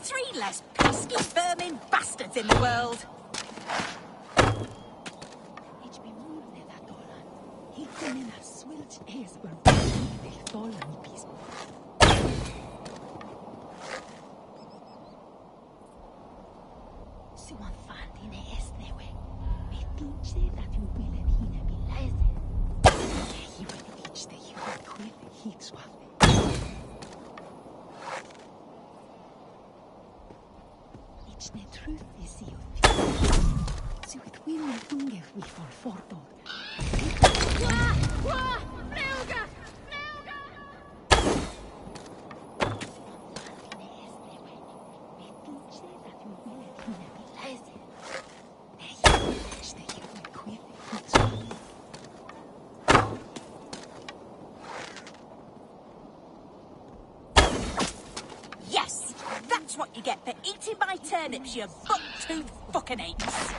Three less pesky vermin bastards in the world. Yes, that's what you get for eating my turnips, you buck-toothed fucking apes.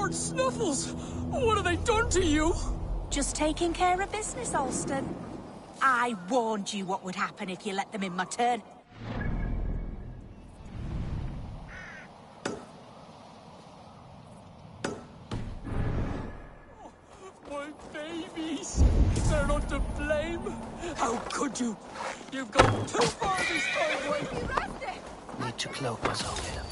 Lord Snuffles! What have they done to you? Just taking care of business, Alston. I warned you what would happen if you let them in my turn. My babies! They're not to blame! How could you? You've gone too far this time, way! Need to cloak myself here.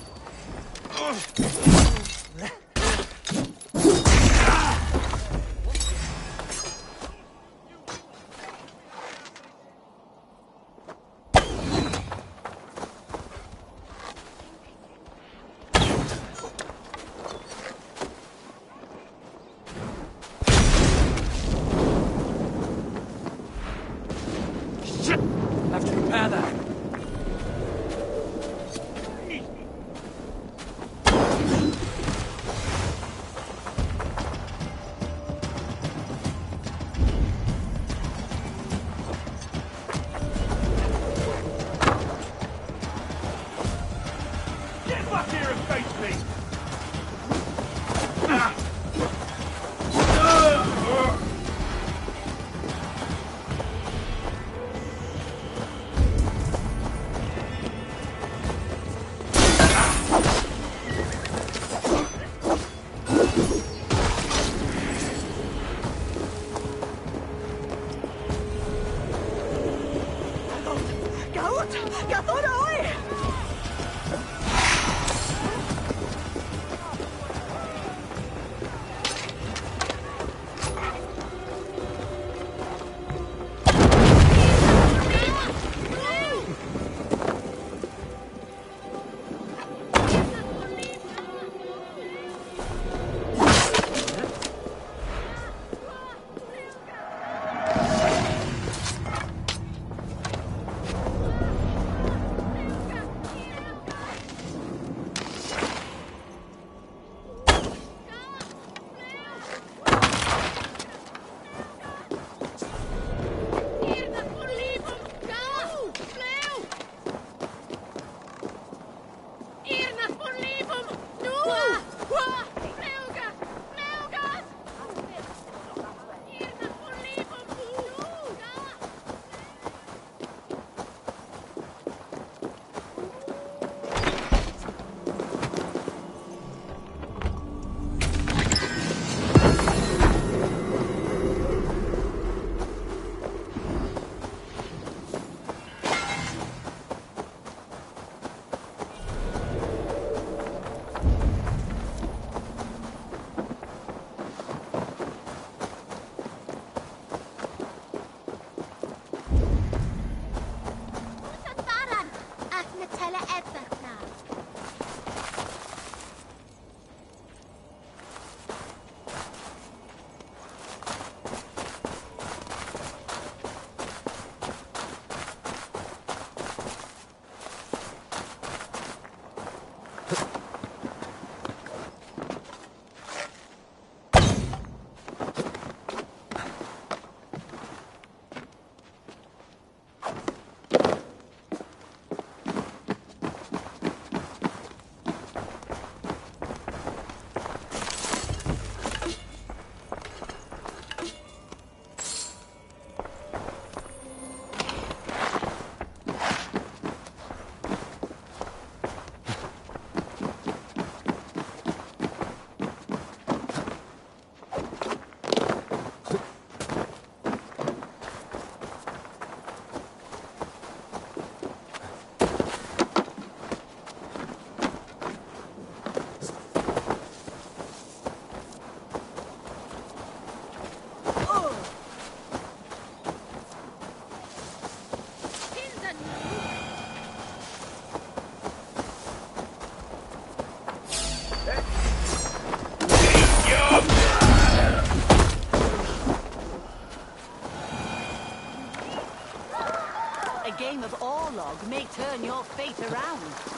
Game of Orlog may turn your fate around.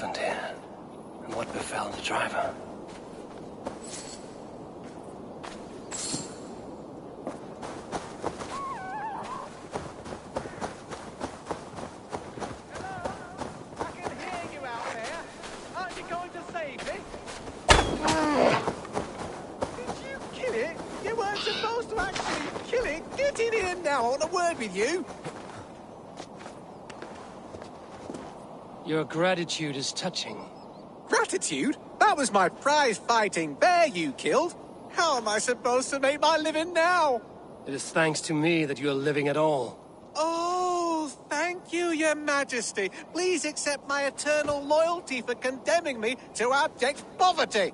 happened here? And what befell the driver? With you. Your gratitude is touching. Gratitude? That was my prize-fighting bear you killed. How am I supposed to make my living now? It is thanks to me that you are living at all. Oh, thank you, Your Majesty. Please accept my eternal loyalty for condemning me to abject poverty.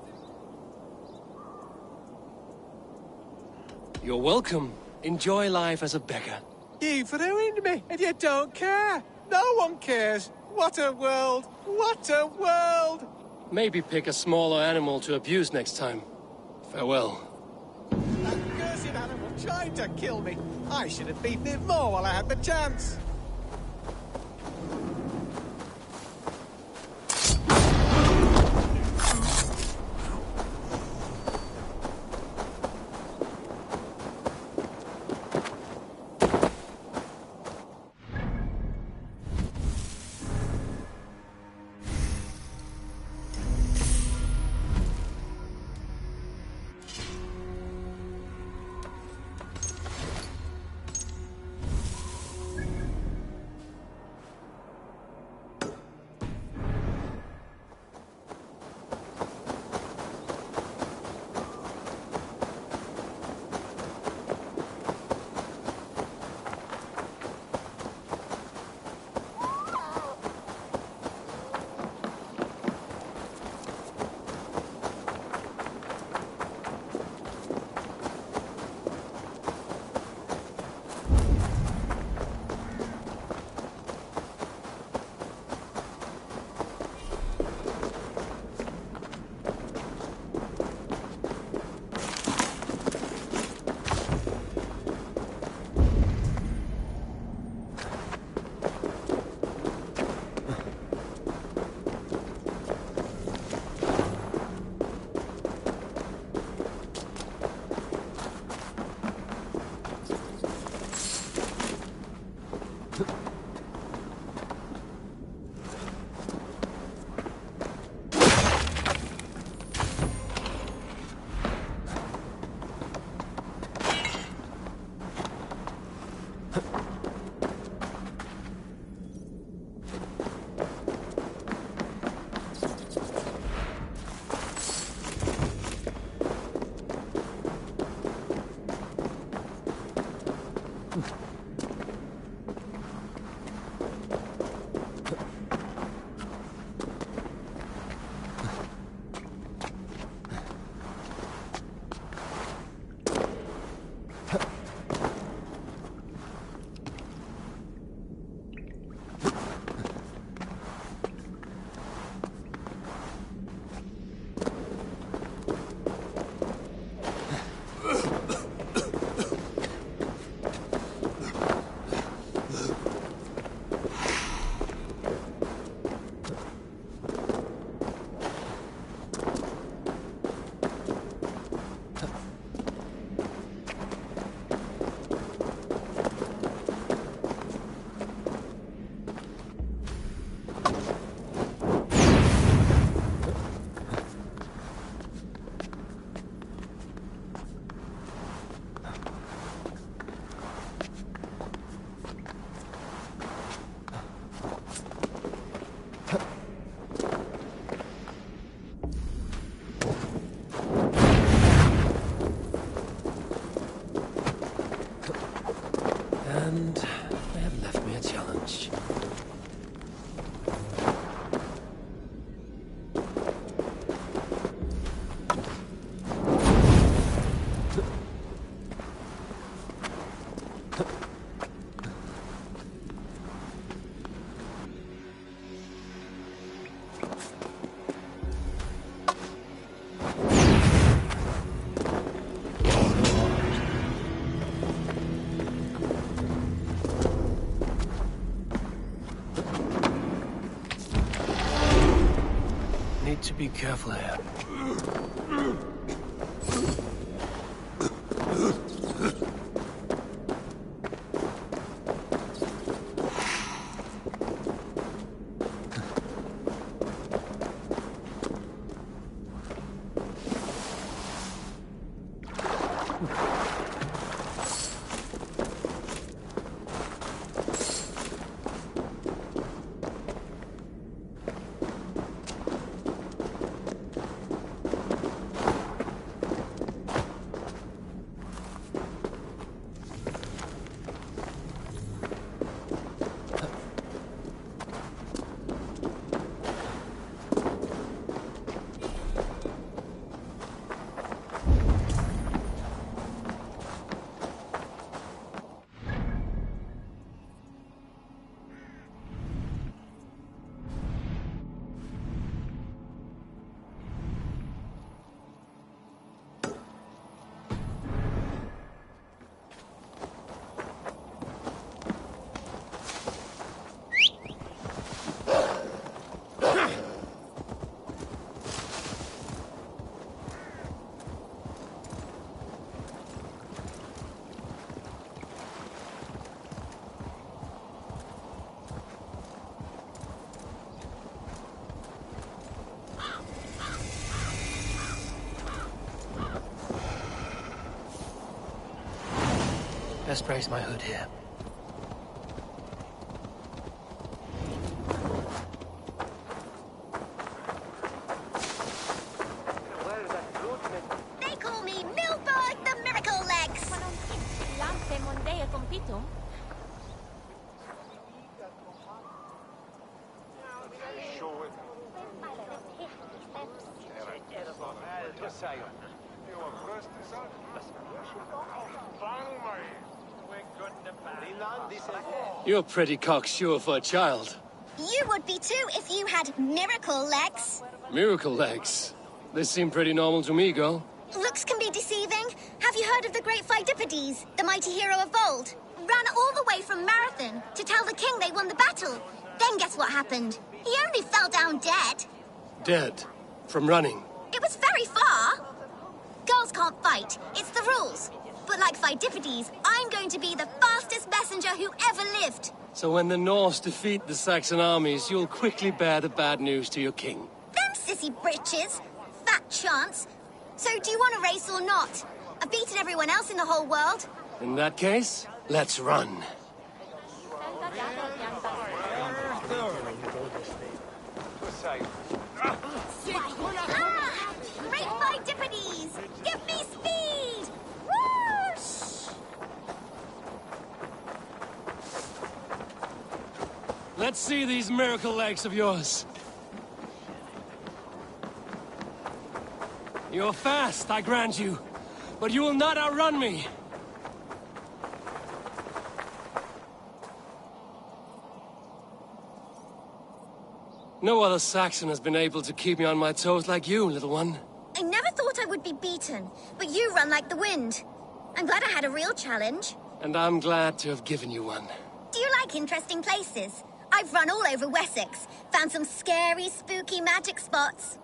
You're welcome. Enjoy life as a beggar. You've ruined me, and you don't care. No one cares. What a world! What a world! Maybe pick a smaller animal to abuse next time. Farewell. That cursed animal tried to kill me. I should have beaten it more while I had the chance. To be careful here. Best raise my hood here. They call me Milborg the Miracle Legs. You're pretty cocksure for a child. You would be too if you had miracle legs. Miracle legs. They seem pretty normal to me, girl. Looks can be deceiving. Have you heard of the great Pheidippides, the mighty hero of old? Ran all the way from Marathon to tell the king they won the battle. Then guess what happened? He only fell down dead. Dead? From running? It was very far. Girls can't fight. It's the rules. But like Pheidippides, I'm going to be the fastest messenger who ever lived. So when the Norse defeat the Saxon armies, you'll quickly bear the bad news to your king. Them sissy britches. Fat chance. So do you want a race or not? I've beaten everyone else in the whole world. In that case, let's run. Great Pheidippides! Give me speed! Whoosh! Let's see these miracle legs of yours. You're fast, I grant you, but you will not outrun me. No other Saxon has been able to keep me on my toes like you, little one. I never thought I would be beaten, but you run like the wind. I'm glad I had a real challenge. And I'm glad to have given you one. Do you like interesting places? I've run all over Wessex, found some scary, spooky magic spots.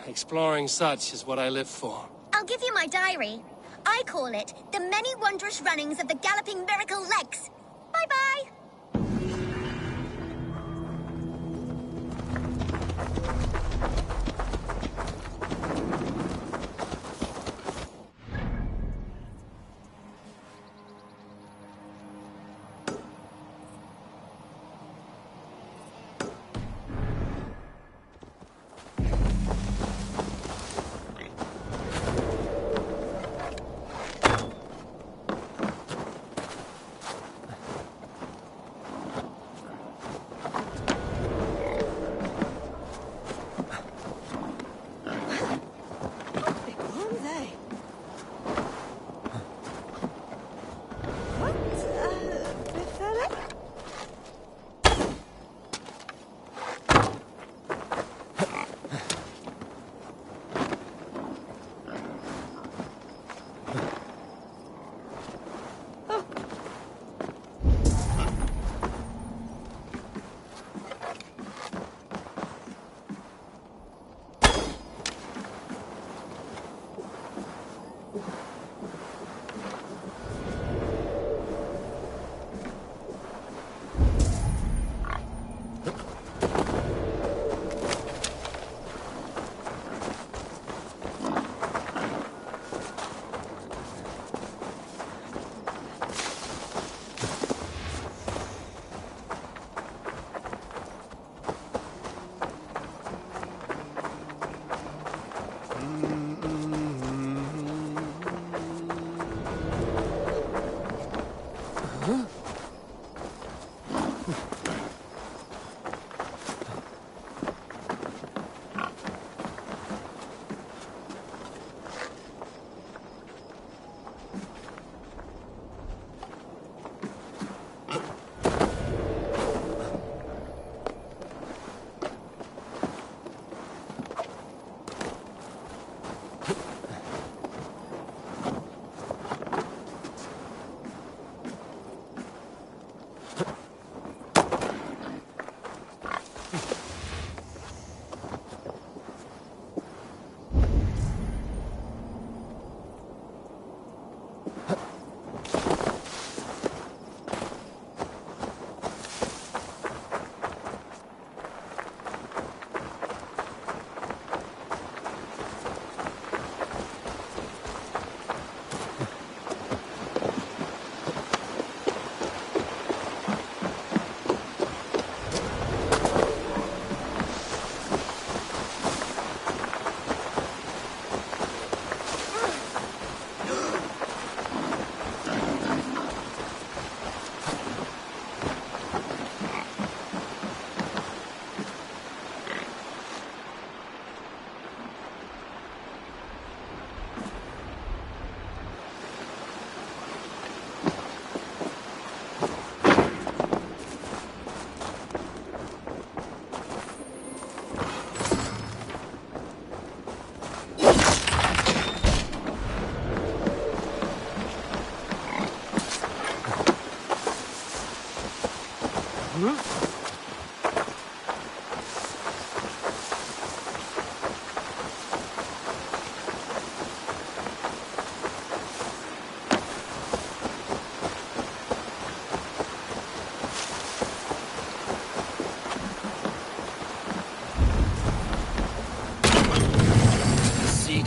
Exploring such is what I live for. I'll give you my diary. I call it The Many Wondrous Runnings of the Galloping Miracle Legs. Bye-bye!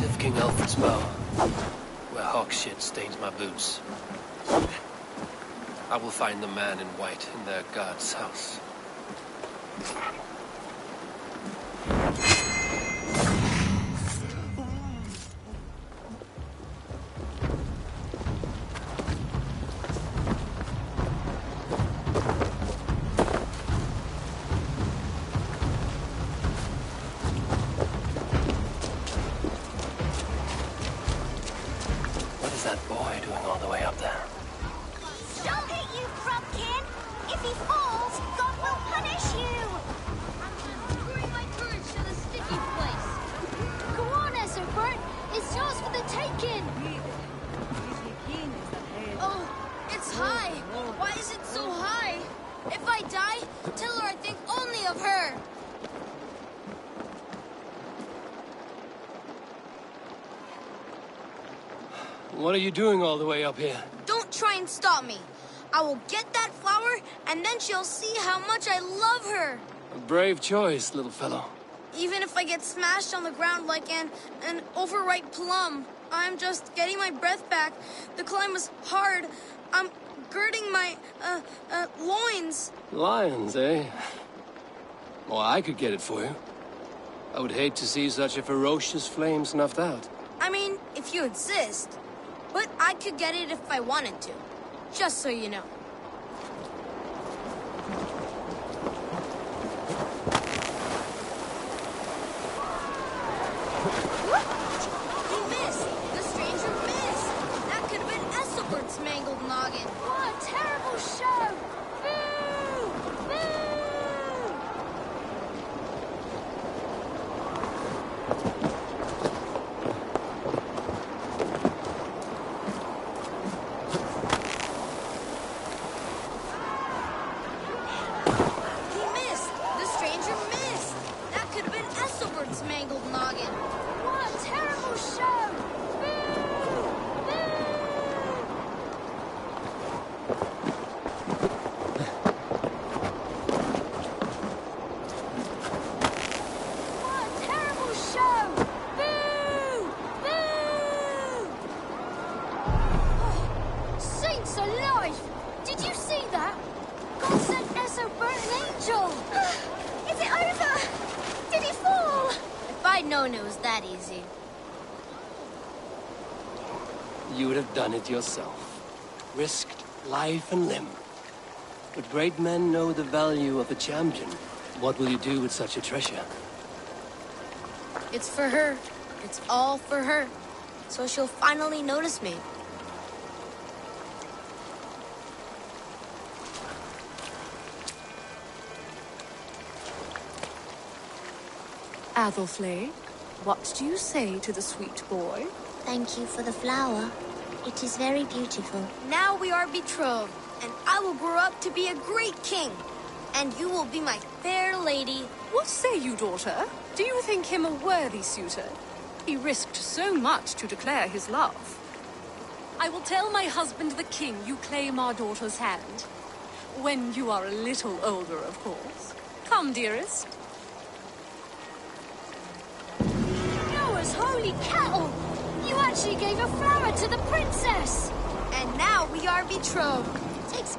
with King Alfred's bow, where hawk shit stains my boots. I will find the man in white in their god's house. What is that boy doing all the way up there? Don't hit you, Frumkin! If he falls, God will punish you! Bring my courage to the sticky place. Go on, Esselbert. It's yours for the taking. Oh, it's high. Why is it so high? If I die, tell her I think only of her. What are you doing all the way up here? Don't try and stop me. I will get that flower, and then she'll see how much I love her. A brave choice, little fellow. Even if I get smashed on the ground like an overripe plum, I'm just getting my breath back. The climb was hard. I'm girding my, loins. Lions, eh? Well, I could get it for you. I would hate to see such a ferocious flame snuffed out. I mean, if you insist. But I could get it if I wanted to. Just so you know. He missed! The stranger missed! That could have been Esselbert's mangled noggin. What a terrible show! Boo! Boo! He missed! The stranger missed! That could have been Esselbert's mangled noggin. What a terrible show! Boo! What a terrible show! Boo! Boo! Oh, saints alive! Did you see that? God sent Esselbert an angel! Is it over? Did he fall? If I'd known it was that easy. You would have done it yourself. Risked life and limb. But great men know the value of a champion. What will you do with such a treasure? It's for her. It's all for her. So she'll finally notice me. Athelflaed, what do you say to the sweet boy? Thank you for the flower. It is very beautiful. Now we are betrothed, and I will grow up to be a great king. And you will be my fair lady. What say you, daughter? Do you think him a worthy suitor? He risked so much to declare his love. I will tell my husband the king you claim our daughter's hand. When you are a little older, of course. Come, dearest. Noah's holy cattle! You actually gave a flower to the princess! And now we are betrothed. Takes...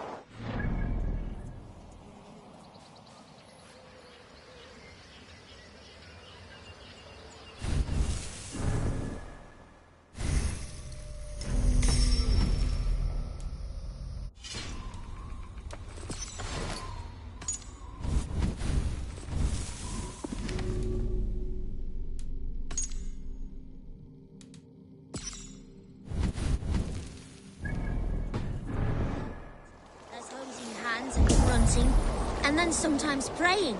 And then sometimes praying.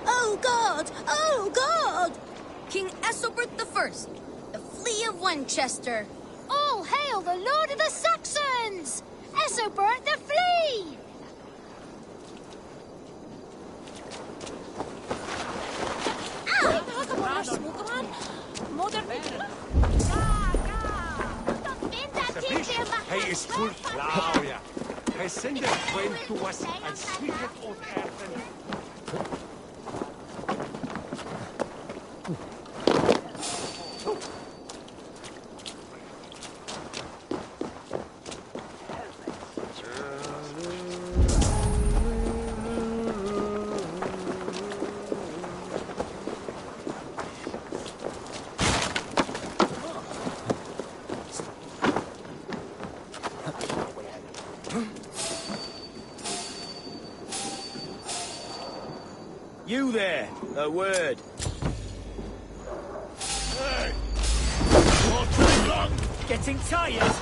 Oh God! Oh God! King Esselbert I, the Flea of Winchester. All hail the Lord of the Saxons! Esselbert the Flea! Hij is full Claudia. Hij zendt het wijn to us and speaketh on earth. there! A word. Hey! All too long! Getting tired?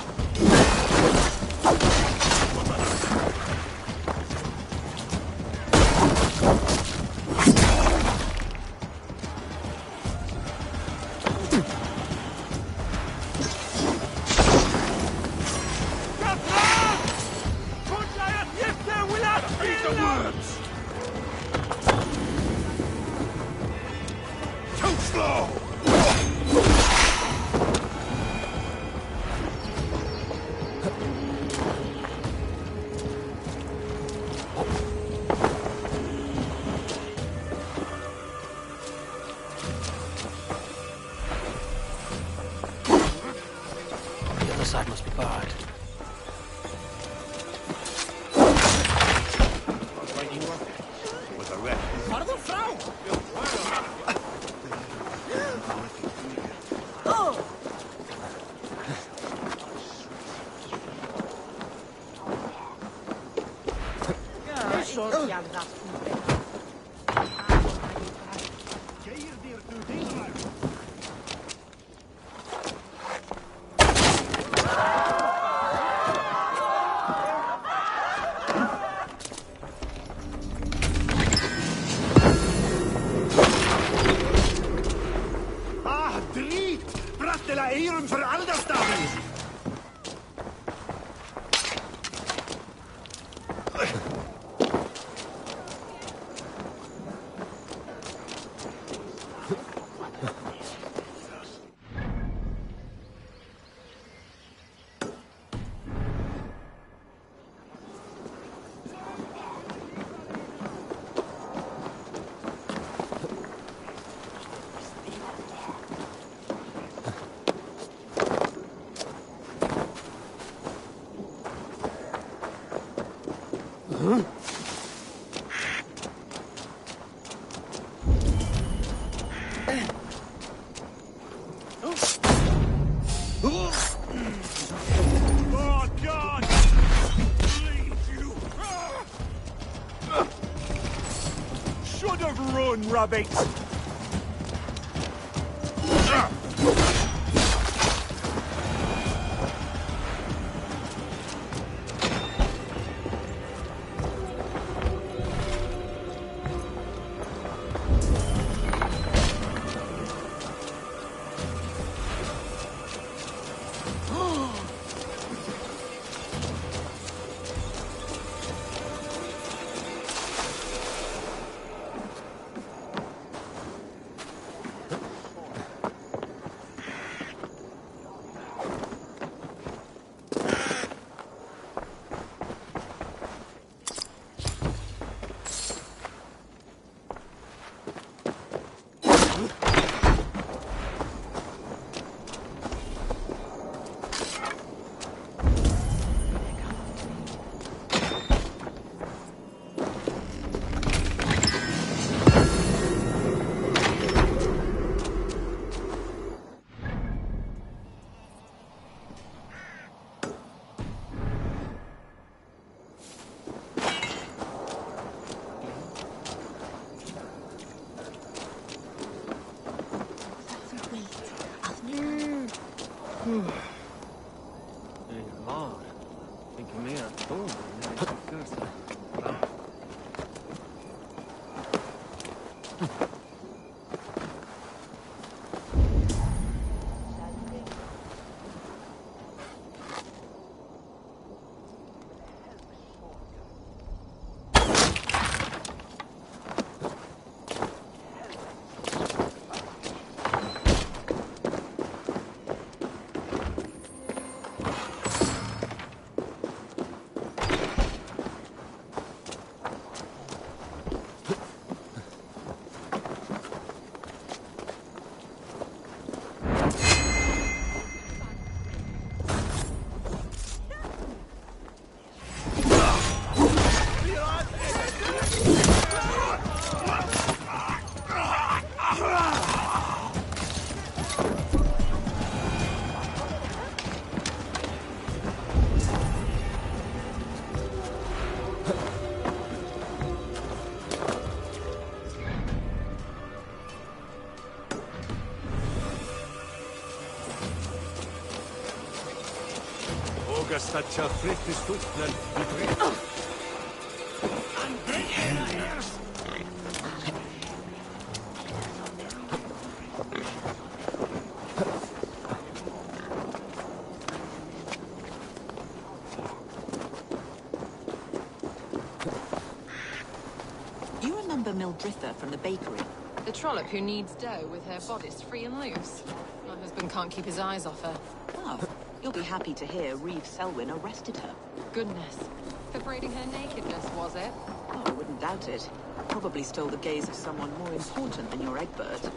The other side must be barred. With a wreck. Pardon, Frau! Ah, drie! Bracht de la Ehren voor Alderstaden! Oh, God! Leave you! Should have run, rabbit! staccia fritti stuffnel di dritto. You remember Mildritha from the bakery? The trollop who needs dough with her bodice free and loose. My husband can't keep his eyes off her. Oh, you'll be happy to hear Reeve Selwyn arrested her. Goodness. For parading her nakedness, was it? Oh, I wouldn't doubt it. Probably stole the gaze of someone more important than your Egbert.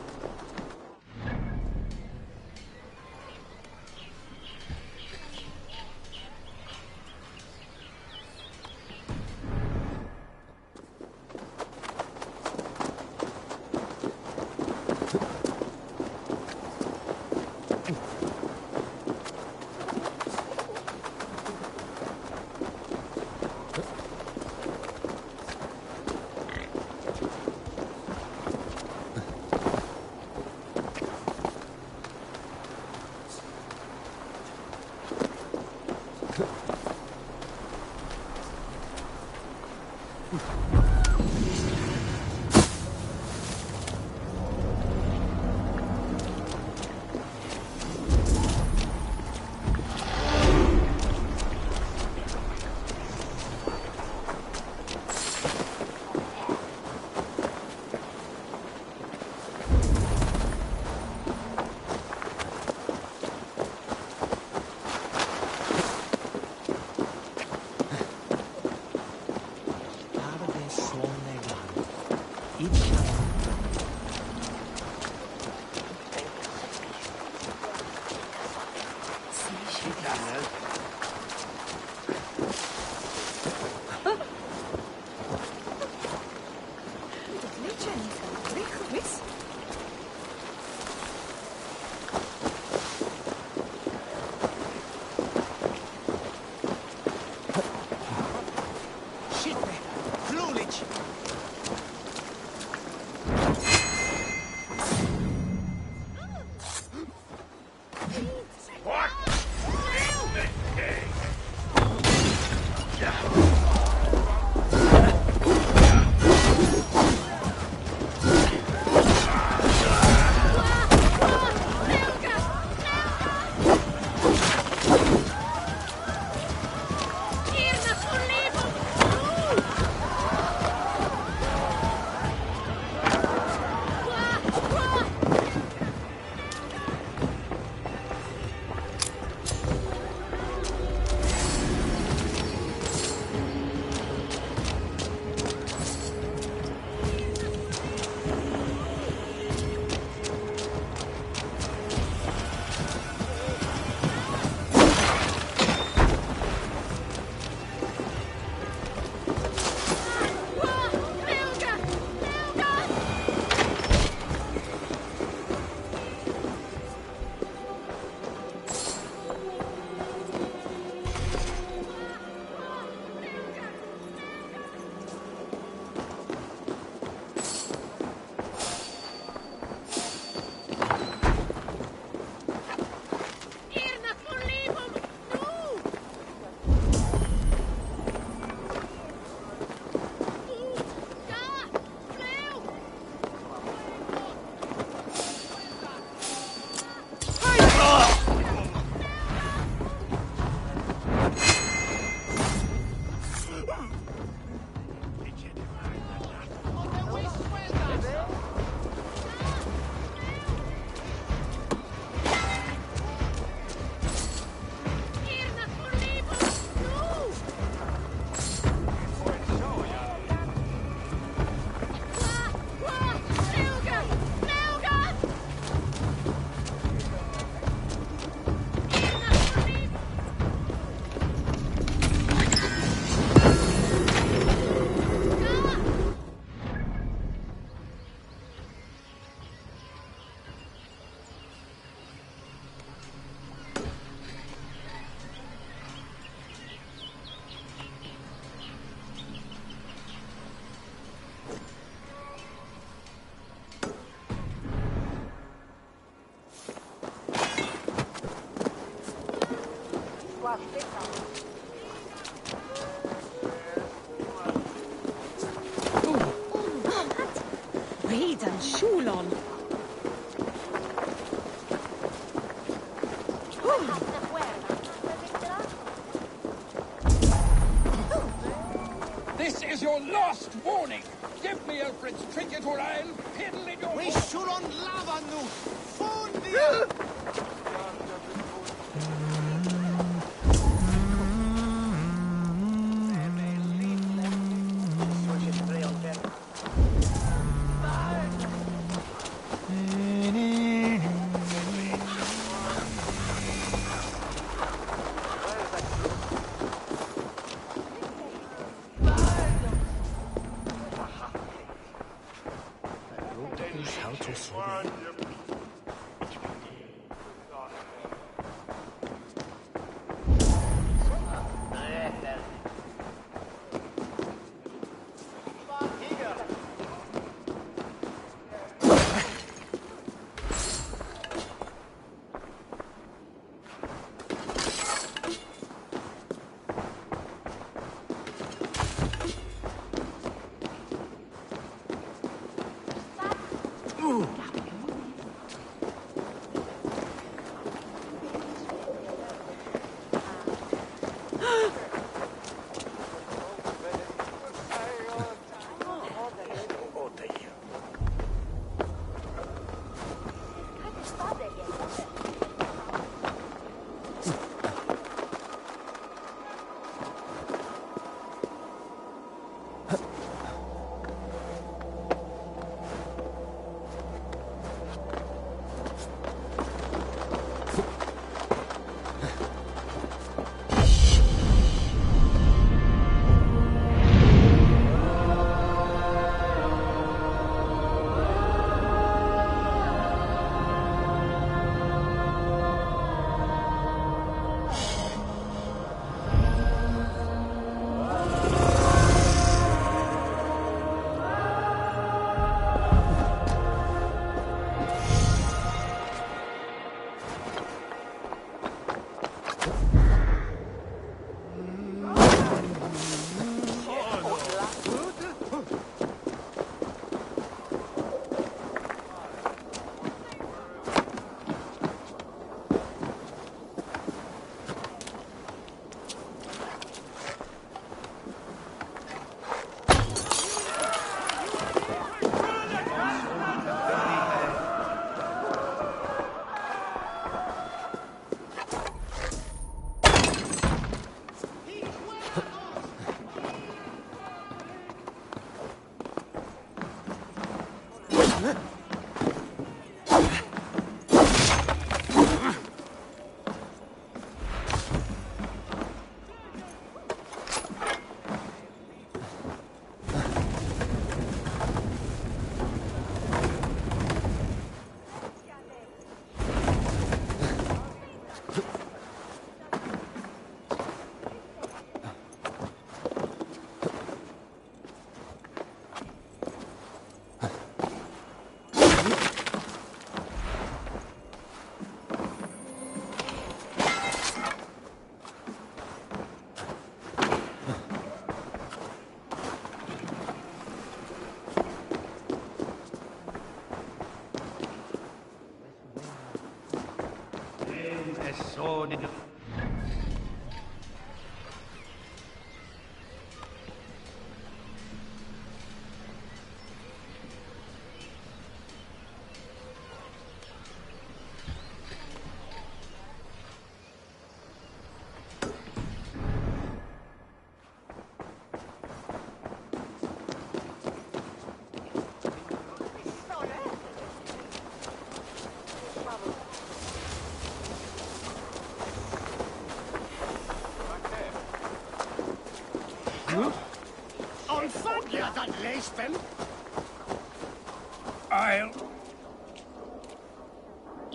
Wow, This is your last warning. Give me Alfred's trinket or I'll piddle in your... We should on lava nu! Fundia!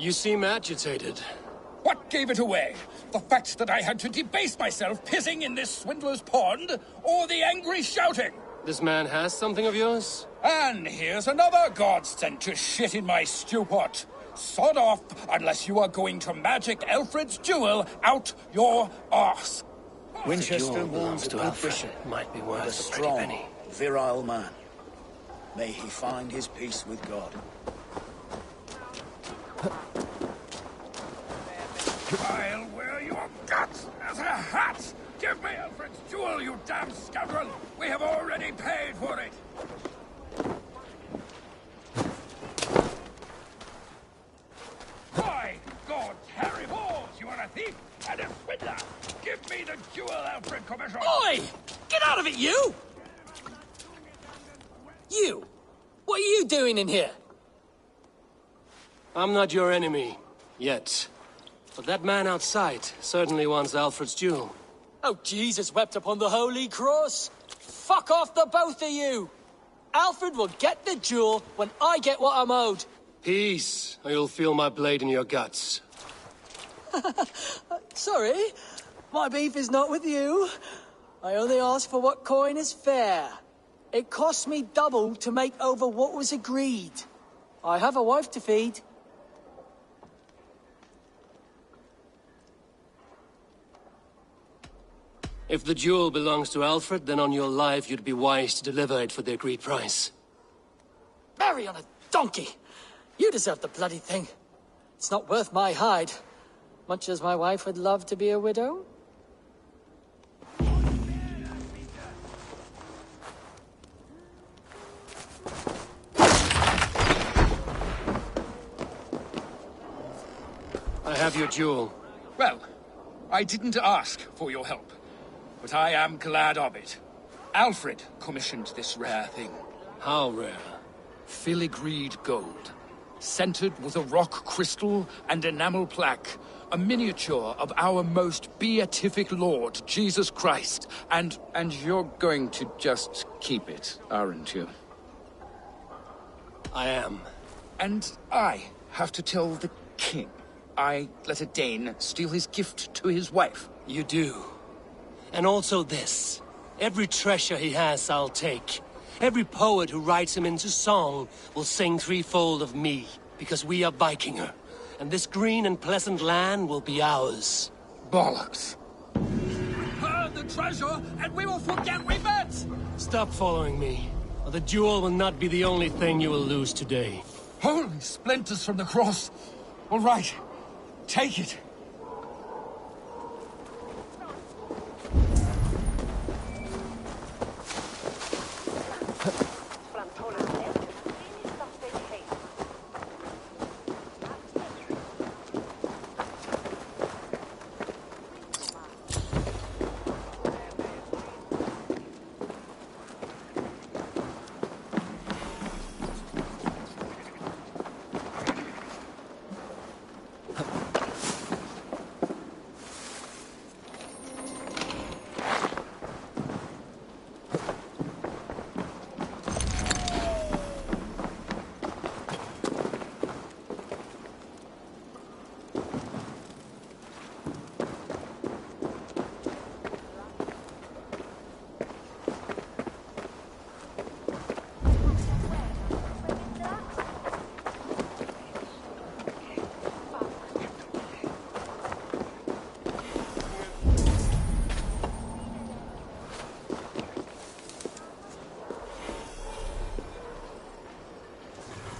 You seem agitated. What gave it away? The fact that I had to debase myself pissing in this swindler's pond, or the angry shouting? This man has something of yours? And here's another god sent to shit in my stew pot. Sod off, unless you are going to magic Alfred's jewel out your arse. Winchester was a good bishop, might be and worth a a strong, pretty penny. virile man. May he find his peace with God. I'll wear your guts as a hat! Give me Alfred's jewel, you damn scoundrel! We have already paid for it! By God, Harry Balls, you are a thief and a swindler! Give me the jewel, Alfred Commission! Oi! Get out of it, you! You! What are you doing in here? I'm not your enemy, yet. But that man outside certainly wants Alfred's jewel. Oh, Jesus wept upon the holy cross! Fuck off, the both of you! Alfred will get the jewel when I get what I'm owed. Peace, or you'll feel my blade in your guts. Sorry, my beef is not with you. I only ask for what coin is fair. It cost me double to make over what was agreed. I have a wife to feed. If the jewel belongs to Alfred, then on your life you'd be wise to deliver it for the agreed price. Marry on a donkey! You deserve the bloody thing. It's not worth my hide. Much as my wife would love to be a widow. I have your jewel. Well, I didn't ask for your help, but I am glad of it. Alfred commissioned this rare thing. How rare? Filigreed gold, centered with a rock crystal and enamel plaque, a miniature of our most beatific Lord, Jesus Christ. And you're going to just keep it, aren't you? I am. And I have to tell the king I let a Dane steal his gift to his wife. You do. And also this. Every treasure he has, I'll take. Every poet who writes him into song will sing threefold of me, because we are Vikinger. And this green and pleasant land will be ours. Bollocks. Burn the treasure, and we will forget we met! Stop following me, or the jewel will not be the only thing you will lose today. Holy splinters from the cross! All right, take it.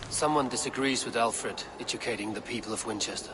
Someone disagrees with Alfred educating the people of Winchester.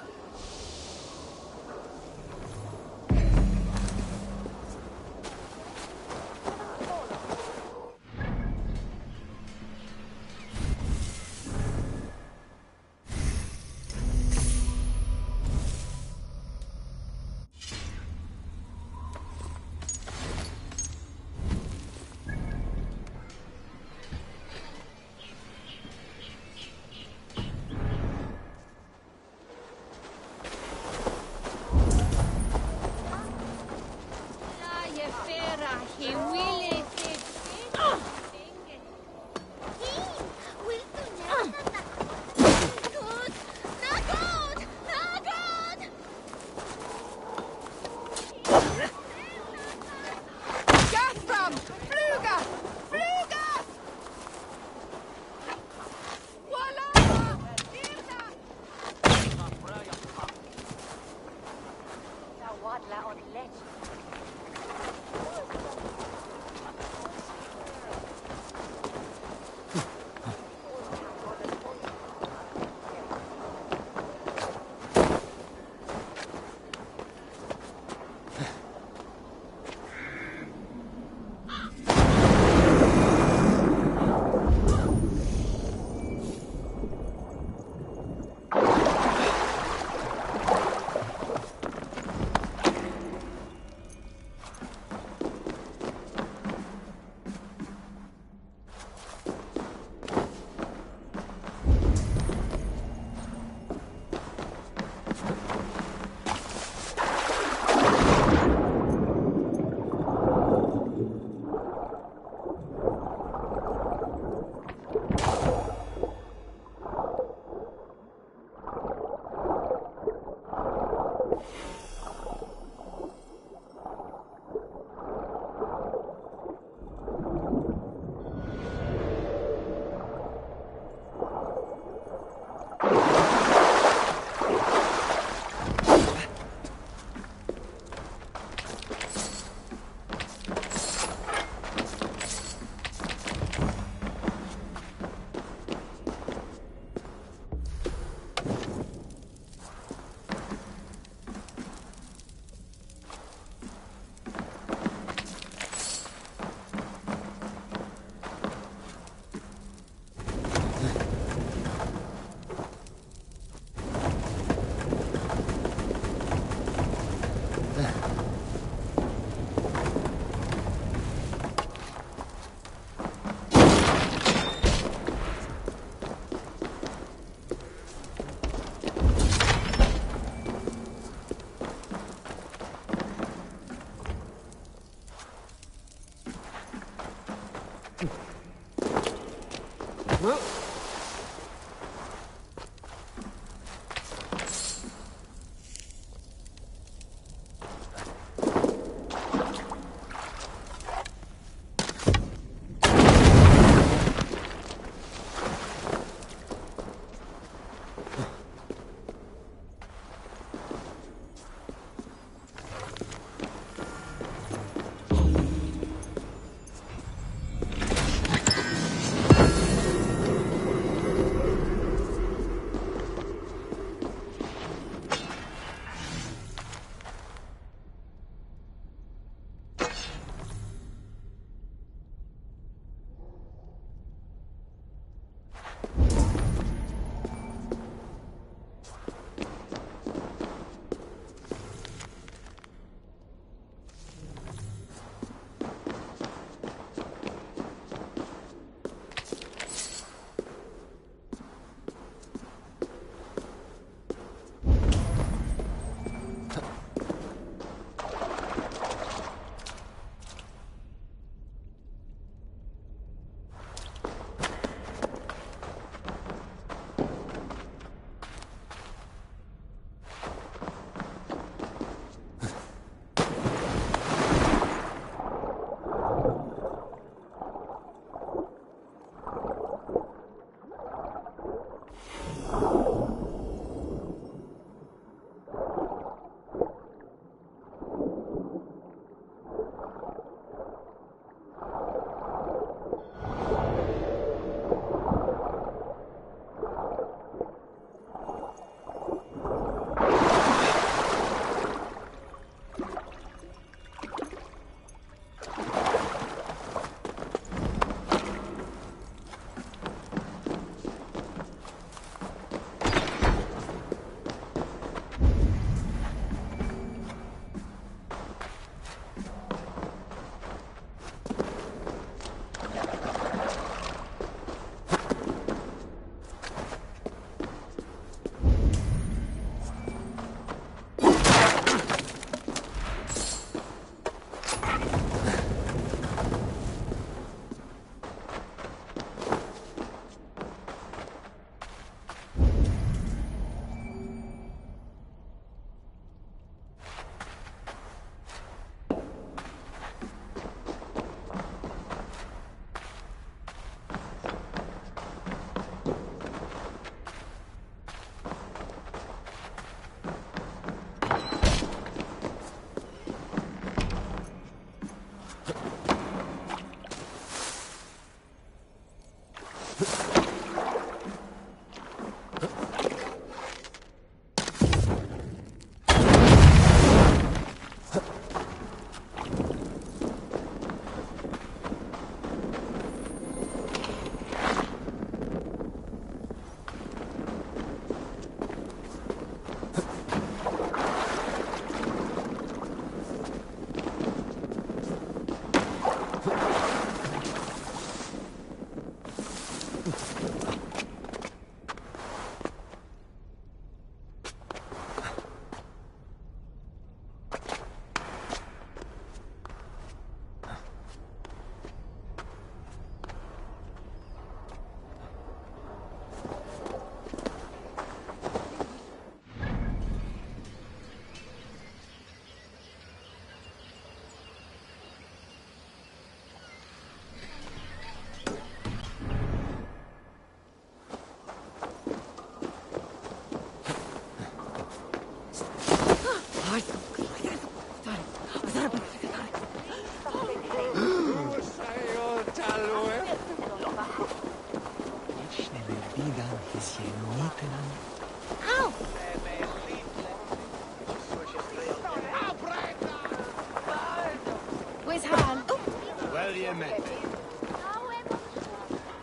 Clemente.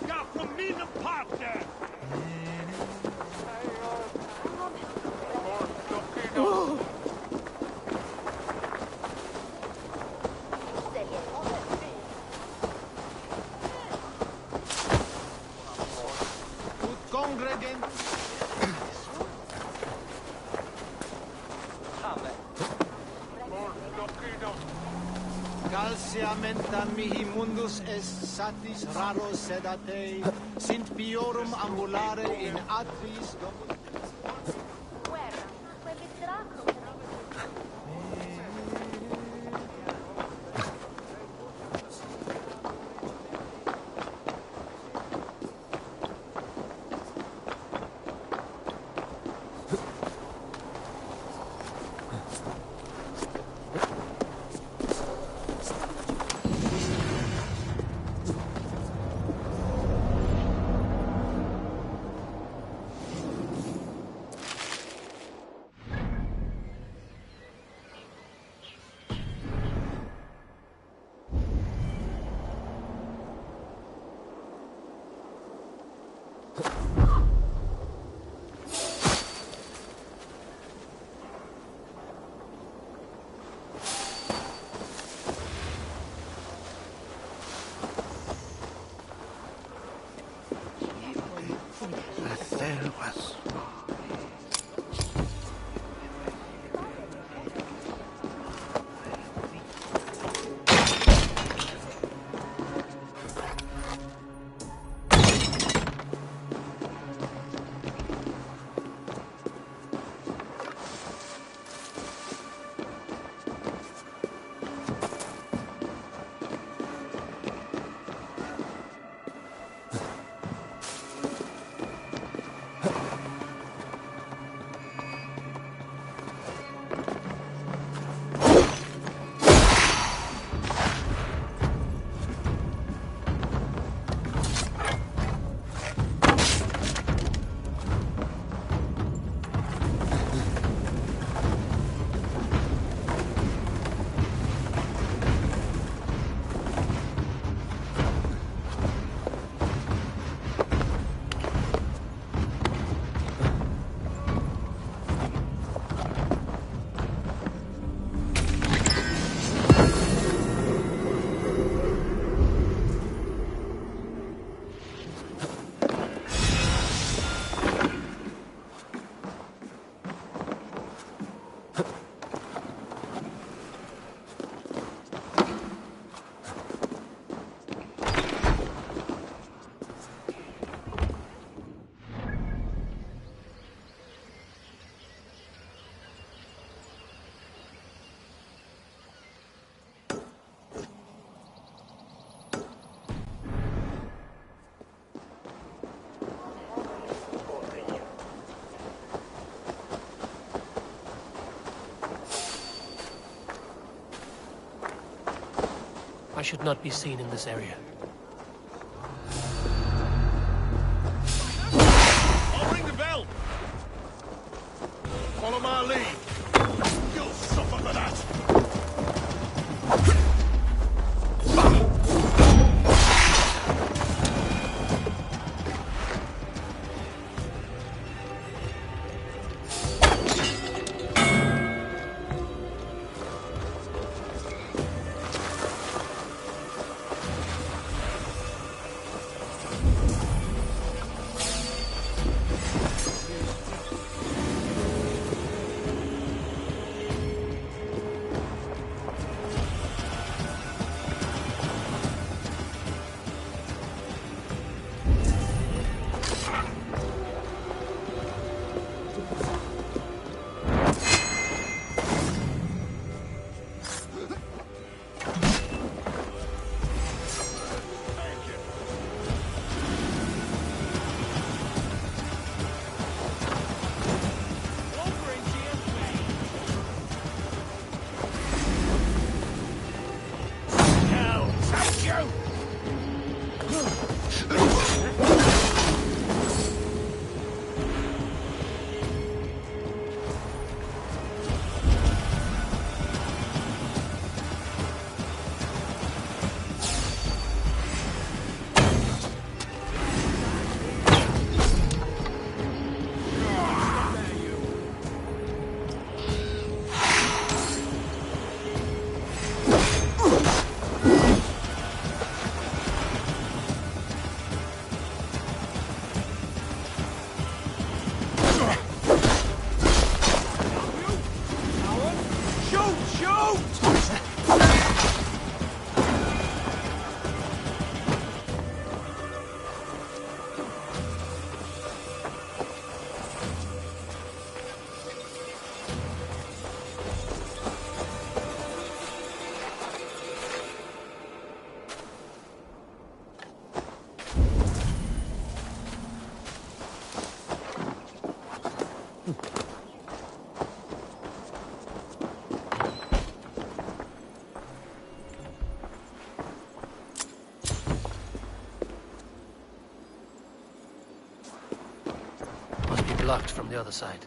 Ja, from me the park there. Ut congregant. Calciamenta mihi mundus est satis raro sedate, sint piorum ambulare in atris domus. I should not be seen in this area. I'll ring the bell. Follow my lead. You'll suffer for that. blocked from the other side.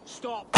Stop!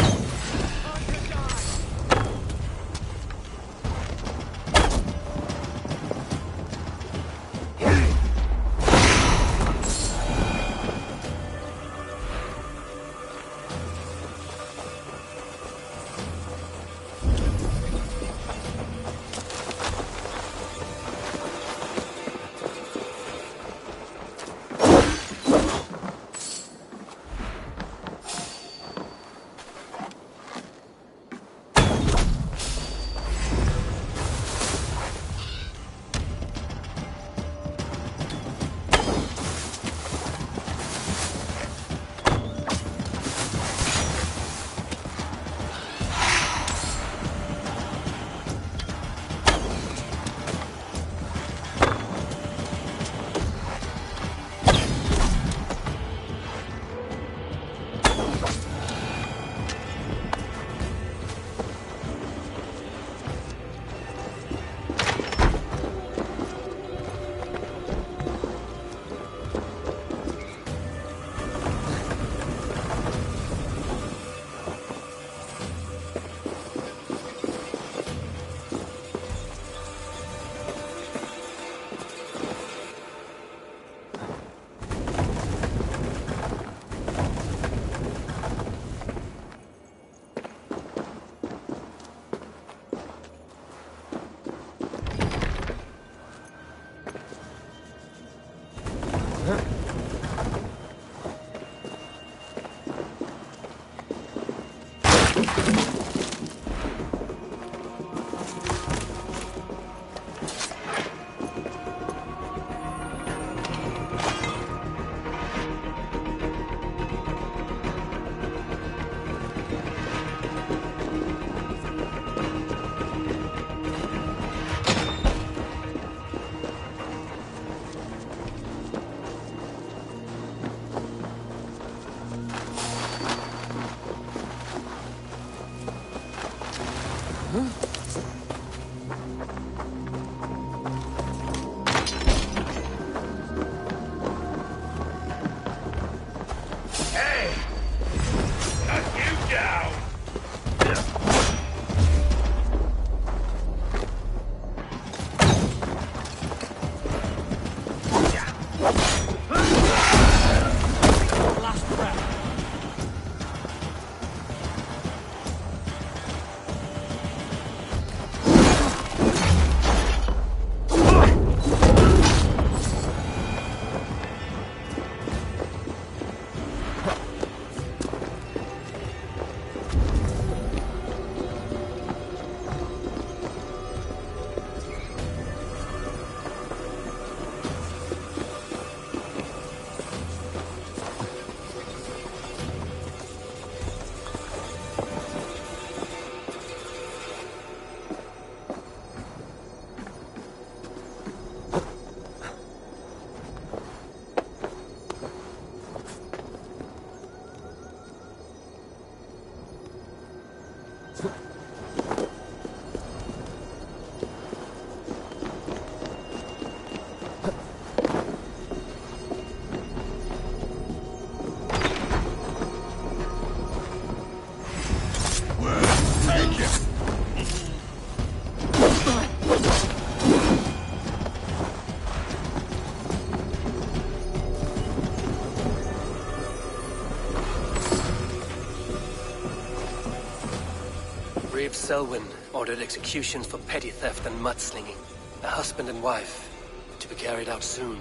Selwyn Ordered executions for petty theft and mudslinging. A husband and wife, to be carried out soon.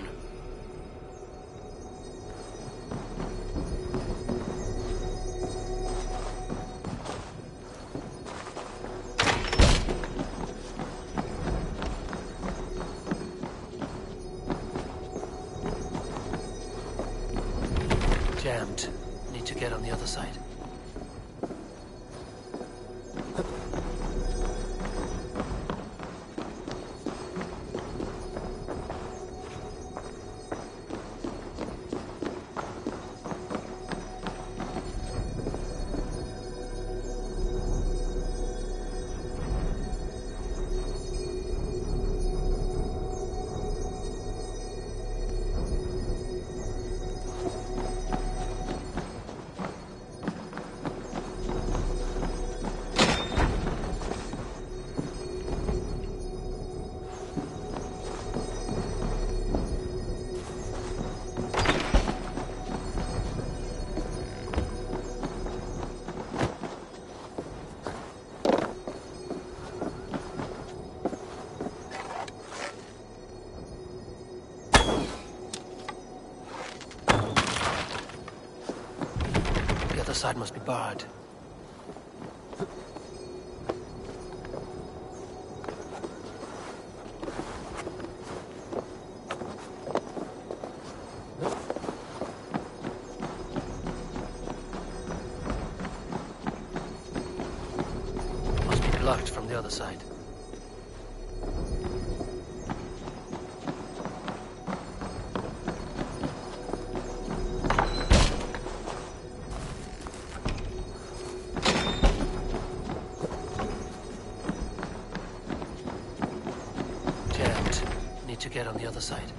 Jammed. Need to get on the other side. The other side must be barred. Must be blocked from the other side. To get on the other side.